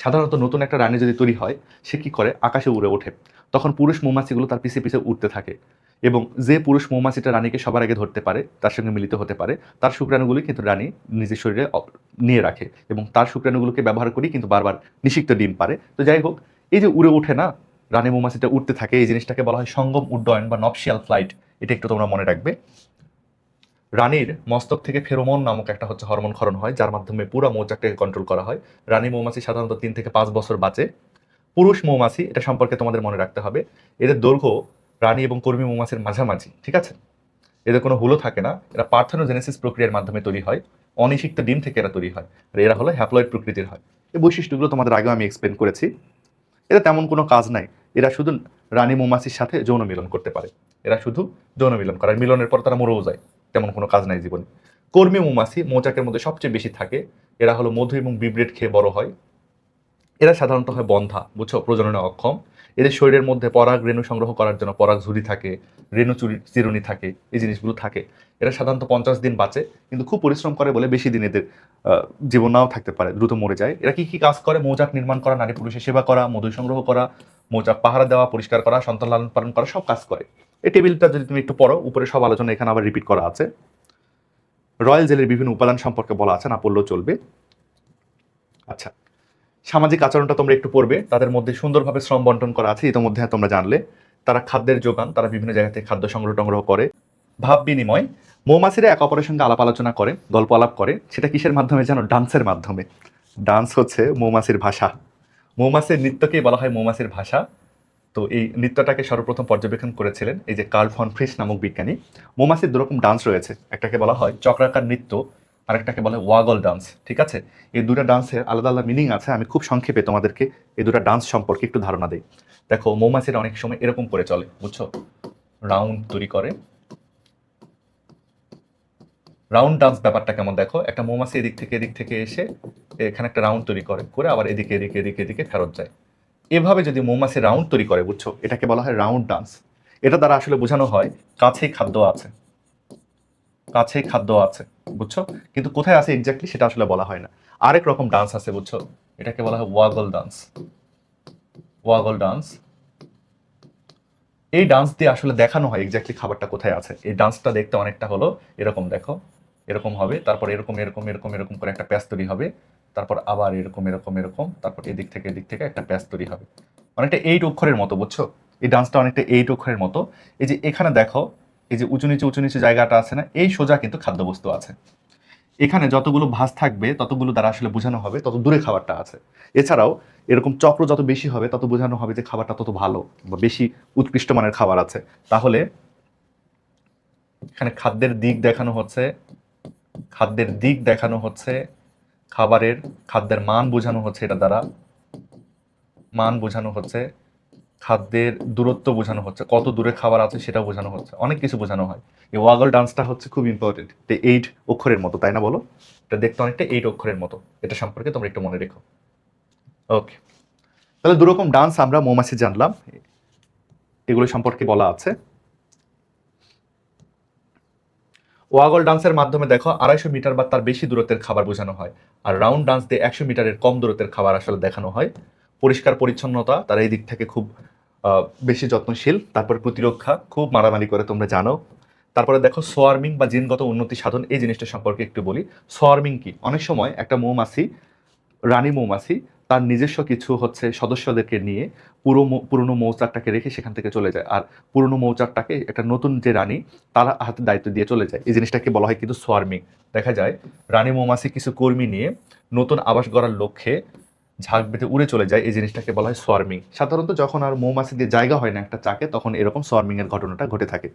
সাধারণত নতুন একটা রানী যদি তৈরি হয় সে কি করে, আকাশে উড়ে ওঠে। তখন পুরুষ মৌমাছিগুলো তার পিছে পিছে উঠতে থাকে, এবং যে পুরুষ মৌমাছিটা রানীকে সবার আগে ধরতে পারে, তার সঙ্গে মিলিত হতে পারে, তার শুক্রাণুগুলি কিন্তু রানী নিজের শরীরে নিয়ে রাখে, এবং তার শুক্রাণুগুলোকে ব্যবহার করেই কিন্তু বারবার নিষিক্ত ডিম পারে। তো যাই হোক, এই যে উড়ে ওঠে না, রানী মৌমাছিটা উঠতে থাকে, এই জিনিসটাকে বলা হয় সঙ্গম উড্ডয়ন বা নপশিয়াল ফ্লাইট। এটা একটু তোমরা মনে রাখবে। রানীর মস্তক থেকে ফেরোমন নামক একটা হচ্ছে হরমোন ক্ষরণ হয়, যার মাধ্যমে পুরো মৌচাকটাকে কন্ট্রোল করা হয়। রানী মৌমাছি সাধারণত 3 থেকে 5 বছর বাঁচে। পুরুষ মৌমাছি, এটা সম্পর্কে তোমাদের মনে রাখতে হবে, এদের দৈর্ঘ্য রানী এবং কর্মী মৌমাছির মাঝামাঝি, ঠিক আছে? এদের কোনো হুলো থাকে না। এরা পার্থেনোজেনেসিস প্রক্রিয়ার মাধ্যমে তৈরি হয়। অনিষিক্ত ডিম থেকে এরা তৈরি হয়, আর এরা হলো হ্যাপ্লয়েড প্রকৃতির হয়। এই বৈশিষ্ট্যগুলো তোমাদের আগেও আমি এক্সপ্লেন করেছি। এরা তেমন কোনো কাজ নাই, এরা শুধু রানী মৌমাছির সাথে যৌন মিলন করতে পারে, এরা শুধু যৌন মিলন করে, মিলনের পর তারা মরেও যায়, তেমন কোনো কাজ নাই জীবনে। কর্মী মৌমাছি মৌচাকের মধ্যে সবচেয়ে বেশি থাকে, এরা হলো মধু এবং বিব্রেট খেয়ে বড় হয়। এরা সাধারণত হয় বন্ধ্যা, বুঝছো, প্রজননে অক্ষম। এদের শরীরের মধ্যে পরাগ রেণু সংগ্রহ করার জন্য পরাগ ঝুরি থাকে, রেণু চিরুনি থাকে, এই জিনিসগুলো থাকে। এরা সাধারণত 50 দিন বাঁচে, কিন্তু খুব পরিশ্রম করে বলে বেশি দিন এদের জীবন নাও থাকতে পারে, দ্রুত মরে যায়। এরা কি কি কাজ করে? মৌচাক নির্মাণ করা, নারী পুরুষের সেবা করা, মধু সংগ্রহ করা, মৌচাক পাহারা দেওয়া, পরিষ্কার করা, সন্তান লালন পালন করা, সব কাজ করে। এই টেবিলটা যদি তুমি একটু পড়ো, উপরে সব আলোচনা এখানে আবার রিপিট করা আছে। রয়্যাল জেলির বিভিন্ন উপাদান সম্পর্কে বলা আছে, না পড়লেও চলবে। আচ্ছা, সামাজিক আচরণটা তোমরা একটু পড়বে, তাদের মধ্যে সুন্দরভাবে শ্রম বন্টন করা আছে, ইতিমধ্যে তোমরা জানলে। তারা খাদ্যের যোগান, তারা বিভিন্ন জায়গা থেকে খাদ্য সংগ্রহ করে। ভাব বিনিময়, মৌমাছিরা এক অপরের সঙ্গে আলাপ আলোচনা করে, গল্প আলাপ করে, সেটা কিসের মাধ্যমে জানো? ডান্সের মাধ্যমে। ডান্স হচ্ছে মৌমাছির ভাষা। মৌমাছির নৃত্যকেই বলা হয় মৌমাছির ভাষা। তো এই নৃত্যটাকে সর্বপ্রথম পর্যবেক্ষণ করেছিলেন এই যে কার্ল ফন ফ্রিশ নামক বিজ্ঞানী। মৌমাছির দুরকম ডান্স রয়েছে, একটাকে বলা হয় চক্রাকার নৃত্য, আরেকটাকে বলা হয় ওয়াগল ডান্স। ঠিক আছে, এই দুটো ডান্সের আলাদা আলাদা মিনিং আছে। আমি খুব সংক্ষেপে তোমাদেরকে এই দুটো ডান্স সম্পর্কে একটু ধারণা দিই। দেখো, মৌমাছিরা অনেক সময় এরকম করে চলে, বুঝছো, রাউন্ড তৈরি করে। রাউন্ড ডান্স ব্যাপারটা কেমন দেখো, একটা মৌমাছি এদিক থেকে এসে এখানে একটা রাউন্ড তৈরি করে আবার এদিকে ফেরত যায়। এভাবে যদি মৌমাছি রাউন্ড তৈরি করে, বুঝছো, এটাকে বলা হয় রাউন্ড ডান্স। এটা দ্বারা আসলে বোঝানো হয় কাছেই খাদ্য আছে, কাছেই খাদ্য আছে, বুঝছো, কিন্তু কোথায় আছে এক্স্যাক্টলি সেটা আসলে বলা হয় না। আরেক রকম ডান্স আছে, বুঝছো, এটাকে বলা হয় ওয়াগল ডান্স। ওয়াগল ডান্স, এই ডান্স দিয়ে আসলে দেখানো হয় এক্স্যাক্টলি খাবারটা কোথায় আছে। এই ডান্সটা দেখতে অনেকটা হলো এরকম, দেখো এরকম হবে, তারপর এরকম করে একটা প্যাচ তৈরি হবে, তারপর আবার এরকম, তারপর এদিক থেকে একটা প্যাচ তৈরি হবে, অনেকটা 8 অক্ষরের মতো, বুঝছো। এই ডান্সটা অনেকটা 8 অক্ষরের মতো। এই যে এখানে দেখো, এই যে উঁচু নিচু জায়গাটা আছে না, এই সোজা কিন্তু খাদ্যবস্তু আছে। এখানে যতগুলো ভাঁজ থাকবে ততগুলো দ্বারা আসলে বোঝানো হবে তত দূরে খাবারটা আছে। এছাড়াও এরকম চক্র যত বেশি হবে তত বোঝানো হবে যে খাবারটা তত ভালো বা বেশি উৎকৃষ্ট মানের খাবার আছে। তাহলে এখানে খাদ্যের দিক দেখানো হচ্ছে, খাদ্যের মান বোঝানো হচ্ছে, এটা দ্বারা মান বোঝানো হচ্ছে, খাদ্যের দূরত্ব বোঝানো হচ্ছে, কত দূরে খাবার আছে সেটা বোঝানো হচ্ছে, অনেক কিছু বোঝানো হয়। এই ওয়াগল ডান্সটা হচ্ছে খুব ইম্পর্টেন্ট। 8 অক্ষরের মতো, তাই না বলো? এটা দেখতে অনেকটা 8 অক্ষরের মতো, এটা সম্পর্কে তোমরা একটু মনে রেখো। ওকে, তাহলে দুরকম ডান্স আমরা মৌমাছি জানলাম, এগুলো সম্পর্কে বলা আছে। ওয়াগল ডান্সের মাধ্যমে দেখো 250 মিটার বা তার বেশি দূরত্বের খাবার বোঝানো হয়, আর রাউন্ড ডান্স দিয়ে 100 মিটারের কম দূরত্বের খাবার আসলে দেখানো হয়। পরিষ্কার পরিচ্ছন্নতা, তারা এই দিক থেকে খুব বেশি যত্নশীল। তারপর প্রতিরক্ষা, খুব মারামারি করে, তোমরা জানো। তারপরে দেখো সোয়ার্মিং বা জিনগত উন্নতি সাধন, এই জিনিসটা সম্পর্কে একটু বলি। সোয়ার্মিং কি? অনেক সময় একটা মৌমাছি, রানী মৌমাছি, তার নিজস্ব কিছু হচ্ছে সদস্যদেরকে নিয়ে পুরনো মৌচাকটাকে রেখে সেখান থেকে চলে যায়, আর পুরনো মৌচাকটাকে একটা নতুন যে রানী তার হাতে দায়িত্ব দিয়ে চলে যায়। এই জিনিসটাকে বলা হয় কিন্তু সোয়ার্মিং। দেখা যায় রানী মৌমাছি কিছু কর্মী নিয়ে নতুন আবাস গড়ার লক্ষ্যে ঝাঁক বেঁধে উড়ে চলে যায়, এই জিনিসটাকে বলা হয় সোয়ার্মিং। সাধারণত যখন আর মৌমাছি দিয়ে জায়গা হয় না একটা চাকে, তখন এরকম সোয়ার্মিং এর ঘটনাটা ঘটে থাকে।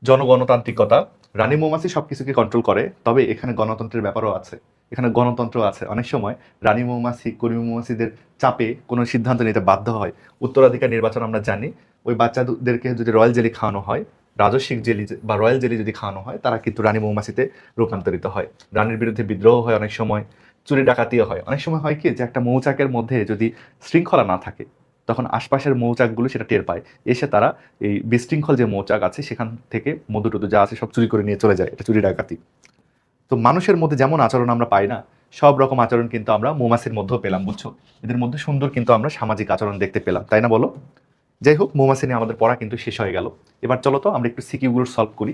জনগণতান্ত্রিকতা, রানী মৌমাছি সবকিছুকে কন্ট্রোল করে, তবে এখানে গণতন্ত্রের ব্যাপারও আছে, এখানে গণতন্ত্র আছে। অনেক সময় রানী মৌমাছি কর্মী মৌমাছিদের চাপে কোনো সিদ্ধান্ত নিতে বাধ্য হয়। উত্তরাধিকার নির্বাচন আমরা জানি, ওই বাচ্চাদেরকে যদি রয়্যাল জেলি খাওয়ানো হয়, রাজস্বিক জেলি বা রয়্যাল জেলি যদি খাওয়ানো হয়, তারা কিন্তু রানী মৌমাছিতে রূপান্তরিত হয়। রানীর বিরুদ্ধে বিদ্রোহ হয়, অনেক সময় চুরি ডাকাতিও হয়। অনেক সময় হয় কি, যে একটা মৌচাকের মধ্যে যদি শৃঙ্খলা না থাকে, তখন আশপাশের মৌচাকগুলো সেটা টের পায়, এসে তারা এই বিশৃঙ্খল যে মৌচাক আছে সেখান থেকে মধু টধু যা আছে সব চুরি করে নিয়ে চলে যায়। এটা চুরি ডাকাতি। তো মানুষের মধ্যে যেমন আচরণ আমরা পাই না, সব রকম আচরণ কিন্তু আমরা মৌমাছির মধ্যেও পেলাম, বুঝছো। এদের মধ্যে সুন্দর কিন্তু আমরা সামাজিক আচরণ দেখতে পেলাম, তাই না বলো? যাই হোক, মৌমাছি নিয়ে আমাদের পড়া কিন্তু শেষ হয়ে গেল। এবার চলো তো আমরা একটু সিকিউগুলো সলভ করি।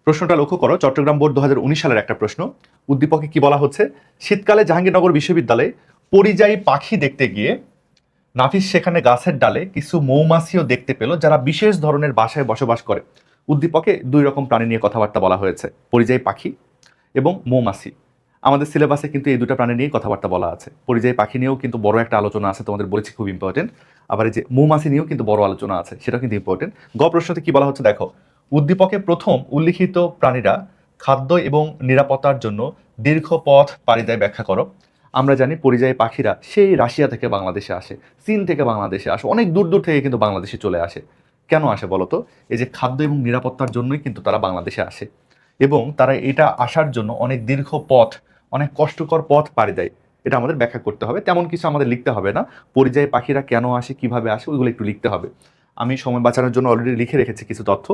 প্রশ্নটা লক্ষ্য করো, চট্টগ্রাম বোর্ড 2019 সালের একটা প্রশ্ন। উদ্দীপকে কি বলা হচ্ছে? শীতকালে জাহাঙ্গীরনগর বিশ্ববিদ্যালয়ে পরিযায়ী পাখি দেখতে গিয়ে নাফিস সেখানে গাছের ডালে কিছু মৌমাছিও দেখতে পেল, যারা বিশেষ ধরনের বাসায় বসবাস করে। উদ্দীপকে 2 রকম প্রাণী নিয়ে কথাবার্তা বলা হয়েছে, পরিযায়ী পাখি এবং মৌমাছি। আমাদের সিলেবাসে কিন্তু এই 2টা প্রাণী নিয়েই কথাবার্তা বলা আছে। পরিযায়ী পাখি নিয়েও কিন্তু বড় একটা আলোচনা আছে, তোমাদের বলেছি খুব ইম্পর্টেন্ট। আবার এই যে মৌমাছি নিয়েও কিন্তু বড় আলোচনা আছে, সেটাও কিন্তু ইম্পর্টেন্ট। গ প্রশ্নতে কি বলা হচ্ছে দেখো, উদ্দীপকে প্রথম উল্লিখিত প্রাণীরা খাদ্য এবং নিরাপত্তার জন্য দীর্ঘ পথ পাড়ি দেয় ব্যাখ্যা করো। আমরা জানি পরিযায়ী পাখিরা সেই রাশিয়া থেকে বাংলাদেশে আসে, চীন থেকে বাংলাদেশে আসে, অনেক দূর দূর থেকে কিন্তু বাংলাদেশে চলে আসে। কেন আসে বলো তো? এই যে খাদ্য এবং নিরাপত্তার জন্যই কিন্তু তারা বাংলাদেশে আসে, এবং তারা এটা আসার জন্য অনেক দীর্ঘ পথ, অনেক কষ্টকর পথ পাড়ি দেয়। এটা আমাদের ব্যাখ্যা করতে হবে, তেমন কিছু আমাদের লিখতে হবে না। পরিযায়ী পাখিরা কেন আসে, কিভাবে আসে, ওইগুলো একটু লিখতে হবে। আমি সময় বাঁচানোর জন্য অলরেডি লিখে রেখেছি কিছু তথ্য,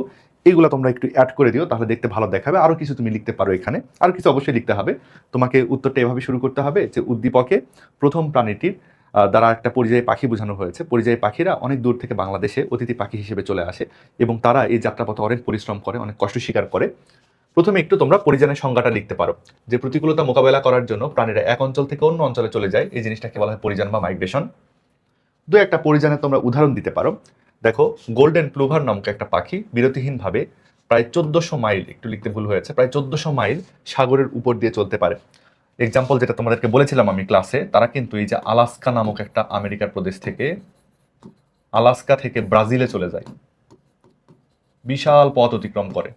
এগুলো তোমরা একটু অ্যাড করে দিও, তাহলে দেখতে ভালো দেখাবে। আরও কিছু তুমি লিখতে পারো, এখানে আরও কিছু অবশ্যই লিখতে হবে। তোমাকে উত্তরটা এভাবে শুরু করতে হবে যে উদ্দীপকে প্রথম প্রাণীটির দ্বারা একটা পরিযায়ী পাখি বোঝানো হয়েছে। পরিযায়ী পাখিরা অনেক দূর থেকে বাংলাদেশে অতিথি পাখি হিসেবে চলে আসে, এবং তারা এই যাত্রাপথে অনেক পরিশ্রম করে, অনেক কষ্ট স্বীকার করে। প্রথমে একটু তোমরা পরিযানের সংজ্ঞাটা লিখতে পারো, যে প্রতিকূলতা মোকাবেলা করার জন্য প্রাণীরা এক অঞ্চল থেকে অন্য অঞ্চলে চলে যায়, এই জিনিসটাকে বলা হয় পরিযান বা মাইগ্রেশন। দু একটা পরিযানের তোমরা উদাহরণ দিতে পারো। দেখো, গোল্ডেন প্লুভার নামক একটা পাখি বিরতিহীনভাবে প্রায় 1400 মাইল, একটু লিখতে ভুল হয়েছে, প্রায় 1400 মাইল সাগরের উপর দিয়ে চলতে পারে। এক্সাম্পল যেটা তোমাদেরকে বলেছিলাম আমি ক্লাসে, তারা কিন্তু এই যে আলাস্কা নামক একটা আমেরিকার প্রদেশ থেকে, আলাস্কা থেকে ব্রাজিলে চলে যায়, বিশাল পথ অতিক্রম করে।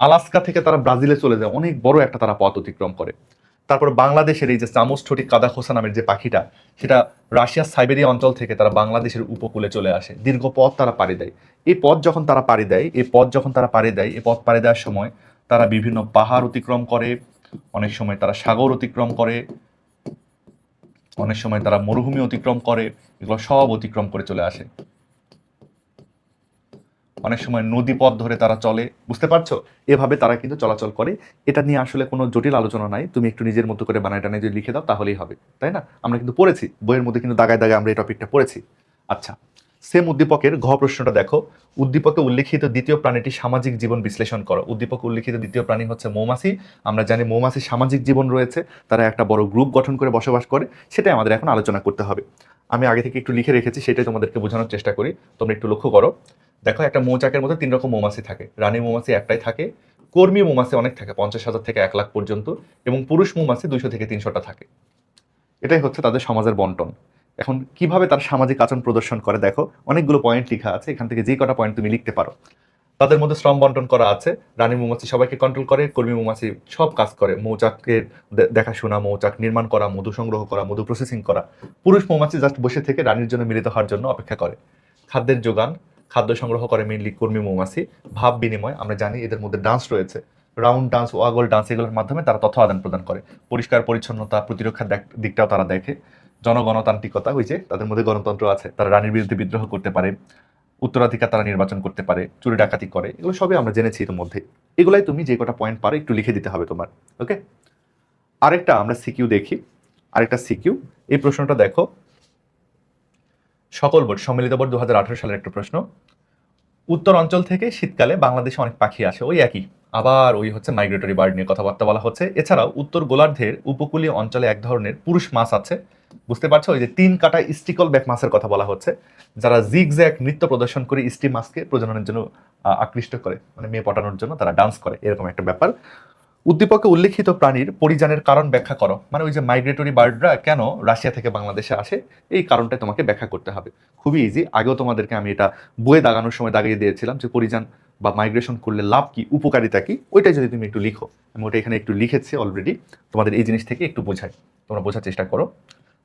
আলাস্কা থেকে তারা ব্রাজিলে চলে যায়, অনেক বড় একটা তারা পথ অতিক্রম করে। তারপর বাংলাদেশের এই যে চামচঠুটি কাদাখোসা নামের যে পাখিটা, সেটা রাশিয়ার সাইবেরিয়া অঞ্চল থেকে তারা বাংলাদেশের উপকূলে চলে আসে, দীর্ঘ পথ তারা পাড়ি দেয়। এই পথ যখন তারা পাড়ি দেয়, এই পথ পাড়ি দেওয়ার সময় তারা বিভিন্ন পাহাড় অতিক্রম করে, অনেক সময় তারা সাগর অতিক্রম করে, অনেক সময় তারা মরুভূমি অতিক্রম করে, এগুলো সব অতিক্রম করে চলে আসে। অনেক সময় নদী পথ ধরে তারা চলে, বুঝতে পারছো? এভাবে তারা কিন্তু চলাচল করে। এটা নিয়ে আসলে কোনো জটিল আলোচনা নাই, তুমি একটু নিজের মতো করে বানায় টানায় যদি লিখে দাও তাহলেই হবে, তাই না? আমরা কিন্তু পড়েছি, বইয়ের মধ্যে কিন্তু দাগায় দাগায় আমরা এই টপিকটা পড়েছি। আচ্ছা, সেম উদ্দীপকের ঘ প্রশ্নটা দেখো। উদ্দীপকে উল্লিখিত দ্বিতীয় প্রাণীটি সামাজিক জীবন বিশ্লেষণ করো। উদ্দীপকে উল্লিখিত দ্বিতীয় প্রাণী হচ্ছে মৌমাছি। আমরা জানি মৌমাছি সামাজিক জীবন রয়েছে, তারা একটা বড় গ্রুপ গঠন করে বসবাস করে, সেটাই আমাদের এখন আলোচনা করতে হবে। আমি আগে থেকে একটু লিখে রেখেছি, সেটাই তোমাদেরকে বোঝানোর চেষ্টা করি, তোমরা একটু লক্ষ্য করো। দেখো, একটা মৌচাকের মধ্যে 3 রকম মৌমাছি থাকে। রানী মৌমাছি একটাই থাকে, কর্মী মৌমাছি অনেক থাকে, 50,000 থেকে 1 লাখ পর্যন্ত, এবং পুরুষ মৌমাছি 200 থেকে 300টা থাকে। এটাই হচ্ছে তাদের সমাজের বন্টন। এখন কিভাবে তার সামাজিক আচরণ প্রদর্শন করে, দেখো অনেকগুলো পয়েন্ট লেখা আছে, এখান থেকে যে কটা পয়েন্ট তুমি লিখতে পারো। তাদের মধ্যে শ্রম বন্টন করা আছে। রানী মৌমাছি সবাইকে কন্ট্রোল করে, কর্মী মৌমাছি সব কাজ করে, মৌচাকের দেখাশোনা, মৌচাক নির্মাণ করা, মধু সংগ্রহ করা, মধু প্রসেসিং করা। পুরুষ মৌমাছি জাস্ট বসে থেকে রানীর জন্য মিলিত হওয়ার জন্য অপেক্ষা করে। খাদ্যের যোগান, খাদ্য সংগ্রহ করে মেইনলি কর্মী মৌমাছি। ভাব বিনিময়, আমরা জানি এদের মধ্যে ডান্স রয়েছে, রাউন্ড ডান্স, ওয়াগল ডান্স, এগুলোর মাধ্যমে তারা তথ্য আদান প্রদান করে। পরিষ্কার পরিচ্ছন্নতা, প্রতিরক্ষার দিকটাও তারা দেখে। জনগণতান্ত্রিকতা, ওই যে তাদের মধ্যে গণতন্ত্র আছে, তারা রানীর বিরুদ্ধে বিদ্রোহ করতে পারে, উত্তরাধিকার তারা নির্বাচন করতে পারে, চুরি ডাকাতি করে, এগুলো সবই আমরা জেনেছি এর মধ্যে। এগুলাই তুমি যে কটা পয়েন্ট পারো একটু লিখে দিতে হবে তোমার, ওকে? আরেকটা আমরা সিকিউ দেখি, আরেকটা সিকিউ। এই প্রশ্নটা দেখো, সকল বোর্ড, সম্মিলিত বোর্ড 2018 সালের একটা প্রশ্ন। উত্তর অঞ্চল থেকে শীতকালে বাংলাদেশে অনেক পাখি আসে, ওই একই, আবার ওই হচ্ছে মাইগ্রেটরি বার্ড নিয়ে কথাবার্তা বলা হচ্ছে। এছাড়াও উত্তর গোলার্ধের উপকূলীয় অঞ্চলে এক ধরনের পুরুষ মাছ আছে, বুঝতে পারছো? ওই যে 3 কাটা স্টিকল ব্যাক মাছের কথা বলা হচ্ছে, যারা জিগজ্যাগ নৃত্য প্রদর্শন করে স্টি মাছকে প্রজননের জন্য আকৃষ্ট করে, মানে মেয়ে পটানোর জন্য তারা ডান্স করে, এরকম একটা ব্যাপার। উদ্দীপকে উল্লেখিত প্রাণীর পরিযানের কারণ ব্যাখ্যা করো। মানে ওই যে মাইগ্রেটরি বার্ডরা কেন রাশিয়া থেকে বাংলাদেশে আসে, এই কারণটা তোমাকে ব্যাখ্যা করতে হবে। খুবই ইজি, আগেও তোমাদেরকে আমি এটা বইয়ে দাগানোর সময় দাগিয়ে দিয়েছিলাম যে পরিযান বা মাইগ্রেশন করলে লাভ কি, উপকারিতা কি, ওইটাই যদি তুমি একটু লিখো। আমি ওটা এখানে একটু লিখেছি অলরেডি, তোমাদের এই জিনিস থেকে একটু বোঝাই, তোমরা বোঝার চেষ্টা করো।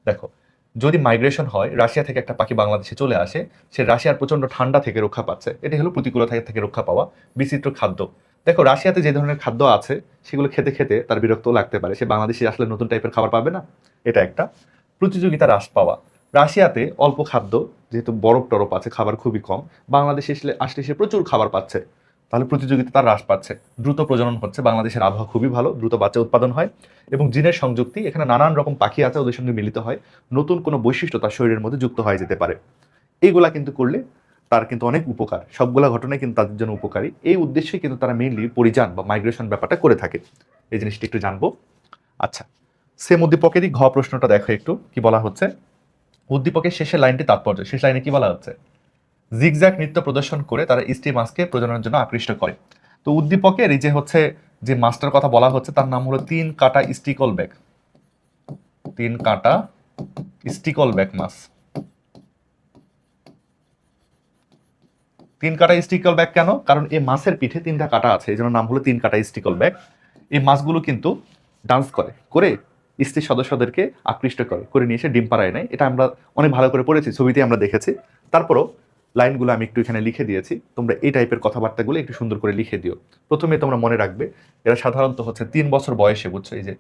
দেখো, যদি মাইগ্রেশন হয়, রাশিয়া থেকে একটা পাখি বাংলাদেশে চলে আসে, সে রাশিয়ার প্রচণ্ড ঠান্ডা থেকে রক্ষা পাচ্ছে, এটাই হলো প্রতিকূলতা থেকে রক্ষা পাওয়া। বিচিত্র খাদ্য, দেখো রাশিয়াতে যে ধরনের খাদ্য আছে সেগুলো খেতে খেতে তার বিরক্তও লাগতে পারে, সে বাংলাদেশে আসলে নতুন টাইপের খাবার পাবে না, এটা একটা। প্রতিযোগিতা হ্রাস পাওয়া, রাশিয়াতে অল্প খাদ্য, যেহেতু বরফ টরফ আছে, খাবার খুবই কম, বাংলাদেশে আসলে সে প্রচুর খাবার পাচ্ছে, তাহলে প্রতিযোগিতা তার হ্রাস পাচ্ছে। দ্রুত প্রজনন হচ্ছে, বাংলাদেশের আবহাওয়া খুবই ভালো, দ্রুত বাচ্চা উৎপাদন হয়, এবং জিনের সংযুক্তি, এখানে নানান রকম পাখি আছে, ওদের সঙ্গে মিলিত হয়, নতুন কোনো বৈশিষ্ট্য তার শরীরের মধ্যে যুক্ত হয়ে যেতে পারে। এইগুলা কিন্তু করলে তার কিন্তু অনেক উপকার, সবগুলা ঘটনাই কিন্তু তাদের জন্য উপকারী। এই উদ্দেশ্যে কিন্তু তারা মেইনলি পরিযান বা মাইগ্রেশন ব্যাপারটা করে থাকে, এই জিনিসটা একটু জানবো। আচ্ছা, সেম উদ্দীপকেরই ঘ প্রশ্নটা দেখো একটু, কি বলা হচ্ছে। উদ্দীপকের শেষের লাইনটি তাৎপর্য, শেষ লাইনে কি বলা হচ্ছে? জিগজ্যাগ নৃত্য প্রদর্শন করে তারা স্ত্রী মাছকে প্রজননের জন্য আকৃষ্ট করে। তো উদ্দীপকের এই যে হচ্ছে যে মাছটার কথা বলা হচ্ছে, তার নাম হলো 3 কাটা স্টিকল ব্যাক, 3 কাটা স্টিকল ব্যাক মাছ। তিন কাটা স্টিকল ব্যাগ কেন? কারণ এই মাছের পিঠে তিনটা কাটা আছে, এই জন্য নাম হলো তিন কাটা স্টিকল ব্যাগ। এই মাছগুলো কিন্তু ডান্স করে স্ত্রীর সদস্যদেরকে আকৃষ্ট করে নিয়ে এসে ডিম পাড়ায় নেয়। এটা আমরা অনেক ভালো করে পড়েছি, ছবিতে আমরা দেখেছি। তারপরও লাইনগুলো আমি একটু এখানে লিখে দিয়েছি, তোমরা এই টাইপের কথাবার্তাগুলো একটু সুন্দর করে লিখে দিও। প্রথমে তোমরা মনে রাখবে এরা সাধারণত হচ্ছে 3 বছর বয়সে, বুঝছো, এই যে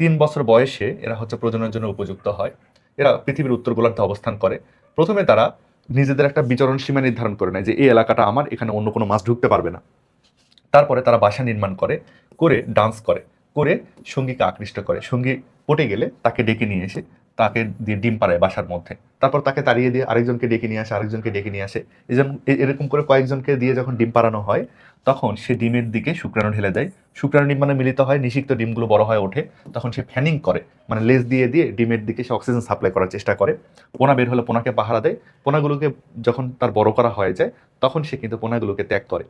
3 বছর বয়সে এরা হচ্ছে প্রজননের জন্য উপযুক্ত হয়। এরা পৃথিবীর উত্তর গোলার্ধে অবস্থান করে। প্রথমে তারা নিজেদের একটা বিচরণ সীমা নির্ধারণ করে নেয় যে এই এলাকাটা আমার, এখানে অন্য কোনো মাছ ঢুকতে পারবে না। তারপরে তারা বাসা নির্মাণ করে ডান্স করে সঙ্গীকে আকৃষ্ট করে। সঙ্গী পটে গেলে তাকে ডেকে নিয়ে এসে তাকে দিয়ে ডিম পাড়ায় বাসার মধ্যে। তারপর তাকে তাড়িয়ে দিয়ে আরেকজনকে ডেকে নিয়ে আসে, আরেকজনকে ডেকে নিয়ে আসে। এরকম করে কয়েকজনকে দিয়ে যখন ডিম পাড়ানো হয়, তখন সে ডিমের দিকে শুক্রাণু ঢেলে দেয়। শুক্রাণু নির্মাণে মিলিত হয়, নিষিক্ত ডিমগুলো বড় হয়ে ওঠে। তখন সে ফ্যানিং করে, মানে লেজ দিয়ে দিয়ে ডিমের দিকে সে অক্সিজেন সাপ্লাই করার চেষ্টা করে। পোনা বের হলে পোনাকে পাহারা দেয়। পোনাগুলোকে যখন তার বড় করা হয়ে যায়, তখন সে কিন্তু পোনাগুলোকে ত্যাগ করে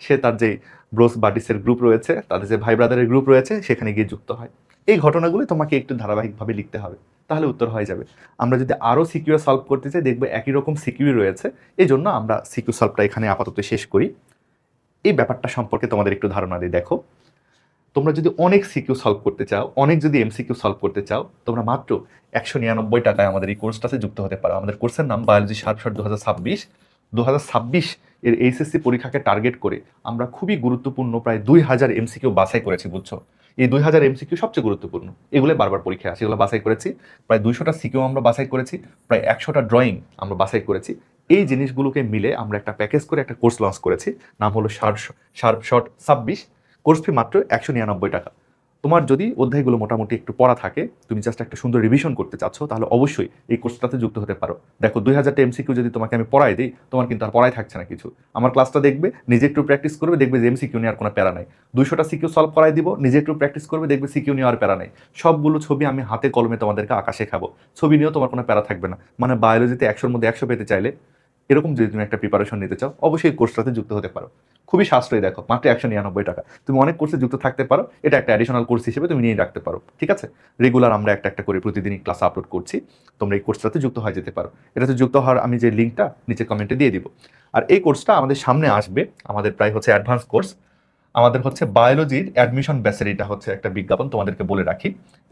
সে তার যে ব্রোস বাডিসের গ্রুপ রয়েছে, তাদের যে ভাই ব্রাদারের গ্রুপ রয়েছে, সেখানে গিয়ে যুক্ত হয়। এই ঘটনাগুলো তোমাকে একটু ধারাবাহিকভাবে লিখতে হবে, তাহলে উত্তর হয়ে যাবে। আমরা যদি আরও সিকিউ সলভ করতে চাই, দেখবে একই রকম সিকিউ রয়েছে। এই জন্য আমরা সিকিউ সলভটা এখানে আপাতত শেষ করি। এই ব্যাপারটা সম্পর্কে তোমাদের একটু ধারণা দিই। দেখো, তোমরা যদি অনেক সিকিউ সলভ করতে চাও, অনেক যদি এমসিকিউ সলভ করতে চাও, তোমরা মাত্র 199 টাকায় আমাদের এই কোর্সটাতে যুক্ত হতে পারো। আমাদের কোর্সের নাম বায়োলজি শার্পশট 2026 এর এইচএসসি পরীক্ষাকে টার্গেট করে আমরা খুবই গুরুত্বপূর্ণ প্রায় 2000 এমসিকিউ বাছাই করেছি, বুঝছো। এই 2000 এমসিকিউ সবচেয়ে গুরুত্বপূর্ণ, এগুলো বারবার পরীক্ষায় আসে, এগুলো বাছাই করেছি। প্রায় 200টা সিকিউ আমরা বাছাই করেছি, প্রায় 100টা ড্রয়িং আমরা বাছাই করেছি। এই জিনিসগুলোকে মিলে আমরা একটা প্যাকেজ করে একটা কোর্স লঞ্চ করেছি, নাম হলো শার্পশট 26। কোর্স ফি মাত্র 199 টাকা। তোমার যদি অধ্যায়গুলো মোটামুটি একটু পড়া থাকে, তুমি জাস্ট একটা সুন্দর রিভিশন করতে চাচ্ছ, তাহলে অবশ্যই এই কোর্সটাতে যুক্ত হতে পারো। দেখো, 2000টা এমসিকিউ যদি তোমাকে আমি পড়াই দিই, তোমার কিন্তু আর পড়াই থাকছে না কিছু। আমার ক্লাসটা দেখবে, নিজে একটু প্র্যাকটিস করবে, দেখবে যে এমসিকিউ নিয়ে আর কোনো প্যারা নাই। 200টা সিকিউ সলভ করাই দিব, নিজে একটু প্র্যাকটিস করবে, দেখবে সিকিউ নিয়ে আর প্যারা নাই। সবগুলো ছবি আমি হাতে কলমে তোমাদেরকে আঁকা শেখাবো, ছবি নিয়েও তোমার কোনো প্যারা থাকবে না। মানে বায়োলজিতে 100-র মধ্যে 100 পেতে চাইলে, এরকম যদি তুমি একটা প্রিপারেশন নিতে চাও, অবশ্যই এই কোর্সটাতে যুক্ত হতে পারো। খুবই সাশ্রয়ী, দেখো, মাত্র 199 টাকা। তুমি অনেক কোর্সে যুক্ত থাকতে পারো, এটা একটা অ্যাডিশনাল কোর্স হিসেবে তুমি নিয়ে রাখতে পারো। ঠিক আছে, রেগুলার আমরা একটা করে প্রতিদিনই ক্লাস আপলোড করছি, তোমরা এই কোর্সটাতে যুক্ত হয়ে যেতে পারো। এটাতে যুক্ত হওয়ার আমি যে লিঙ্কটা নিচে কমেন্টে দিয়ে দিব। আর এই কোর্সটা আমাদের সামনে আসবে, আমাদের প্রায় হচ্ছে অ্যাডভান্স কোর্স। আমাদের হচ্ছে বায়োলজির অ্যাডমিশন ব্যাচের, এটা হচ্ছে একটা বিজ্ঞাপন, তোমাদেরকে বলে রাখি।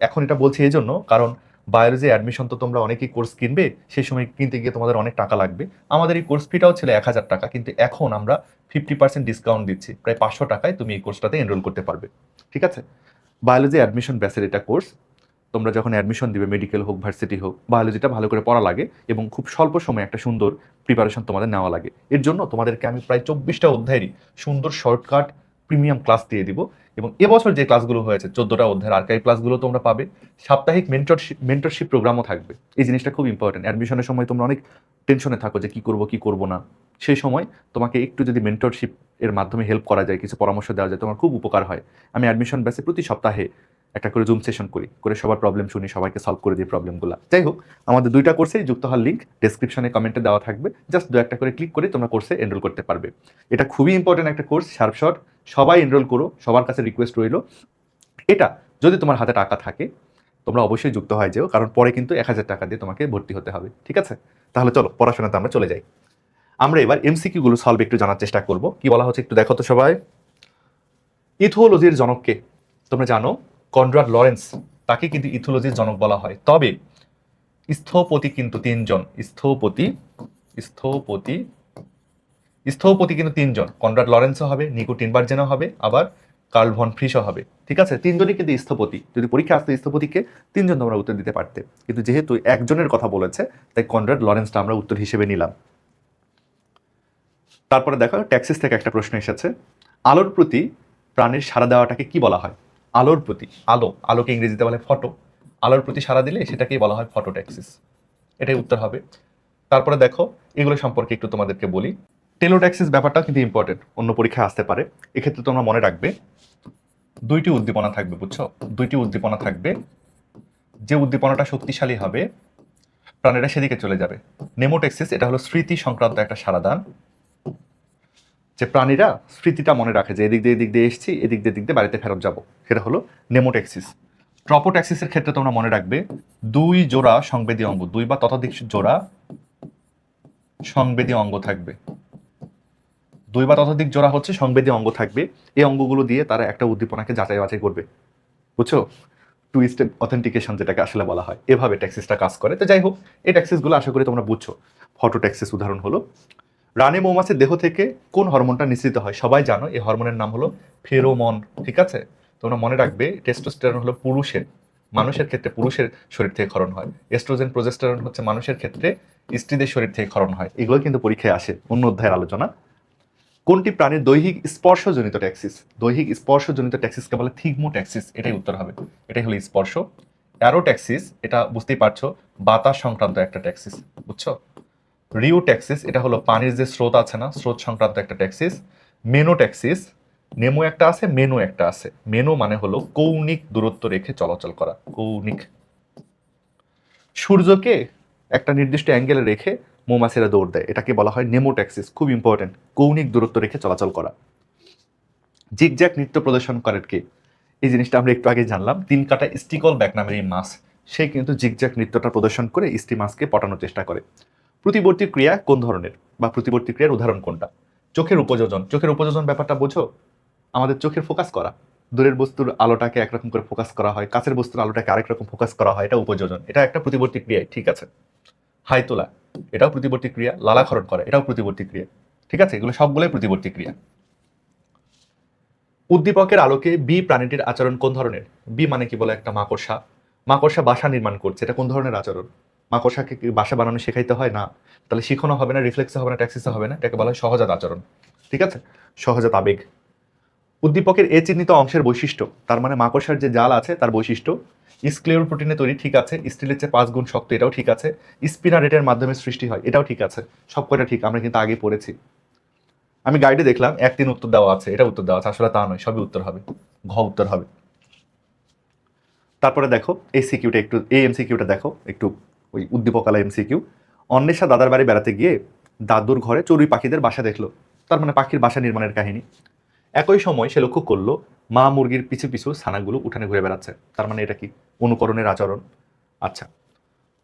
এখন এটা বলছি এই জন্য, কারণ বায়োলজি অ্যাডমিশন তো তোমরা অনেকেই কোর্স কিনবে, সেই সময় কিনতে গিয়ে তোমাদের অনেক টাকা লাগবে। আমাদের এই কোর্স ফিটাও ছিল 1000 টাকা, কিন্তু এখন আমরা 50% ডিসকাউন্ট দিচ্ছি, প্রায় 500 টাকায় তুমি এই কোর্সটাতে এনরোল করতে পারবে। ঠিক আছে, বায়োলজি অ্যাডমিশন ব্যাচের এটা কোর্স। তোমরা যখন অ্যাডমিশন দিবে, মেডিকেল হোক ভার্সিটি হোক, বায়োলজিটা ভালো করে পড়া লাগে এবং খুব স্বল্প সময়ে একটা সুন্দর প্রিপারেশন তোমাদের নেওয়া লাগে। এর জন্য তোমাদেরকে আমি প্রায় 24টা অধ্যায়েরই সুন্দর শর্টকাট প্রিমিয়াম ক্লাস দিয়ে দিব। এবং এবছর যে ক্লাসগুলো হয়েছে, 14টা অধ্যায়ের আর্কাইভ ক্লাসগুলো তোমরা পাবে। সাপ্তাহিক মেন্টরশিপ প্রোগ্রামও থাকবে। এই জিনিসটা খুব ইম্পর্টেন্ট। অ্যাডমিশনের সময় তোমরা অনেক টেনশনে থাকো যে কী করবো না। সেই সময় তোমাকে একটু যদি মেন্টরশিপ এর মাধ্যমে হেল্প করা যায়, কিছু পরামর্শ দেওয়া যায়, তোমার খুব উপকার হয়। আমি অ্যাডমিশন ব্যাচে প্রতি সপ্তাহে একটা করে জুম সেশন করে সবার প্রবলেম শুনি, সবাইকে সলভ করে দিই প্রবলেমগুলো। যাই হোক, আমাদের 2টা কোর্সেই যুক্ত হওয়ার লিঙ্ক ডেসক্রিপশনে কমেন্টে দেওয়া থাকবে, জাস্ট 2-1টা করে ক্লিক করে তোমরা কোর্সে এনরোল করতে পারবে। এটা খুবই ইম্পর্টেন্ট একটা কোর্স, শার্পশট। সবাই এনরোল করো, সবার কাছে রিকোয়েস্ট রইল। এটা যদি তোমার হাতে টাকা থাকে, তোমরা অবশ্যই যুক্ত হয়ে যেও, কারণ পরে কিন্তু 1000 টাকা দিয়ে তোমাকে ভর্তি হতে হবে। ঠিক আছে, তাহলে চলো পড়াশোনাতে আমরা চলে যাই। আমরা এবার এমসিকিউগুলো সলভ একটু জানার চেষ্টা করব। কি বলা হচ্ছে একটু দেখো তো সবাই। ইথোলজির জনককে তোমরা জানো, কনরাড লরেন্স, তাকে কিন্তু ইথোলজির জনক বলা হয়। তবে স্থপতি কিন্তু 3জন। স্থপতি কিন্তু 3জন। কনরাড লরেন্সও হবে, নিকো টিনবার্জেনও হবে, আবার কার্ল ভন ফ্রিশও হবে। ঠিক আছে, 3জনই কিন্তু স্থপতি। যদি পরীক্ষা আসতো স্থপতিকে, 3জন তোমরা উত্তর দিতে পারতে, কিন্তু যেহেতু একজনের কথা বলেছে, তাই কনরাড লরেন্সটা আমরা উত্তর হিসেবে নিলাম। তারপরে দেখো, ট্যাক্সিস থেকে একটা প্রশ্ন এসেছে, আলোর প্রতি প্রাণের সাড়া দেওয়াটাকে কি বলা হয়? আলোর প্রতি, আলোকে ইংরেজিতে বলে ফটো। আলোর প্রতি সাড়া দিলে সেটাকেই বলা হয় ফটোট্যাক্সিস। এটাই উত্তর হবে। তারপরে দেখো, এগুলো সম্পর্কে একটু তোমাদেরকে বলি। টেলোট্যাক্সিস ব্যাপারটা কিন্তু ইম্পর্টেন্ট, অন্য পরীক্ষায় আসতে পারে। এক্ষেত্রে তোমরা মনে রাখবে 2টি উদ্দীপনা থাকবে, বুঝছো? 2টি উদ্দীপনা থাকবে। যে উদ্দীপনাটা শক্তিশালী হবে, প্রাণীরা সেদিকে চলে যাবে। নেমোট্যাক্সিস, এটা হলো স্মৃতি সংক্রান্ত একটা সাড়াদান, যে প্রাণীরা স্মৃতিটা মনে রাখে যে এদিক দিয়ে এসেছি, এদিক দিয়ে বাড়িতে ফেরত যাব, সেটা হলো নেমোট্যাক্সিস। ট্রপোট্যাক্সিসের ক্ষেত্রে তোমরা মনে রাখবে 2 জোড়া সংবেদী অঙ্গ, 2 বা ততোধিক জোড়া সংবেদী অঙ্গ থাকবে। দুই বা ততোধিক জোড়া হচ্ছে সংবেদী অঙ্গ থাকবে, এই অঙ্গগুলো দিয়ে তারা একটা উদ্দীপনাকে যাচাই বাছাই করবে। বুঝছো? টু স্টেপ অথেন্টিকেশন যেটাকে আসলে বলা হয়, এভাবে ট্যাক্সিসটা কাজ করে। তো যাই হোক, এই ট্যাক্সিসগুলো আশা করি তোমরা বুঝছো। ফটোট্যাক্সিস উদাহরণ হলো, রানী মৌমাছির দেহ থেকে কোন হরমোনটা নিঃসৃত হয়? সবাই জানো এই হরমোনের নাম হলো ফেরোমন। ঠিক আছে, তোমরা মনে রাখবে টেস্টোস্টেরন হলো পুরুষের, মানুষের ক্ষেত্রে পুরুষের শরীর থেকে ক্ষরণ হয়। এস্ট্রোজেন প্রজেস্টেরন হচ্ছে মানুষের ক্ষেত্রে স্ত্রীদের শরীর থেকে ক্ষরণ হয়। এগুলো কিন্তু পরীক্ষায় আসে, অন্য অধ্যায়ের আলোচনা। কোনটি প্রাণীর দৈহিক স্পর্শজনিত ট্যাক্সিস? দৈহিক স্পর্শজনিত ট্যাক্সিসকে বলে থিগমোট্যাক্সিস, এটাই উত্তর হবে। এটাই হলো স্পর্শ। অ্যারোট্যাক্সিস, এটা বুঝতেই পারছো, বাতাস সংক্রান্ত একটা ট্যাক্সিস। বুঝছো? রিওট্যাক্সিস, এটা হলো পানির যে স্রোত আছে না, স্রোত সংক্রান্ত একটা ট্যাক্সিস। মেনোট্যাক্সিস, নেমো একটা আছে, মেনো একটা আছে। মেনো মানে হলো কৌণিক দূরত্ব রেখে চলাচল করা, কৌণিক। সূর্যকে একটা নির্দিষ্ট অ্যাঙ্গেলে রেখে মৌমাছিরা দৌড় দেয়, এটাকে বলা হয় নেমোট্যাক্সিস, খুব ইম্পর্টেন্ট, কৌণিক দূরত্ব রেখে চলাচল করা। জিগজ্যাগ নৃত্য প্রদর্শন করেন কে? এই জিনিসটা আমরা একটু আগে জানলাম, তিন কাটা স্টিকল ব্যাক নামের এই মাছ, সে কিন্তু জিগজ্যাগ নৃত্যটা প্রদর্শন করে স্ত্রী মাছকে পটানোর চেষ্টা করে। প্রতিবর্তী ক্রিয়া কোন ধরনের, বা প্রতিবর্তী ক্রিয়ার উদাহরণ কোনটা? চোখের উপযোজন। চোখের উপযোজন ব্যাপারটা বোঝো? আমাদের চোখের ফোকাস করা, দূরের বস্তুর আলোটাকে একরকম করে ফোকাস করা হয়, কাছের বস্তুর আলোটাকে আরেক রকম ফোকাস করা হয়, এটা উপযোজন, এটা একটা প্রতিবর্তী ক্রিয়া। ঠিক আছে, হাই তোলা, এটাও প্রতিবর্তী ক্রিয়া। লালাক্ষরণ করা, এটাও প্রতিবর্তী ক্রিয়া। ঠিক আছে, এগুলো সবগুলোই প্রতিবর্তী ক্রিয়া। উদ্দীপকের আলোকে বি প্রাণীটির আচরণ কোন ধরনের? বি মানে কি বলে, একটা মাকড়সা, মাকড়সা বাসা নির্মাণ করছে, এটা কোন ধরনের আচরণ? মাকড়সাকে কি বাসা বানানো শেখাইতে হয়? না। তাহলে শিখনও হবে না, রিফ্লেক্সও হবে না, ট্যাক্সিসও হবে না, এটাকে বলা হয় সহজাত আচরণ। ঠিক আছে, সহজাত আবেগ। উদ্দীপকের এ চিহ্নিত অংশের বৈশিষ্ট্য, তার মানে মাকড়সার যে জাল আছে তার বৈশিষ্ট্য, স্ক্লেরোল প্রোটিনে তৈরি, ঠিক আছে। স্টিলের চেয়ে 5 গুণ শক্ত, এটাও ঠিক আছে। স্পিনারেটের মাধ্যমে সৃষ্টি হয়, এটাও ঠিক আছে। সব কয়টা ঠিক, আমরা কিন্তু আগে পড়েছি। আমি গাইডে দেখলাম 1-3 উত্তর দেওয়া আছে, এটা উত্তর দেওয়া আছে, আসলে তা নয়, সবই উত্তর হবে, ঘ উত্তর হবে। তারপরে দেখো এই সিকিউটা একটু, এই এমসিকিউটা দেখো একটু, ওই উদ্দীপকালা এমসিকিউ। অন্বেষা দাদার বাড়ি বেড়াতে গিয়ে দাদুর ঘরে চড়ুই পাখিদের বাসা দেখলো, তার মানে পাখির বাসা নির্মাণের কাহিনী। একই সময় সে লক্ষ্য করলো মা মুরগির পিছু পিছু ছানাগুলো উঠানে ঘুরে বেড়াচ্ছে, তার মানে এটা কি? অনুকরণের আচরণ। আচ্ছা,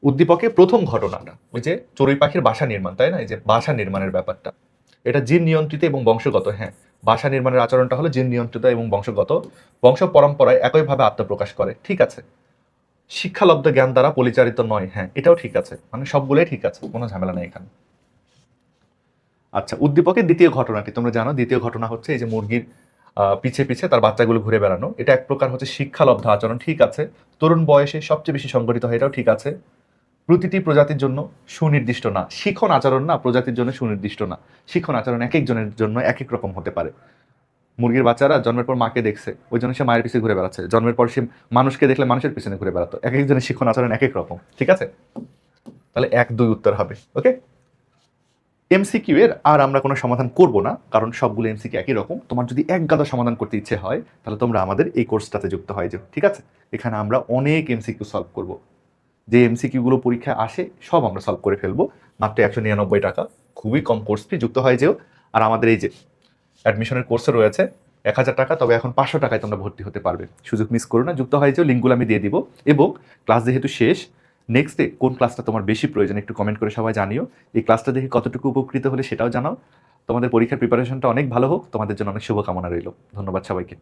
উদ্দীপকে প্রথম ঘটনাটা ওই যে চড়ুই পাখির বাসা নির্মাণ, তাই না? এই যে বাসা নির্মাণের ব্যাপারটা, এটা জিন নিয়ন্ত্রিত এবং বংশগত। হ্যাঁ, বাসা নির্মাণের আচরণটা হলো জিন নিয়ন্ত্রিত এবং বংশগত, বংশ পরম্পরায় একইভাবে আত্মপ্রকাশ করে। ঠিক আছে, শিক্ষালব্ধ জ্ঞান দ্বারা পরিচালিত নয়। হ্যাঁ, এটাও ঠিক আছে, মানে সবগুলোই ঠিক আছে, কোনো ঝামেলা নেই এখানে। আচ্ছা, উদ্দীপকের দ্বিতীয় ঘটনাটি তোমরা জানো, দ্বিতীয় ঘটনা হচ্ছে এই যে মুরগির পিছে পিছে তার বাচ্চাগুলো ঘুরে বেড়ানো, এটা এক প্রকার হচ্ছে শিক্ষালব্ধ আচরণ। ঠিক আছে, তরুণ বয়সে সবচেয়ে বেশি সংঘটিত হয়, এটাও ঠিক আছে। প্রতিটি প্রজাতির জন্য সুনির্দিষ্ট না, শিখন আচরণ না প্রজাতির জন্য সুনির্দিষ্ট না, শিখন আচরণ এক একজনের জন্য এক এক রকম হতে পারে। মুরগির বাচ্চারা জন্মের পর মাকে দেখছে, ওই জন্য সে মায়ের পিছনে ঘুরে বেড়াচ্ছে, জন্মের পর সে মানুষকে দেখলে মানুষের পিছনে ঘুরে বেড়াতো, এক একজনের শিখন আচরণ এক এক রকম। ঠিক আছে, তাহলে 1-2 উত্তর হবে। ওকে, এমসিকিউ এর আর আমরা কোনো সমাধান করব না, কারণ সবগুলো এমসিকিউ একই রকম। তোমার যদি এক গাদা সমাধান করতে ইচ্ছে হয় তাহলে তোমরা আমাদের এই কোর্সটাতে যুক্ত হয়ে যাও। ঠিক আছে, এখানে আমরা অনেক এমসিকিউ সলভ করব, যে এমসিকিউগুলো পরীক্ষায় আসে সব আমরা সলভ করে ফেলবো, মাত্র 199 টাকা, খুবই কম কোর্স ফি, যুক্ত হয়ে যেও। আর আমাদের এই যে অ্যাডমিশনের কোর্সে রয়েছে 1000 টাকা, তবে এখন 500 টাকায় তোমরা ভর্তি হতে পারবে, সুযোগ মিস করো না, যুক্ত হয়ে যাও, লিঙ্কগুলো আমি দিয়ে দিব। এবং ক্লাস যেহেতু শেষ, নেক্সট ডে কোন ক্লাসটা তোমার বেশি প্রয়োজন একটু কমেন্ট করে সবাই জানিও, এই ক্লাসটা দেখে কতটুকু উপকৃত হলে সেটাও জানাও। তোমাদের পরীক্ষার প্রিপারেশনটা অনেক ভালো হোক, তোমাদের জন্য অনেক শুভকামনা রইল। ধন্যবাদ সবাইকে।